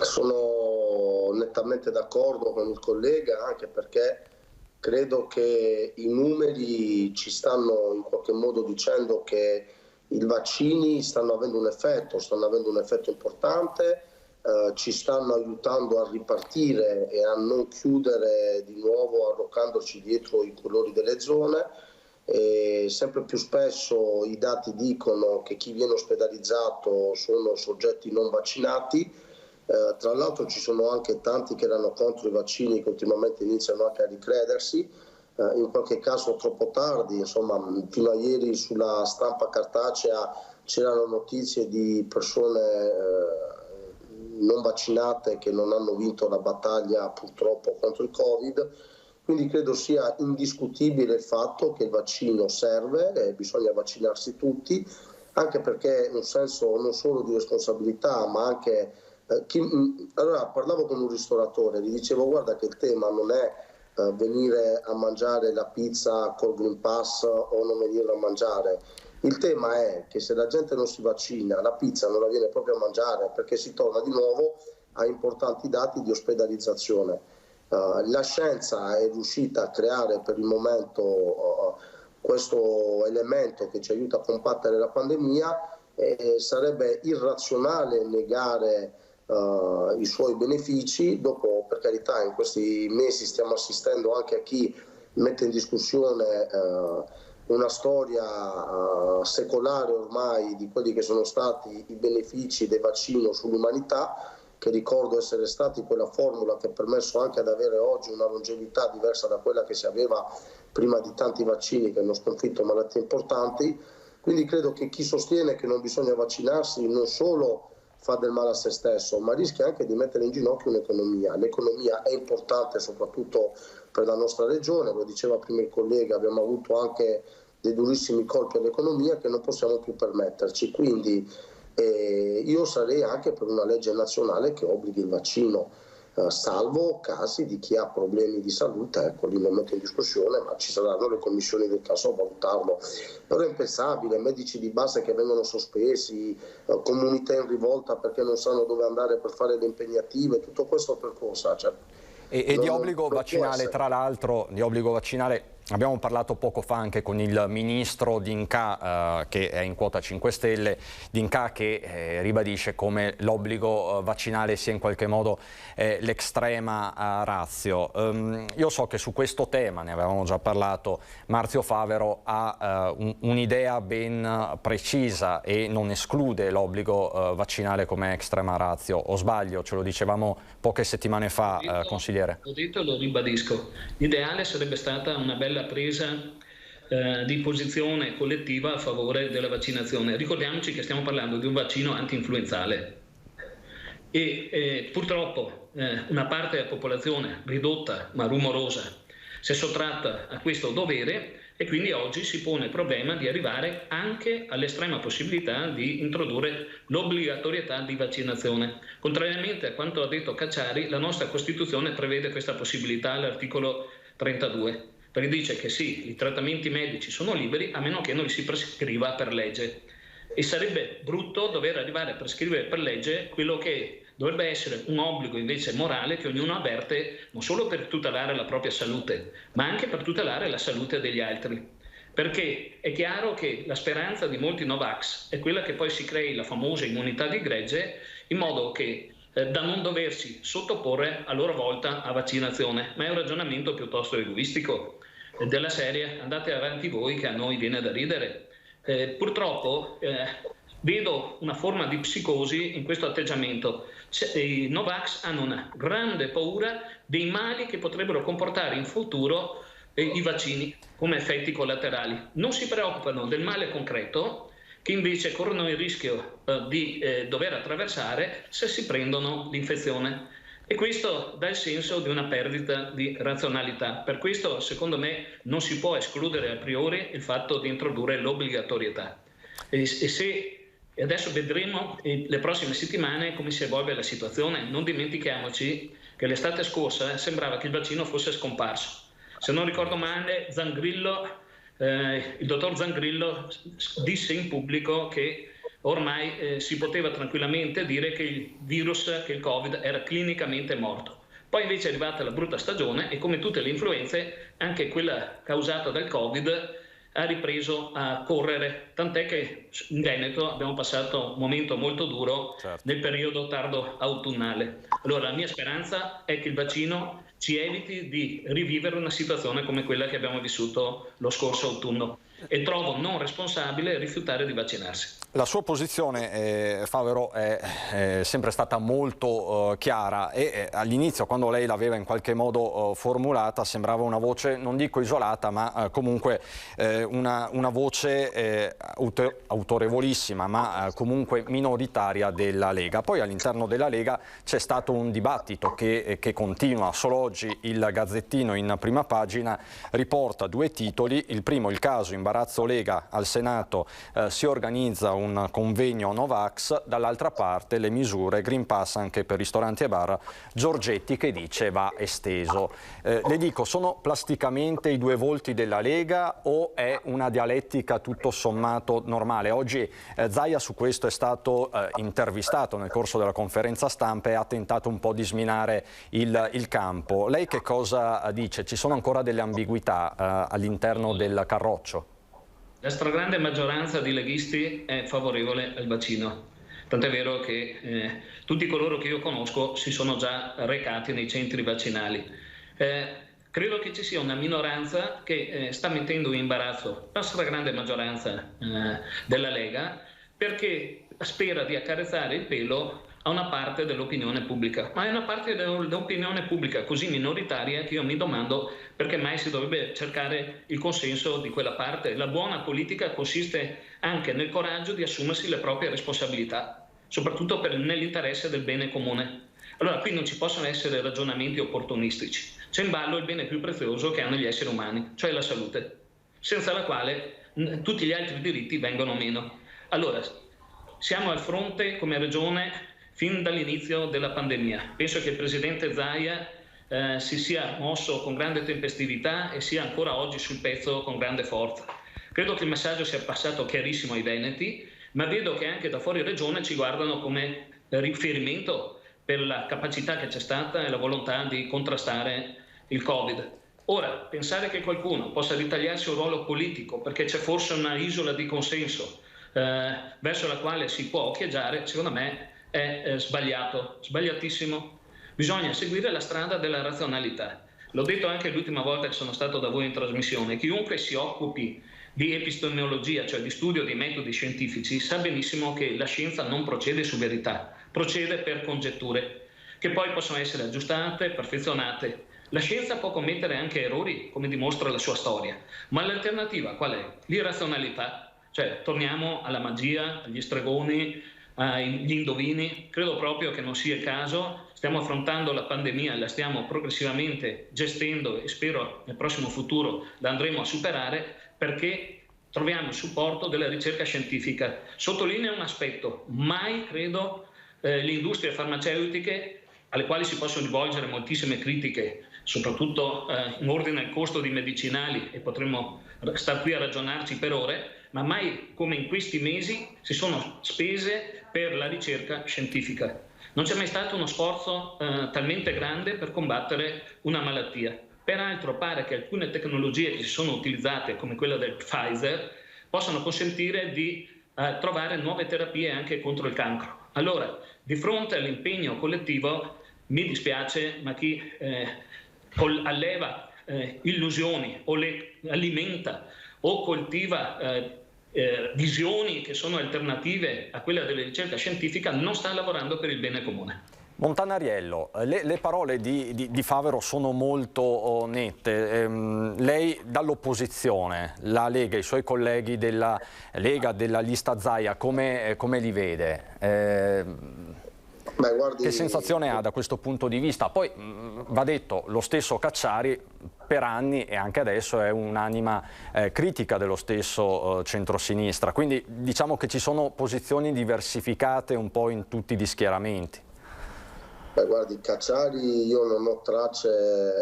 Sono nettamente d'accordo con il collega, anche perché credo che i numeri ci stanno in qualche modo dicendo che i vaccini stanno avendo un effetto importante, ci stanno aiutando a ripartire e a non chiudere di nuovo arroccandoci dietro i colori delle zone. E sempre più spesso i dati dicono che chi viene ospedalizzato sono soggetti non vaccinati. Tra l'altro ci sono anche tanti che erano contro i vaccini che ultimamente iniziano anche a ricredersi, in qualche caso troppo tardi. Insomma, fino a ieri sulla stampa cartacea c'erano notizie di persone non vaccinate che non hanno vinto la battaglia purtroppo contro il Covid. Quindi credo sia indiscutibile il fatto che il vaccino serve e bisogna vaccinarsi tutti, anche perché è un senso non solo di responsabilità, ma anche allora parlavo con un ristoratore, gli dicevo: guarda che il tema non è venire a mangiare la pizza col Green Pass o non venirla a mangiare. Il tema è che se la gente non si vaccina, la pizza non la viene proprio a mangiare, perché si torna di nuovo a importanti dati di ospedalizzazione. La scienza è riuscita a creare per il momento questo elemento che ci aiuta a combattere la pandemia, e sarebbe irrazionale negare i suoi benefici. Dopo, per carità, in questi mesi stiamo assistendo anche a chi mette in discussione una storia secolare ormai di quelli che sono stati i benefici del vaccino sull'umanità, che ricordo essere stati quella formula che ha permesso anche ad avere oggi una longevità diversa da quella che si aveva prima di tanti vaccini che hanno sconfitto malattie importanti. Quindi credo che chi sostiene che non bisogna vaccinarsi non solo fa del male a se stesso, ma rischia anche di mettere in ginocchio un'economia. L'economia è importante soprattutto per la nostra regione, lo diceva prima il collega, abbiamo avuto anche dei durissimi colpi all'economia che non possiamo più permetterci. Quindi io sarei anche per una legge nazionale che obblighi il vaccino, salvo casi di chi ha problemi di salute, ecco, lì non metto in discussione, ma ci saranno le commissioni del caso a valutarlo. Però è impensabile, medici di base che vengono sospesi, comunità in rivolta perché non sanno dove andare per fare le impegnative, tutto questo per cosa? Cioè, e di obbligo vaccinale, tra l'altro, di obbligo vaccinale abbiamo parlato poco fa anche con il ministro D'Incà, che è in quota 5 Stelle, D'Incà che ribadisce come l'obbligo vaccinale sia in qualche modo l'extrema ratio. Io so che su questo tema, ne avevamo già parlato, Marzio Favero ha un'idea ben precisa e non esclude l'obbligo vaccinale come extrema ratio. O sbaglio? Ce lo dicevamo poche settimane fa, consigliere. Ho detto e lo ribadisco. L'ideale sarebbe stata una bella presa di posizione collettiva a favore della vaccinazione. Ricordiamoci che stiamo parlando di un vaccino anti-influenzale e purtroppo una parte della popolazione ridotta ma rumorosa si è sottratta a questo dovere e quindi oggi si pone il problema di arrivare anche all'estrema possibilità di introdurre l'obbligatorietà di vaccinazione. Contrariamente a quanto ha detto Cacciari, la nostra Costituzione prevede questa possibilità all'articolo 32, perché dice che sì, i trattamenti medici sono liberi a meno che non li si prescriva per legge. E sarebbe brutto dover arrivare a prescrivere per legge quello che dovrebbe essere un obbligo invece morale che ognuno avverte non solo per tutelare la propria salute, ma anche per tutelare la salute degli altri. Perché è chiaro che la speranza di molti Novax è quella che poi si crei la famosa immunità di gregge in modo che da non doversi sottoporre a loro volta a vaccinazione, ma è un ragionamento piuttosto egoistico della serie andate avanti voi che a noi viene da ridere. Purtroppo vedo una forma di psicosi in questo atteggiamento. I Novax hanno una grande paura dei mali che potrebbero comportare in futuro i vaccini come effetti collaterali. Non si preoccupano del male concreto che invece corrono il rischio di dover attraversare se si prendono l'infezione. E questo dà il senso di una perdita di razionalità. Per questo, secondo me, non si può escludere a priori il fatto di introdurre l'obbligatorietà. E adesso vedremo le prossime settimane come si evolve la situazione. Non dimentichiamoci che l'estate scorsa sembrava che il vaccino fosse scomparso. Se non ricordo male, il dottor Zangrillo disse in pubblico che ormai si poteva tranquillamente dire che il virus, che il Covid era clinicamente morto. Poi invece è arrivata la brutta stagione e come tutte le influenze, anche quella causata dal Covid ha ripreso a correre, tant'è che in Veneto abbiamo passato un momento molto duro nel periodo tardo autunnale. Allora la mia speranza è che il vaccino ci eviti di rivivere una situazione come quella che abbiamo vissuto lo scorso autunno e trovo non responsabile rifiutare di vaccinarsi. La sua posizione, Favero, è sempre stata molto chiara e all'inizio, quando lei l'aveva in qualche modo formulata, sembrava una voce, non dico isolata, ma comunque una voce autorevolissima, ma comunque minoritaria della Lega. Poi all'interno della Lega c'è stato un dibattito che continua. Solo oggi il Gazzettino in prima pagina riporta due titoli. Il primo, il caso imbarazzo Lega, al Senato si organizza un convegno Novax, dall'altra parte le misure Green Pass anche per ristoranti e bar, Giorgetti che dice va esteso. Le dico, sono plasticamente i due volti della Lega o è una dialettica tutto sommato normale? Oggi Zaia su questo è stato intervistato nel corso della conferenza stampa e ha tentato un po' di sminare il campo. Lei che cosa dice? Ci sono ancora delle ambiguità all'interno del carroccio? La stragrande maggioranza di leghisti è favorevole al vaccino, tant'è vero che tutti coloro che io conosco si sono già recati nei centri vaccinali. Credo che ci sia una minoranza che sta mettendo in imbarazzo la stragrande maggioranza della Lega perché spera di accarezzare il pelo a una parte dell'opinione pubblica, ma è una parte dell'opinione pubblica così minoritaria che io mi domando perché mai si dovrebbe cercare il consenso di quella parte. La buona politica consiste anche nel coraggio di assumersi le proprie responsabilità, soprattutto nell'interesse del bene comune. Allora qui non ci possono essere ragionamenti opportunistici, c'è in ballo il bene più prezioso che hanno gli esseri umani, cioè la salute, senza la quale tutti gli altri diritti vengono meno. Allora, siamo al fronte come Regione fin dall'inizio della pandemia. Penso che il Presidente Zaia si sia mosso con grande tempestività e sia ancora oggi sul pezzo con grande forza. Credo che il messaggio sia passato chiarissimo ai veneti, ma vedo che anche da fuori Regione ci guardano come riferimento per la capacità che c'è stata e la volontà di contrastare il Covid. Ora, pensare che qualcuno possa ritagliarsi un ruolo politico perché c'è forse una isola di consenso verso la quale si può occhieggiare, secondo me è sbagliato, sbagliatissimo. Bisogna seguire la strada della razionalità. L'ho detto anche l'ultima volta che sono stato da voi in trasmissione, chiunque si occupi di epistemologia, cioè di studio dei metodi scientifici, sa benissimo che la scienza non procede su verità, procede per congetture, che poi possono essere aggiustate, perfezionate. La scienza può commettere anche errori, come dimostra la sua storia, ma l'alternativa qual è? L'irrazionalità, cioè torniamo alla magia, agli stregoni, agli indovini. Credo proprio che non sia il caso. Stiamo affrontando la pandemia, la stiamo progressivamente gestendo e spero nel prossimo futuro la andremo a superare perché troviamo il supporto della ricerca scientifica. Sottolineo un aspetto, mai credo le industrie farmaceutiche, alle quali si possono rivolgere moltissime critiche, soprattutto in ordine al costo di medicinali, e potremmo star qui a ragionarci per ore, ma mai come in questi mesi si sono spese per la ricerca scientifica. Non c'è mai stato uno sforzo talmente grande per combattere una malattia. Peraltro pare che alcune tecnologie che si sono utilizzate, come quella del Pfizer, possano consentire di trovare nuove terapie anche contro il cancro. Allora, di fronte all'impegno collettivo, mi dispiace, ma chi alleva illusioni o le alimenta o coltiva visioni che sono alternative a quella della ricerca scientifica non sta lavorando per il bene comune. Montanariello, le parole di Favero sono molto nette. Lei dall'opposizione, la Lega, i suoi colleghi della Lega, della lista Zaia, come li vede? Beh, guardi, che sensazione ha da questo punto di vista? Poi va detto, lo stesso Cacciari per anni e anche adesso è un'anima critica dello stesso centrosinistra, quindi diciamo che ci sono posizioni diversificate un po' in tutti gli schieramenti. Beh, guardi, Cacciari io non ho tracce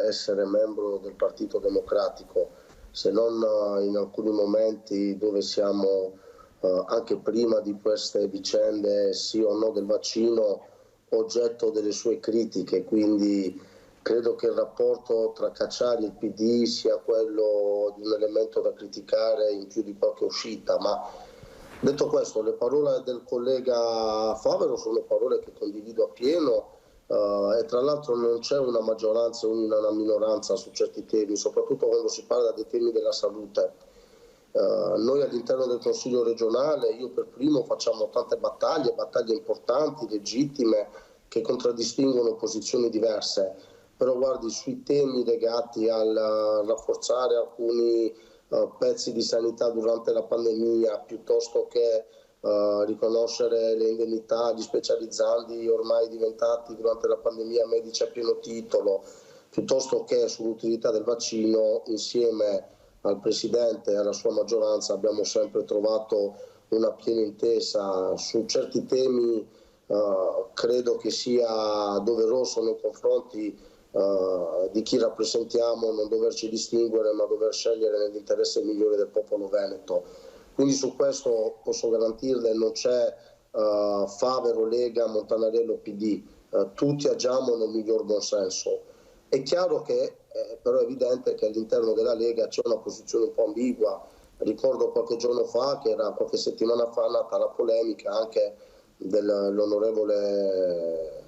essere membro del Partito Democratico, se non in alcuni momenti dove siamo anche prima di queste vicende, sì o no del vaccino, oggetto delle sue critiche, quindi credo che il rapporto tra Cacciari e il PD sia quello di un elemento da criticare in più di qualche uscita, ma detto questo, le parole del collega Favero sono parole che condivido appieno e tra l'altro non c'è una maggioranza o una minoranza su certi temi, soprattutto quando si parla dei temi della salute. Noi all'interno del Consiglio regionale, io per primo, facciamo tante battaglie importanti, legittime, che contraddistinguono posizioni diverse, però guardi, sui temi legati al rafforzare alcuni pezzi di sanità durante la pandemia, piuttosto che riconoscere le indennità agli specializzandi ormai diventati durante la pandemia medici a pieno titolo, piuttosto che sull'utilità del vaccino, insieme al Presidente e alla sua maggioranza abbiamo sempre trovato una piena intesa su certi temi. Credo che sia doveroso nei confronti di chi rappresentiamo non doverci distinguere, ma dover scegliere nell'interesse migliore del popolo veneto. Quindi su questo posso garantirle non c'è Favero, Lega, Montanariello, PD, tutti agiamo nel miglior buonsenso. È chiaro che però è evidente che all'interno della Lega c'è una posizione un po' ambigua. Ricordo qualche giorno fa, che era qualche settimana fa, nata la polemica anche un onorevole,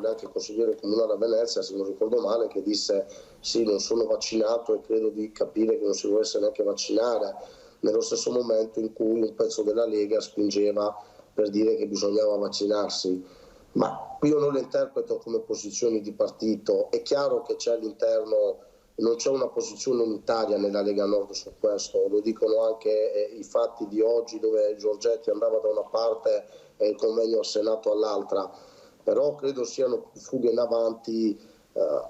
anche consigliere comunale a Venezia, se non ricordo male, che disse sì, non sono vaccinato e credo di capire che non si volesse neanche vaccinare, nello stesso momento in cui un pezzo della Lega spingeva per dire che bisognava vaccinarsi. Ma io non le interpreto come posizioni di partito. È chiaro che c'è all'interno, non c'è una posizione unitaria nella Lega Nord su questo, lo dicono anche i fatti di oggi, dove Giorgetti andava da una parte e il convegno al Senato all'altra, però credo siano fughe in avanti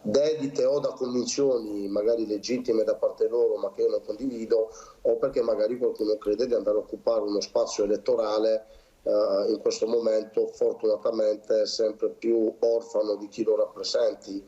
dedite o da convinzioni magari legittime da parte loro, ma che io non condivido, o perché magari qualcuno crede di andare a occupare uno spazio elettorale in questo momento fortunatamente sempre più orfano di chi lo rappresenti.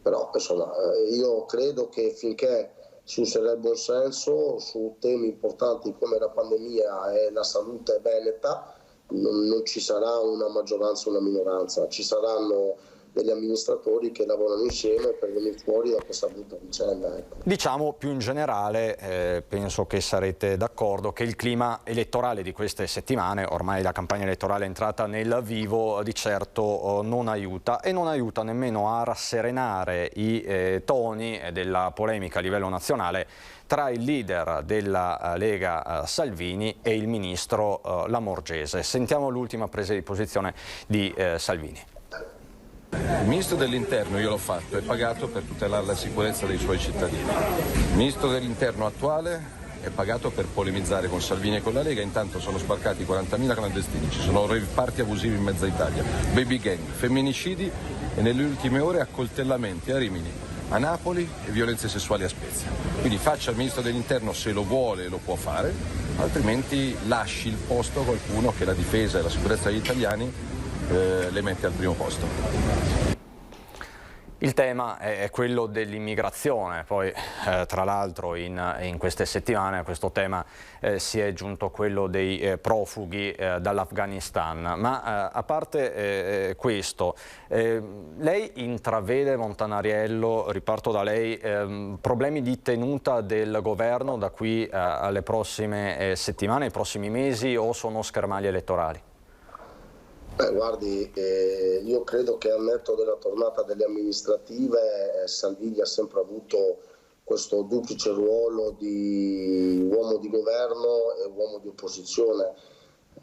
Però insomma io credo che finché si userà il buon senso su temi importanti come la pandemia e la salute veneta non ci sarà una maggioranza o una minoranza, ci saranno degli amministratori che lavorano insieme per venire fuori da questa brutta vicenda. Ecco. Diciamo più in generale, penso che sarete d'accordo, che il clima elettorale di queste settimane, ormai la campagna elettorale è entrata nel vivo, di certo non aiuta, e non aiuta nemmeno a rasserenare i toni della polemica a livello nazionale tra il leader della Lega Salvini e il ministro Lamorgese. Sentiamo l'ultima presa di posizione di Salvini. Il ministro dell'Interno, io l'ho fatto, è pagato per tutelare la sicurezza dei suoi cittadini. Il ministro dell'Interno attuale è pagato per polemizzare con Salvini e con la Lega, intanto sono sbarcati 40.000 clandestini, ci sono riparti abusivi in mezza Italia, baby gang, femminicidi e nelle ultime ore accoltellamenti a Rimini, a Napoli e violenze sessuali a Spezia. Quindi faccia il ministro dell'Interno se lo vuole, lo può fare, altrimenti lasci il posto a qualcuno che la difesa e la sicurezza degli italiani le mette al primo posto. Il tema è quello dell'immigrazione, poi tra l'altro in queste settimane a questo tema si è aggiunto quello dei profughi dall'Afghanistan, ma a parte questo, lei intravede, Montanariello, riparto da lei, problemi di tenuta del governo da qui alle prossime settimane, ai prossimi mesi, o sono schermaglie elettorali? Guardi, io credo che al netto della tornata delle amministrative Salvini ha sempre avuto questo duplice ruolo di uomo di governo e uomo di opposizione.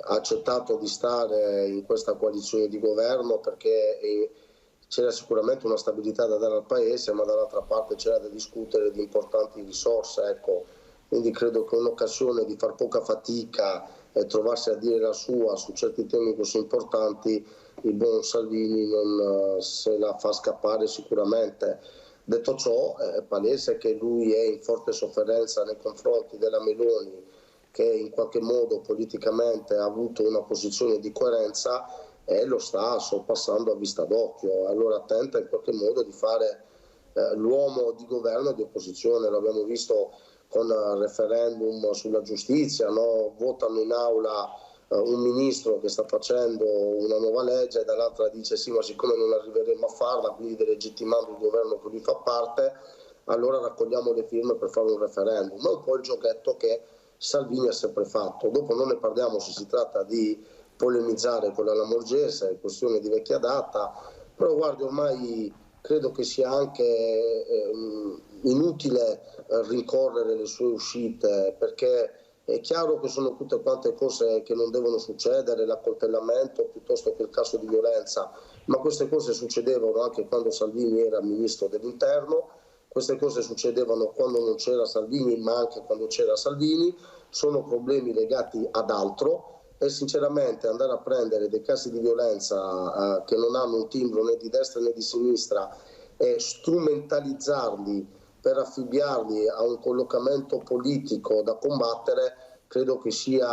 Ha accettato di stare in questa coalizione di governo perché c'era sicuramente una stabilità da dare al Paese, ma dall'altra parte c'era da discutere di importanti risorse. Ecco. Quindi credo che un'occasione di far poca fatica e trovarsi a dire la sua su certi temi così importanti, il buon Salvini non se la fa scappare sicuramente. Detto ciò, è palese che lui è in forte sofferenza nei confronti della Meloni, che in qualche modo politicamente ha avuto una posizione di coerenza e lo sta sorpassando a vista d'occhio. Allora tenta in qualche modo di fare l'uomo di governo e di opposizione. L'abbiamo visto con il referendum sulla giustizia, no? Votano in aula un ministro che sta facendo una nuova legge e dall'altra dice sì, ma siccome non arriveremo a farla, quindi delegittimando il governo che lui fa parte, allora raccogliamo le firme per fare un referendum. Ma è un po' il giochetto che Salvini ha sempre fatto. Dopo non ne parliamo se si tratta di polemizzare con la Lamorgese, è questione di vecchia data, però guardi, ormai credo che sia anche inutile rincorrere le sue uscite, perché è chiaro che sono tutte quante cose che non devono succedere, l'accoltellamento piuttosto che il caso di violenza, ma queste cose succedevano anche quando Salvini era ministro dell'Interno, queste cose succedevano quando non c'era Salvini, ma anche quando c'era Salvini, sono problemi legati ad altro. E sinceramente andare a prendere dei casi di violenza che non hanno un timbro né di destra né di sinistra e strumentalizzarli per affibbiarli a un collocamento politico da combattere, credo che sia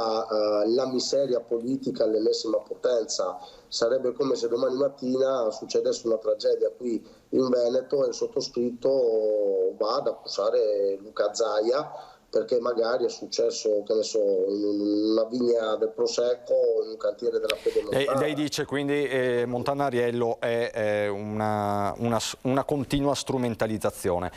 la miseria politica all'ennesima potenza. Sarebbe come se domani mattina succedesse una tragedia qui in Veneto e il sottoscritto va ad accusare Luca Zaia perché magari è successo, che ne so, in una vigna del Prosecco o in un cantiere della Pedemontana. Lei dice quindi Montanariello è una continua strumentalizzazione.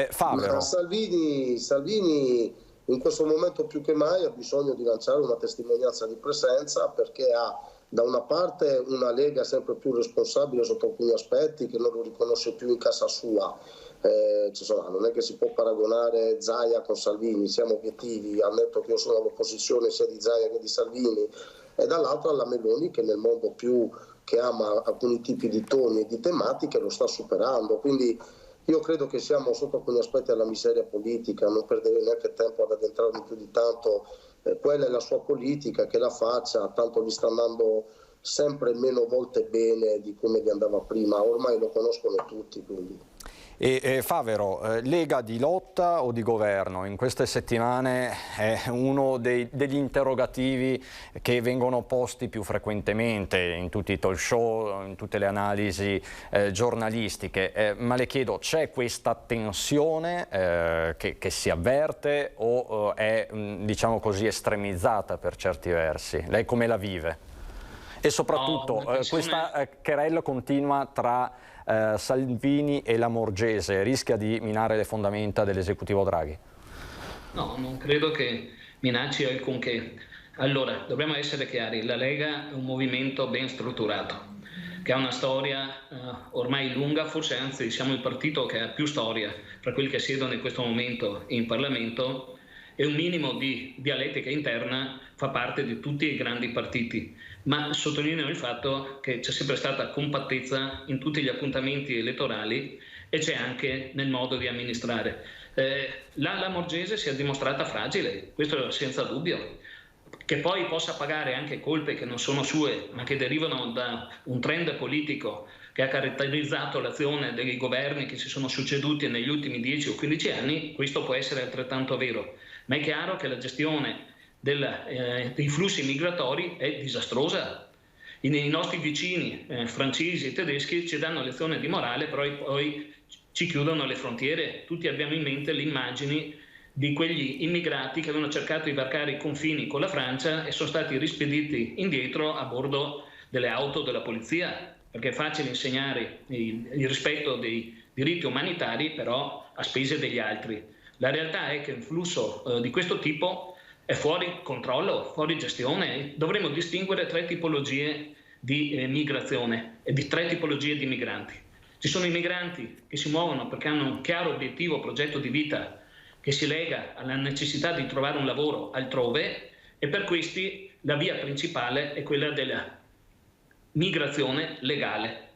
Fabero. Salvini in questo momento più che mai ha bisogno di lanciare una testimonianza di presenza, perché ha da una parte una Lega sempre più responsabile sotto alcuni aspetti, che non lo riconosce più in casa sua, non è che si può paragonare Zaia con Salvini, siamo obiettivi, al netto che io sono all'opposizione sia di Zaia che di Salvini, e dall'altra la Meloni che nel mondo più che ama alcuni tipi di toni e di tematiche lo sta superando, quindi io credo che siamo sotto alcuni aspetti alla miseria politica, non perderei neanche tempo ad addentrarmi più di tanto, quella è la sua politica, che la faccia, tanto gli sta andando sempre meno volte bene di come gli andava prima, ormai lo conoscono tutti. Quindi. E Favero, Lega di lotta o di governo? In queste settimane è uno degli interrogativi che vengono posti più frequentemente in tutti i talk show, in tutte le analisi giornalistiche, ma le chiedo, c'è questa tensione che si avverte o è, diciamo così, estremizzata per certi versi? Lei come la vive? E soprattutto questa querella continua tra Salvini e Lamorgese rischia di minare le fondamenta dell'esecutivo Draghi? No, non credo che minacci alcunché. Allora, dobbiamo essere chiari, la Lega è un movimento ben strutturato, che ha una storia ormai lunga, forse anzi siamo il partito che ha più storia tra quelli che siedono in questo momento in Parlamento, e un minimo di dialettica interna fa parte di tutti i grandi partiti. Ma sottolineo il fatto che c'è sempre stata compattezza in tutti gli appuntamenti elettorali e c'è anche nel modo di amministrare. La Lamorgese si è dimostrata fragile, questo senza dubbio. Che poi possa pagare anche colpe che non sono sue, ma che derivano da un trend politico che ha caratterizzato l'azione dei governi che si sono succeduti negli ultimi 10 o 15 anni, questo può essere altrettanto vero. Ma è chiaro che la gestione dei flussi migratori è disastrosa. I nostri vicini francesi e tedeschi ci danno lezione di morale, però poi ci chiudono le frontiere. Tutti abbiamo in mente le immagini di quegli immigrati che avevano cercato di varcare i confini con la Francia e sono stati rispediti indietro a bordo delle auto della polizia, perché è facile insegnare il rispetto dei diritti umanitari, però a spese degli altri. La realtà è che un flusso di questo tipo è fuori controllo, fuori gestione. Dovremmo distinguere 3 tipologie di migrazione e di 3 tipologie di migranti. Ci sono i migranti che si muovono perché hanno un chiaro obiettivo, progetto di vita che si lega alla necessità di trovare un lavoro altrove, e per questi la via principale è quella della migrazione legale.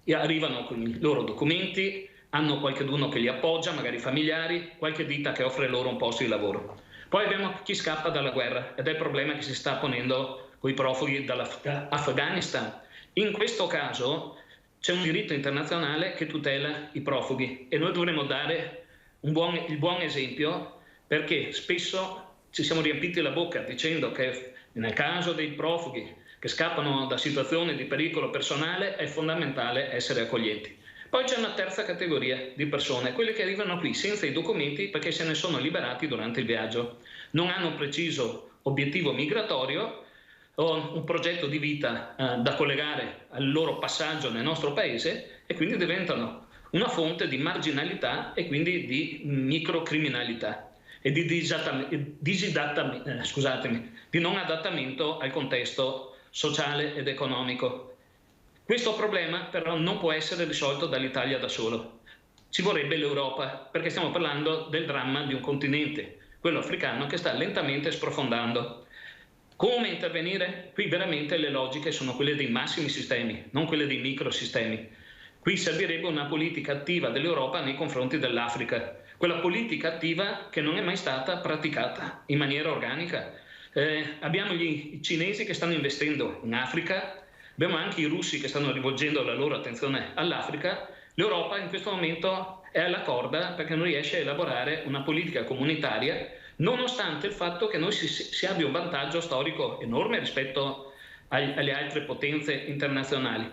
E arrivano con i loro documenti, hanno qualcuno che li appoggia, magari familiari, qualche ditta che offre loro un posto di lavoro. Poi abbiamo chi scappa dalla guerra ed è il problema che si sta ponendo con i profughi dall'Afghanistan. In questo caso c'è un diritto internazionale che tutela i profughi e noi dovremmo dare il buon esempio, perché spesso ci siamo riempiti la bocca dicendo che nel caso dei profughi che scappano da situazioni di pericolo personale è fondamentale essere accoglienti. Poi c'è una terza categoria di persone, quelle che arrivano qui senza i documenti perché se ne sono liberati durante il viaggio. Non hanno un preciso obiettivo migratorio o un progetto di vita da collegare al loro passaggio nel nostro paese e quindi diventano una fonte di marginalità e quindi di microcriminalità e di non adattamento al contesto sociale ed economico. Questo problema però non può essere risolto dall'Italia da solo. Ci vorrebbe l'Europa, perché stiamo parlando del dramma di un continente, quello africano, che sta lentamente sprofondando. Come intervenire? Qui veramente le logiche sono quelle dei massimi sistemi, non quelle dei microsistemi. Qui servirebbe una politica attiva dell'Europa nei confronti dell'Africa, quella politica attiva che non è mai stata praticata in maniera organica. Abbiamo i cinesi che stanno investendo in Africa, abbiamo anche i russi che stanno rivolgendo la loro attenzione all'Africa. L'Europa in questo momento è alla corda perché non riesce a elaborare una politica comunitaria, nonostante il fatto che noi si abbia un vantaggio storico enorme rispetto alle altre potenze internazionali.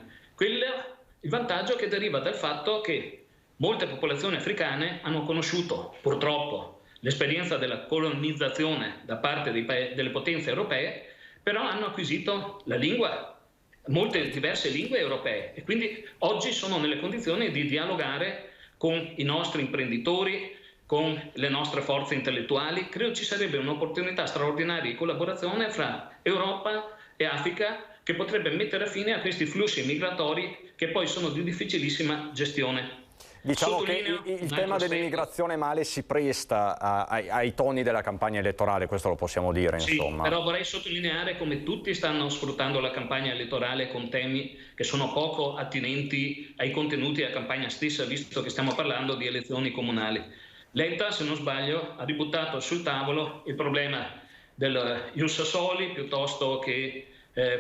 Il vantaggio che deriva dal fatto che molte popolazioni africane hanno conosciuto purtroppo l'esperienza della colonizzazione da parte delle potenze europee, però hanno acquisito la lingua, molte diverse lingue europee, e quindi oggi sono nelle condizioni di dialogare con i nostri imprenditori, con le nostre forze intellettuali. Credo ci sarebbe un'opportunità straordinaria di collaborazione fra Europa e Africa che potrebbe mettere fine a questi flussi migratori che poi sono di difficilissima gestione. Diciamo che il tema dell'immigrazione male si presta ai toni della campagna elettorale, questo lo possiamo dire, insomma. Sì, però vorrei sottolineare come tutti stanno sfruttando la campagna elettorale con temi che sono poco attinenti ai contenuti della campagna stessa, visto che stiamo parlando di elezioni comunali. Letta, se non sbaglio, ha ributtato sul tavolo il problema del Ius Soli piuttosto che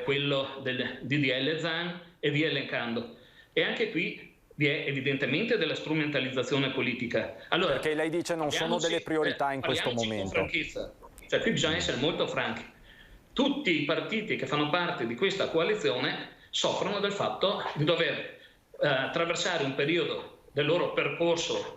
quello del DDL Zan e via elencando. E anche qui vi è evidentemente della strumentalizzazione politica. Allora, perché lei dice non sono delle priorità in questo momento. Con franchezza. Cioè, qui bisogna essere molto franchi. Tutti i partiti che fanno parte di questa coalizione soffrono del fatto di dover attraversare un periodo del loro percorso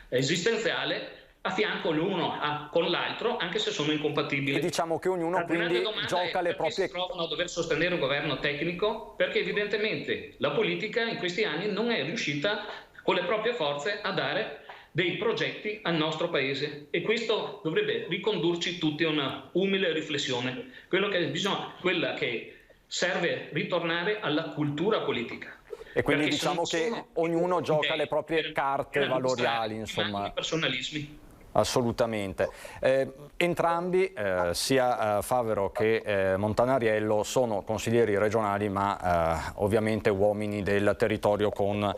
esistenziale a fianco l'uno con l'altro, anche se sono incompatibili. E diciamo che ognuno quindi gioca le proprie... si trovano a dover sostenere un governo tecnico, perché evidentemente la politica in questi anni non è riuscita con le proprie forze a dare dei progetti al nostro paese, e questo dovrebbe ricondurci tutti a una umile riflessione. Quella che serve ritornare alla cultura politica. E quindi diciamo che ognuno gioca le proprie carte valoriali, insomma. Personalismi. Assolutamente. Entrambi, sia Favero che Montanariello, sono consiglieri regionali, ma ovviamente uomini del territorio con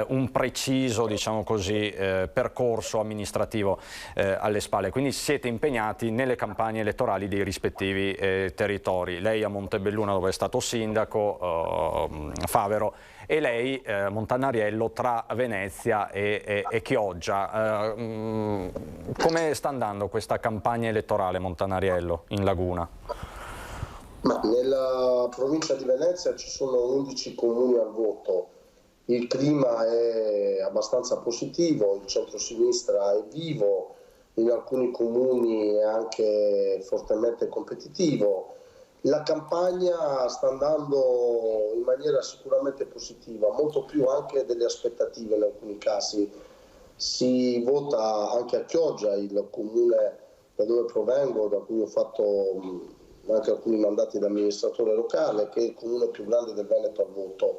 un preciso, diciamo così, percorso amministrativo alle spalle. Quindi siete impegnati nelle campagne elettorali dei rispettivi territori. Lei a Montebelluna, dove è stato sindaco, Favero, e lei, Montanariello, tra Venezia e Chioggia. Come sta andando questa campagna elettorale, Montanariello, in Laguna? Ma nella provincia di Venezia ci sono 11 comuni al voto, il clima è abbastanza positivo, il centro-sinistra è vivo, in alcuni comuni è anche fortemente competitivo. La campagna sta andando in maniera sicuramente positiva, molto più anche delle aspettative in alcuni casi. Si vota anche a Chioggia, il comune da dove provengo, da cui ho fatto anche alcuni mandati da amministratore locale, che è il comune più grande del Veneto al voto.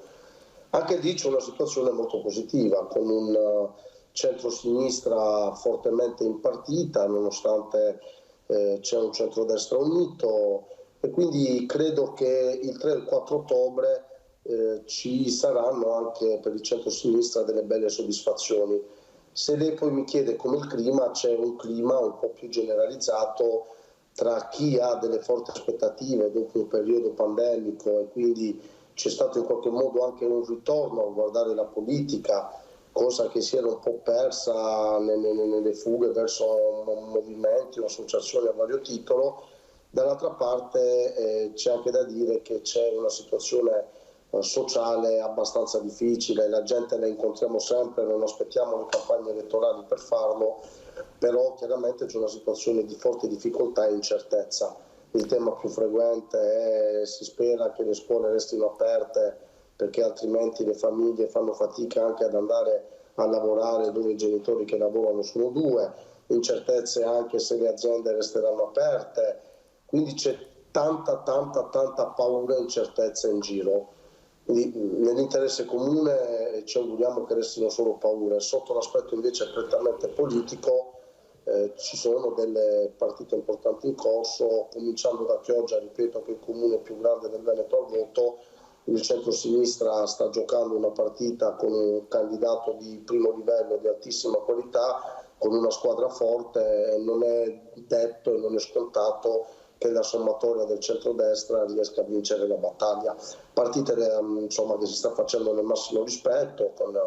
Anche lì c'è una situazione molto positiva, con un centro-sinistra fortemente impartita, nonostante c'è un centrodestra unito. E quindi credo che il 3 e il 4 ottobre ci saranno anche per il centro-sinistra delle belle soddisfazioni. Se lei poi mi chiede come il clima, c'è un clima un po' più generalizzato tra chi ha delle forti aspettative dopo un periodo pandemico, e quindi c'è stato in qualche modo anche un ritorno a guardare la politica, cosa che si era un po' persa nelle fughe verso movimenti o associazioni a vario titolo. Dall'altra parte c'è anche da dire che c'è una situazione sociale abbastanza difficile, la gente la incontriamo sempre, non aspettiamo le campagne elettorali per farlo, però chiaramente c'è una situazione di forte difficoltà e incertezza. Il tema più frequente è: si spera che le scuole restino aperte, perché altrimenti le famiglie fanno fatica anche ad andare a lavorare dove i genitori che lavorano sono due, incertezze anche se le aziende resteranno aperte. Quindi c'è tanta paura e incertezza in giro. Quindi, nell'interesse comune ci auguriamo che restino solo paure. Sotto l'aspetto invece prettamente politico ci sono delle partite importanti in corso, cominciando da Chioggia, ripeto che è il comune più grande del Veneto al voto. Il centro-sinistra sta giocando una partita con un candidato di primo livello di altissima qualità, con una squadra forte, e non è detto e non è scontato che la sommatoria del centrodestra riesca a vincere la battaglia. Partite insomma, che si sta facendo nel massimo rispetto, con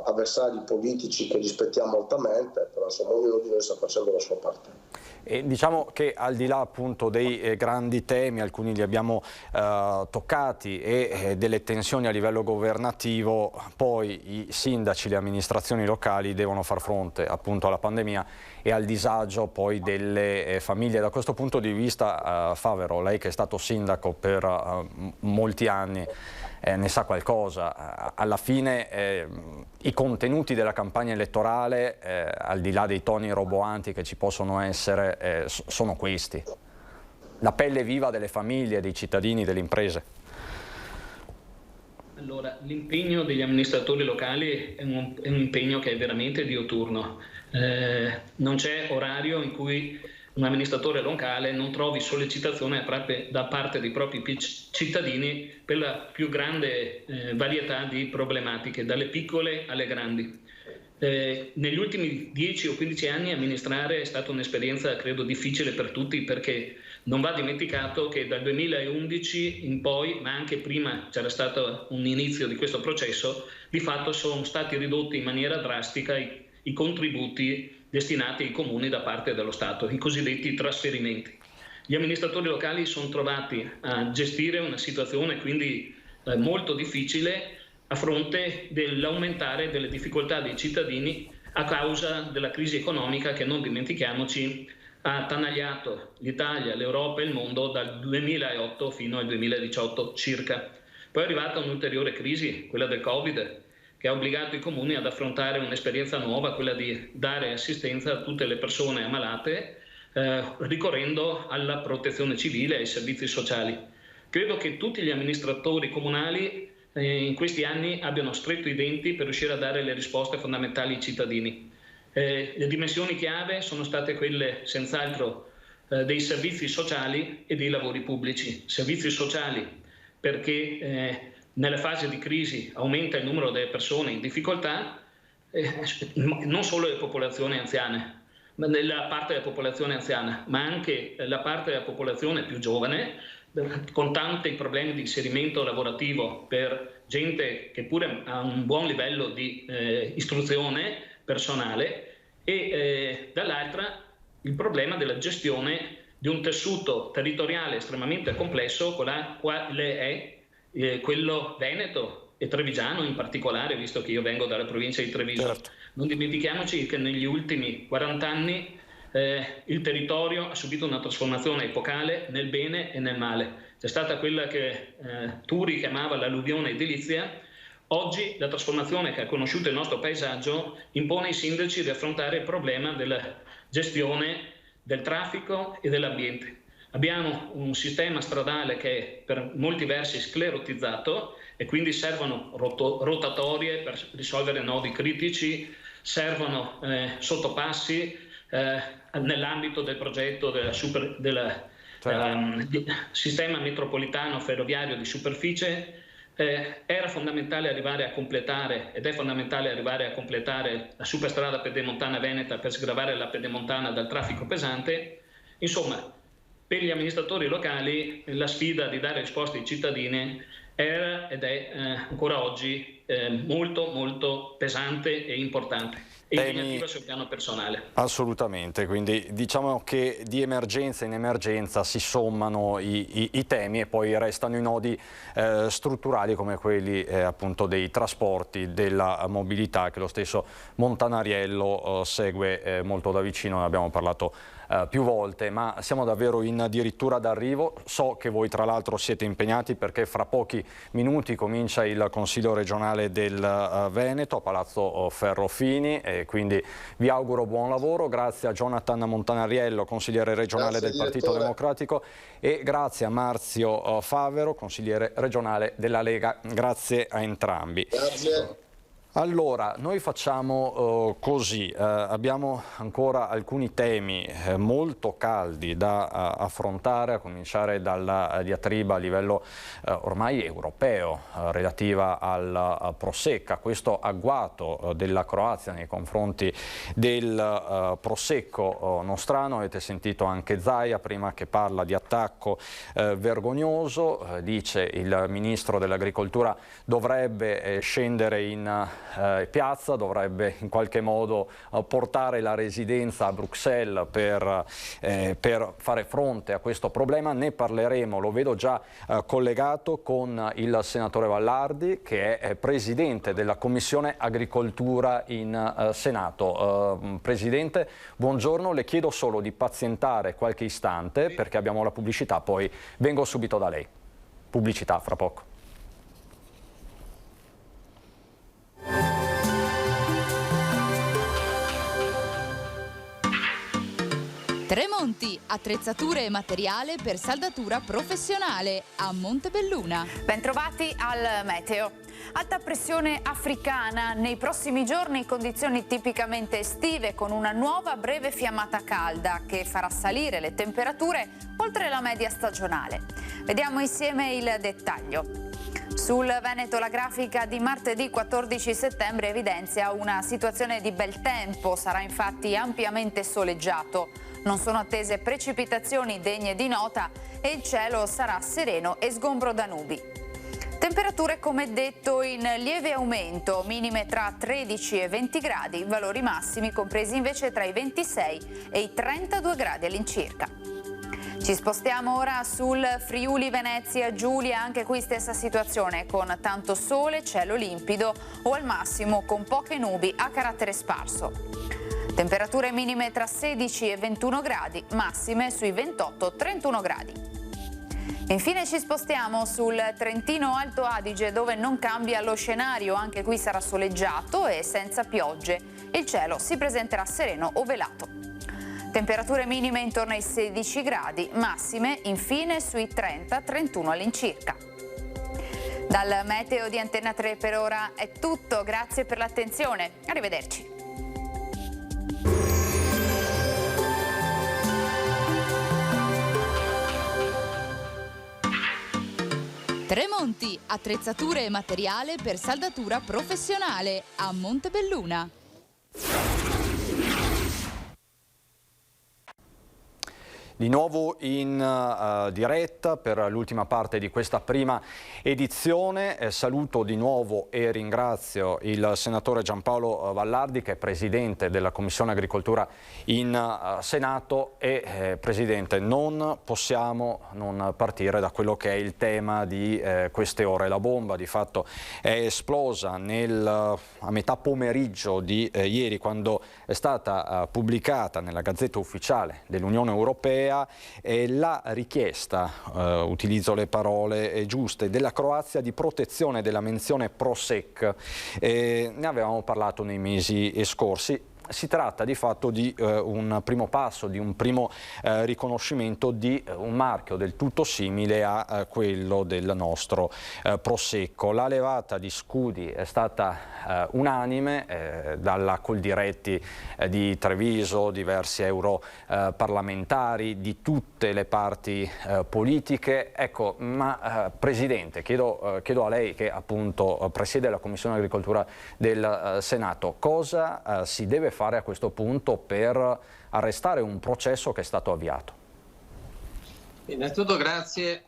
avversari politici che rispettiamo altamente, però insomma ognuno di noi sta facendo la sua parte. E diciamo che al di là appunto dei grandi temi, alcuni li abbiamo toccati, e delle tensioni a livello governativo, poi i sindaci, le amministrazioni locali devono far fronte appunto alla pandemia e al disagio poi delle famiglie. Da questo punto di vista, Favero, lei che è stato sindaco per molti anni, ne sa qualcosa. Alla fine i contenuti della campagna elettorale, al di là dei toni roboanti che ci possono essere, sono questi. La pelle viva delle famiglie, dei cittadini, delle imprese. Allora, l'impegno degli amministratori locali è un impegno che è veramente diuturno. Non c'è orario in cui un amministratore locale non trovi sollecitazione da parte dei propri cittadini per la più grande varietà di problematiche, dalle piccole alle grandi. Negli ultimi 10 o 15 anni amministrare è stata un'esperienza credo difficile per tutti, perché non va dimenticato che dal 2011 in poi, ma anche prima c'era stato un inizio di questo processo, di fatto sono stati ridotti in maniera drastica i contributi destinati ai comuni da parte dello Stato, i cosiddetti trasferimenti. Gli amministratori locali sono trovati a gestire una situazione quindi molto difficile a fronte dell'aumentare delle difficoltà dei cittadini a causa della crisi economica che, non dimentichiamoci, ha attanagliato l'Italia, l'Europa e il mondo dal 2008 fino al 2018 circa. Poi è arrivata un'ulteriore crisi, quella del Covid, che ha obbligato i comuni ad affrontare un'esperienza nuova, quella di dare assistenza a tutte le persone ammalate, ricorrendo alla protezione civile e ai servizi sociali. Credo che tutti gli amministratori comunali in questi anni abbiano stretto i denti per riuscire a dare le risposte fondamentali ai cittadini. Le dimensioni chiave sono state quelle senz'altro dei servizi sociali e dei lavori pubblici. Servizi sociali perché nella fase di crisi aumenta il numero delle persone in difficoltà, non solo le popolazioni anziane, nella parte della popolazione anziana, ma anche la parte della popolazione più giovane, con tanti problemi di inserimento lavorativo per gente che pure ha un buon livello di istruzione personale, e dall'altra il problema della gestione di un tessuto territoriale estremamente complesso, quale è quello veneto e trevigiano in particolare, visto che io vengo dalla provincia di Treviso. Certo. Non dimentichiamoci che negli ultimi 40 anni il territorio ha subito una trasformazione epocale nel bene e nel male. C'è stata quella che Turi chiamava l'alluvione edilizia. Oggi la trasformazione che ha conosciuto il nostro paesaggio impone ai sindaci di affrontare il problema della gestione del traffico e dell'ambiente. Abbiamo un sistema stradale che è per molti versi sclerotizzato e quindi servono rotatorie per risolvere nodi critici, servono sottopassi nell'ambito del progetto del sistema metropolitano ferroviario di superficie. Era fondamentale arrivare a completare, ed è fondamentale arrivare a completare la superstrada pedemontana veneta per sgravare la pedemontana dal traffico pesante. Insomma, per gli amministratori locali la sfida di dare risposte ai cittadini era ed è ancora oggi molto molto pesante e importante. Impegnativa sul piano personale. Assolutamente, quindi diciamo che di emergenza in emergenza si sommano i temi e poi restano i nodi strutturali come quelli appunto dei trasporti, della mobilità, che lo stesso Montanariello segue molto da vicino, ne abbiamo parlato più volte, ma siamo davvero addirittura d'arrivo. So che voi tra l'altro siete impegnati perché fra pochi minuti comincia il Consiglio regionale del Veneto a Palazzo Ferrofini e quindi vi auguro buon lavoro. Grazie a Jonathan Montanariello, consigliere regionale del Partito Democratico, e grazie a Marzio Favero, consigliere regionale della Lega. Grazie a entrambi. Grazie. Allora, noi facciamo così, abbiamo ancora alcuni temi molto caldi da affrontare, a cominciare dalla diatriba a livello ormai europeo relativa al Prosecco, questo agguato della Croazia nei confronti del Prosecco nostrano. Avete sentito anche Zaia prima che parla di attacco vergognoso, dice il Ministro dell'Agricoltura dovrebbe scendere in piazza, dovrebbe in qualche modo portare la residenza a Bruxelles per fare fronte a questo problema. Ne parleremo, lo vedo già collegato con il senatore Vallardi, che è presidente della Commissione Agricoltura in Senato. Presidente, buongiorno, le chiedo solo di pazientare qualche istante perché abbiamo la pubblicità, poi vengo subito da lei. Pubblicità fra poco. Tremonti, attrezzature e materiale per saldatura professionale a Montebelluna. Bentrovati al meteo. Alta pressione africana, nei prossimi giorni condizioni tipicamente estive con una nuova breve fiammata calda che farà salire le temperature oltre la media stagionale. Vediamo insieme il dettaglio. Sul Veneto la grafica di martedì 14 settembre evidenzia una situazione di bel tempo, sarà infatti ampiamente soleggiato. Non sono attese precipitazioni degne di nota e il cielo sarà sereno e sgombro da nubi. Temperature come detto in lieve aumento, minime tra 13 e 20 gradi, valori massimi compresi invece tra i 26 e i 32 gradi all'incirca. Ci spostiamo ora sul Friuli Venezia Giulia, anche qui stessa situazione con tanto sole, cielo limpido o al massimo con poche nubi a carattere sparso. Temperature minime tra 16 e 21 gradi, massime sui 28-31 gradi. Infine ci spostiamo sul Trentino Alto Adige dove non cambia lo scenario, anche qui sarà soleggiato e senza piogge. Il cielo si presenterà sereno o velato. Temperature minime intorno ai 16 gradi, massime infine sui 30-31 all'incirca. Dal meteo di Antenna 3 per ora è tutto, grazie per l'attenzione, arrivederci. Tremonti, attrezzature e materiale per saldatura professionale a Montebelluna. Di nuovo in diretta per l'ultima parte di questa prima edizione. Saluto di nuovo e ringrazio il senatore Giampaolo Vallardi, che è presidente della Commissione Agricoltura in Senato. E Presidente, non possiamo non partire da quello che è il tema di queste ore. La bomba di fatto è esplosa a metà pomeriggio di ieri, quando è stata pubblicata nella Gazzetta Ufficiale dell'Unione Europea la richiesta, utilizzo le parole giuste, della Croazia di protezione della menzione ProSec. Ne avevamo parlato nei mesi scorsi. Si tratta di fatto di un primo passo, di un primo riconoscimento di un marchio del tutto simile a quello del nostro Prosecco. La levata di scudi è stata unanime dalla Coldiretti di Treviso, diversi europarlamentari di tutte le parti politiche. Ecco, ma Presidente, chiedo a lei, che appunto presiede la Commissione Agricoltura del Senato, cosa si deve fare a questo punto per arrestare un processo che è stato avviato? Innanzitutto grazie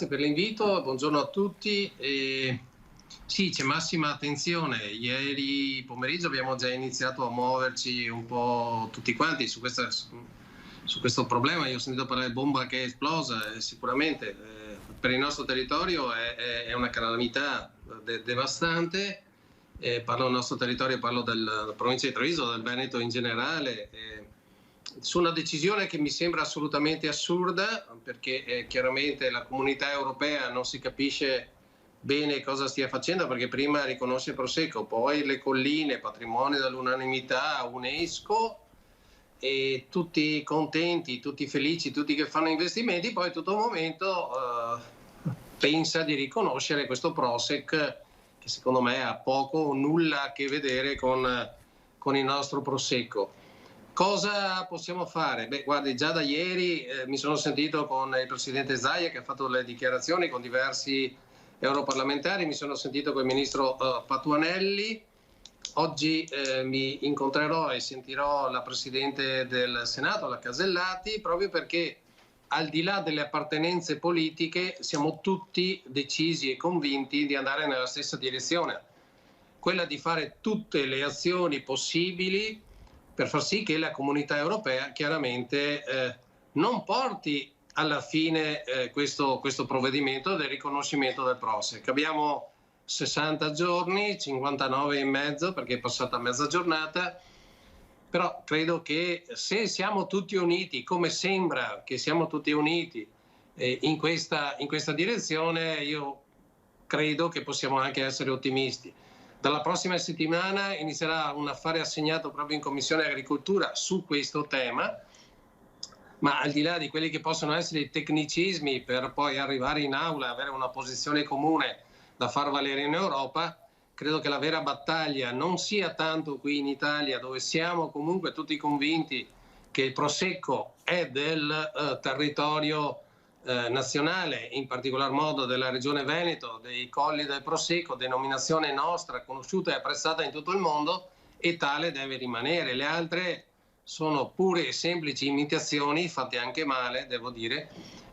per l'invito, buongiorno a tutti. Sì, c'è massima attenzione. Ieri pomeriggio abbiamo già iniziato a muoverci un po' tutti quanti su questo problema. Io ho sentito parlare di bomba che è esplosa e sicuramente per il nostro territorio è una calamità devastante. Parlo del nostro territorio, parlo della provincia di Treviso, del Veneto in generale, su una decisione che mi sembra assolutamente assurda, perché chiaramente la comunità europea non si capisce bene cosa stia facendo, perché prima riconosce Prosecco, poi le colline, patrimonio dell'unanimità UNESCO, e tutti contenti, tutti felici, tutti che fanno investimenti, poi a tutto momento pensa di riconoscere questo Prosec, che secondo me ha poco o nulla a che vedere con il nostro Prosecco. Cosa possiamo fare? Beh, guardi, già da ieri mi sono sentito con il Presidente Zaia, che ha fatto le dichiarazioni, con diversi europarlamentari, mi sono sentito con il Ministro Patuanelli. Oggi mi incontrerò e sentirò la Presidente del Senato, la Casellati, proprio perché al di là delle appartenenze politiche siamo tutti decisi e convinti di andare nella stessa direzione, quella di fare tutte le azioni possibili per far sì che la comunità europea chiaramente non porti alla fine questo provvedimento del riconoscimento del Prosec. Abbiamo 60 giorni, 59 e mezzo, perché è passata mezza giornata. Però credo che se siamo tutti uniti, come sembra che siamo tutti uniti in questa direzione, io credo che possiamo anche essere ottimisti. Dalla prossima settimana inizierà un affare assegnato proprio in Commissione Agricoltura su questo tema, ma al di là di quelli che possono essere i tecnicismi per poi arrivare in aula e avere una posizione comune da far valere in Europa, credo che la vera battaglia non sia tanto qui in Italia, dove siamo comunque tutti convinti che il Prosecco è del territorio nazionale, in particolar modo della regione Veneto, dei colli del Prosecco, denominazione nostra, conosciuta e apprezzata in tutto il mondo, e tale deve rimanere. Le altre sono pure e semplici imitazioni, fatte anche male, devo dire,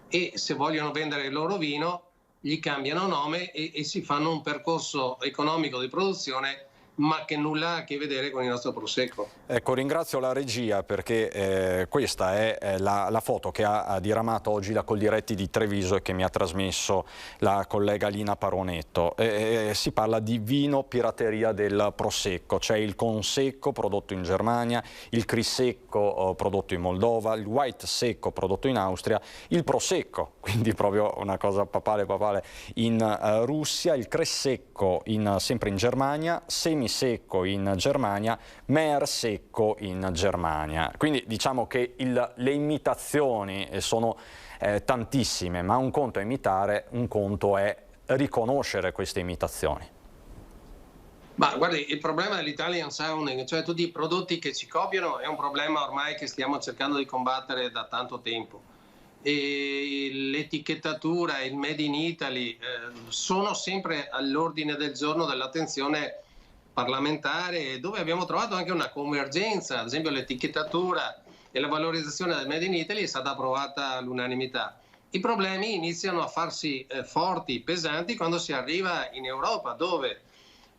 e se vogliono vendere il loro vino gli cambiano nome e si fanno un percorso economico di produzione, ma che nulla ha a che vedere con il nostro Prosecco. Ecco, ringrazio la regia perché questa è la foto che ha diramato oggi la Coldiretti di Treviso e che mi ha trasmesso la collega Lina Paronetto. Si parla di vino pirateria del Prosecco, c'è il Consecco prodotto in Germania, il Crisecco prodotto in Moldova, il White Secco prodotto in Austria, il Prosecco, quindi proprio una cosa papale in Russia, il Cresecco sempre in Germania, Semisecco in Germania, Mer Secco in Germania. Quindi diciamo che le imitazioni sono tantissime, ma un conto è imitare, un conto è riconoscere queste imitazioni. Ma guardi, il problema dell'Italian sounding, cioè tutti i prodotti che ci copiano, è un problema ormai che stiamo cercando di combattere da tanto tempo. E l'etichettatura, il Made in Italy sono sempre all'ordine del giorno dell'attenzione parlamentare, dove abbiamo trovato anche una convergenza. Ad esempio l'etichettatura e la valorizzazione del Made in Italy è stata approvata all'unanimità. I problemi iniziano a farsi forti, pesanti, quando si arriva in Europa, dove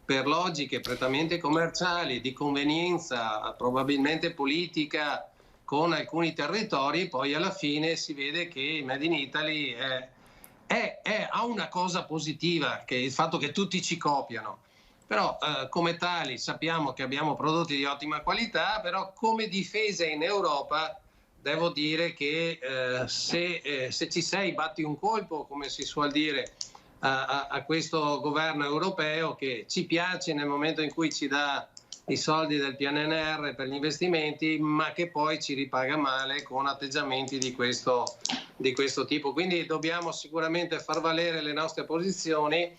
per logiche prettamente commerciali, di convenienza, probabilmente politica, con alcuni territori, poi alla fine si vede che il Made in Italy ha una cosa positiva, che è il fatto che tutti ci copiano. Però come tali sappiamo che abbiamo prodotti di ottima qualità, però come difesa in Europa devo dire che se ci sei batti un colpo, come si suol dire, a questo governo europeo, che ci piace nel momento in cui ci dà i soldi del PNRR per gli investimenti, ma che poi ci ripaga male con atteggiamenti di questo tipo. Quindi dobbiamo sicuramente far valere le nostre posizioni.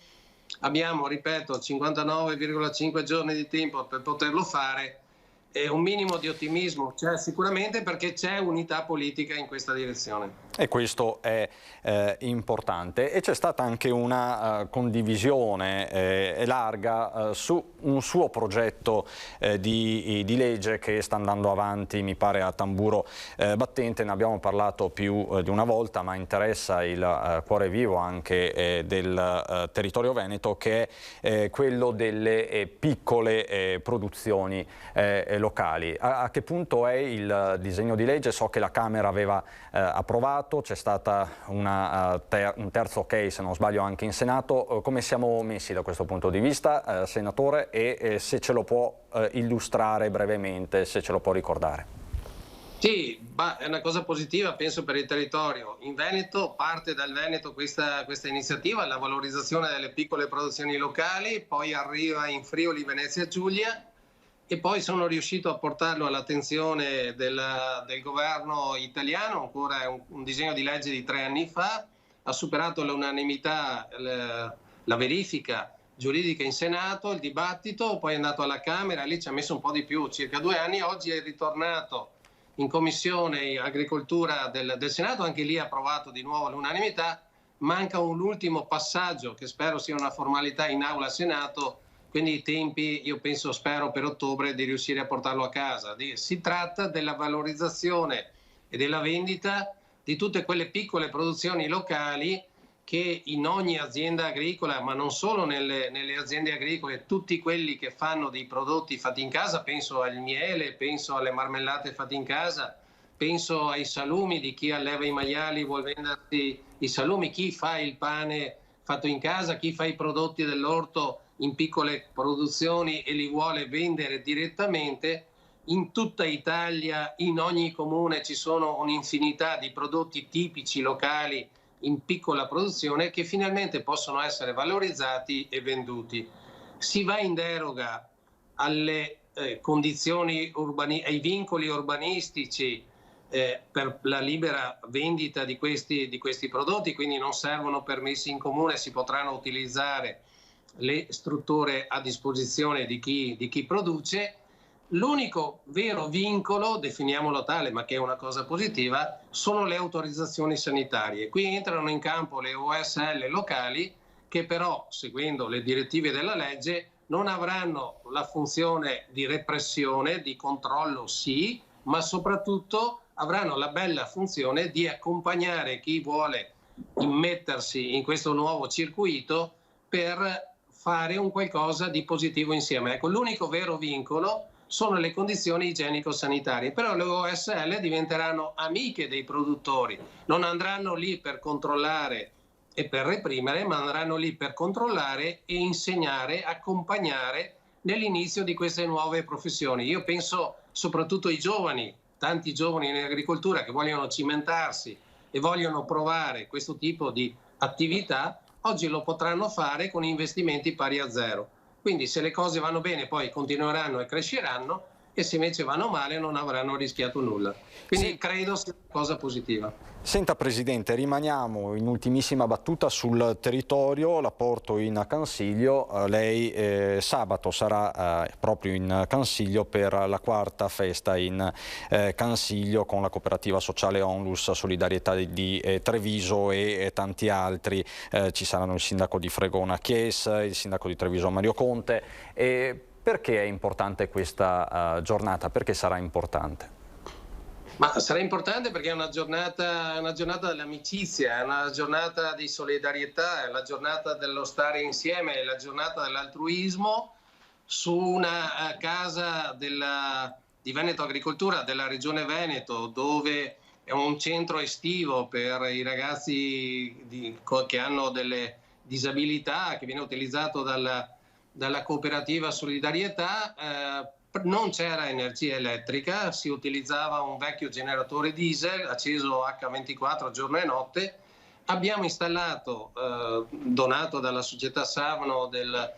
Abbiamo, ripeto, 59,5 giorni di tempo per poterlo fare, e un minimo di ottimismo c'è sicuramente, perché c'è unità politica in questa direzione. E questo è importante, e c'è stata anche una condivisione larga su un suo progetto di legge che sta andando avanti, mi pare, a tamburo battente. Ne abbiamo parlato più di una volta, ma interessa il cuore vivo anche del territorio veneto, che è quello delle piccole produzioni locali. A che punto è il disegno di legge? So che la Camera aveva approvato, c'è stata un terzo ok, se non sbaglio, anche in Senato. Come siamo messi da questo punto di vista, Senatore, e se ce lo può illustrare brevemente, se ce lo può ricordare? Sì, è una cosa positiva, penso, per il territorio. In Veneto, parte dal Veneto questa iniziativa, la valorizzazione delle piccole produzioni locali, poi arriva in Friuli, Venezia Giulia, e poi sono riuscito a portarlo all'attenzione del governo italiano. Ancora è un disegno di legge di 3 anni fa, ha superato all'unanimità la verifica giuridica in Senato, il dibattito, poi è andato alla Camera, lì ci ha messo un po' di più, circa 2 anni, oggi è ritornato in Commissione Agricoltura del Senato, anche lì approvato di nuovo all'unanimità. Manca l'ultimo passaggio, che spero sia una formalità, in aula Senato, quindi i tempi, io spero per ottobre di riuscire a portarlo a casa. Si tratta della valorizzazione e della vendita di tutte quelle piccole produzioni locali che in ogni azienda agricola, ma non solo nelle aziende agricole, tutti quelli che fanno dei prodotti fatti in casa, penso al miele, penso alle marmellate fatte in casa, penso ai salumi di chi alleva i maiali, vuol vendersi i salumi, chi fa il pane fatto in casa, chi fa i prodotti dell'orto in piccole produzioni e li vuole vendere direttamente. In tutta Italia, in ogni comune, ci sono un'infinità di prodotti tipici locali in piccola produzione che finalmente possono essere valorizzati e venduti. Si va in deroga alle condizioni ai vincoli urbanistici per la libera vendita di questi prodotti, quindi non servono permessi in comune, si potranno utilizzare le strutture a disposizione di chi produce. L'unico vero vincolo, definiamolo tale, ma che è una cosa positiva, sono le autorizzazioni sanitarie. Qui entrano in campo le OSL locali che però, seguendo le direttive della legge, non avranno la funzione di repressione, di controllo sì, ma soprattutto avranno la bella funzione di accompagnare chi vuole immettersi in questo nuovo circuito per fare un qualcosa di positivo insieme. Ecco, l'unico vero vincolo sono le condizioni igienico-sanitarie, però le OSL diventeranno amiche dei produttori, non andranno lì per controllare e per reprimere, ma andranno lì per controllare e insegnare, accompagnare nell'inizio di queste nuove professioni. Io penso soprattutto ai giovani, tanti giovani in agricoltura che vogliono cimentarsi e vogliono provare questo tipo di attività, oggi lo potranno fare con investimenti pari a zero. Quindi se le cose vanno bene poi continueranno e cresceranno, e se invece vanno male non avranno rischiato nulla. Quindi credo sia una cosa positiva. Senta Presidente, rimaniamo in ultimissima battuta sul territorio, la porto in Cansiglio. Lei sabato sarà proprio in Cansiglio per la quarta festa in Cansiglio con la cooperativa sociale Onlus Solidarietà di Treviso e tanti altri. Ci saranno il sindaco di Fregona Chies, il sindaco di Treviso Mario Conte. Perché è importante questa giornata? Perché sarà importante? Ma sarà importante perché è una giornata dell'amicizia, è una giornata di solidarietà, è la giornata dello stare insieme, è la giornata dell'altruismo su una casa di Veneto Agricoltura, della Regione Veneto, dove è un centro estivo per i ragazzi che hanno delle disabilità, che viene utilizzato dalla cooperativa Solidarietà. Non c'era energia elettrica, si utilizzava un vecchio generatore diesel acceso H24 giorno e notte. Abbiamo installato, donato dalla società Savno del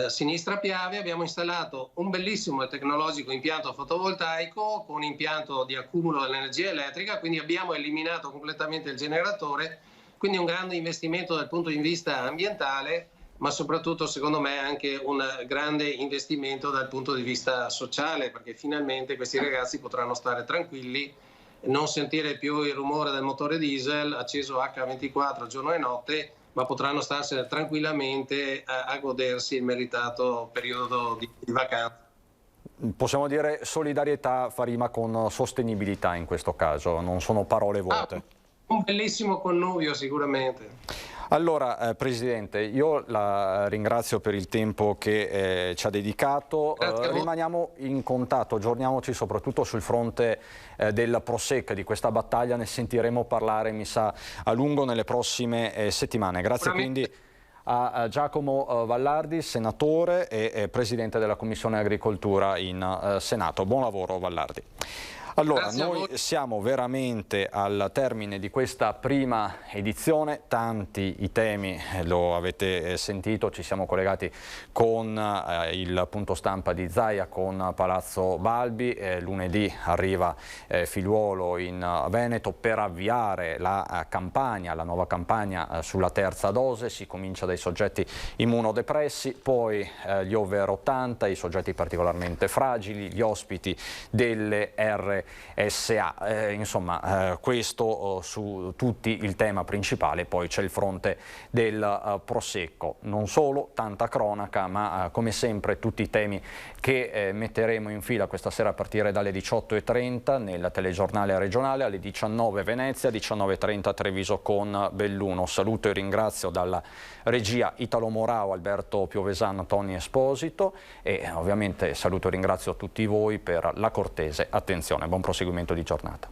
Sinistra Piave, abbiamo installato un bellissimo e tecnologico impianto fotovoltaico con impianto di accumulo dell'energia elettrica, quindi abbiamo eliminato completamente il generatore, quindi un grande investimento dal punto di vista ambientale, ma soprattutto secondo me anche un grande investimento dal punto di vista sociale, perché finalmente questi ragazzi potranno stare tranquilli, non sentire più il rumore del motore diesel acceso H24 giorno e notte, ma potranno starsene tranquillamente a godersi il meritato periodo di vacanza. Possiamo dire solidarietà fa rima con sostenibilità in questo caso, non sono parole vuote. Un bellissimo connubio sicuramente. Allora Presidente, io la ringrazio per il tempo che ci ha dedicato, rimaniamo in contatto, aggiorniamoci soprattutto sul fronte del Prosec, di questa battaglia ne sentiremo parlare mi sa a lungo nelle prossime settimane. Grazie quindi a Giacomo Vallardi, senatore e Presidente della Commissione Agricoltura in Senato. Buon lavoro Vallardi. Allora, noi siamo veramente al termine di questa prima edizione, tanti i temi, lo avete sentito, ci siamo collegati con il punto stampa di Zaia, con Palazzo Balbi, lunedì arriva Figliuolo in Veneto per avviare la campagna, la nuova campagna sulla terza dose, si comincia dai soggetti immunodepressi, poi gli over 80, i soggetti particolarmente fragili, gli ospiti delle RSA. Insomma, questo su tutti il tema principale, poi c'è il fronte del Prosecco, non solo, tanta cronaca, ma come sempre tutti i temi che metteremo in fila questa sera a partire dalle 18:30 nel telegiornale regionale, alle 19 Venezia, 19:30 Treviso con Belluno. Saluto e ringrazio dalla regia Italo Morao, Alberto Piovesano, Tony Esposito e ovviamente saluto e ringrazio tutti voi per la cortese attenzione. Buon proseguimento di giornata.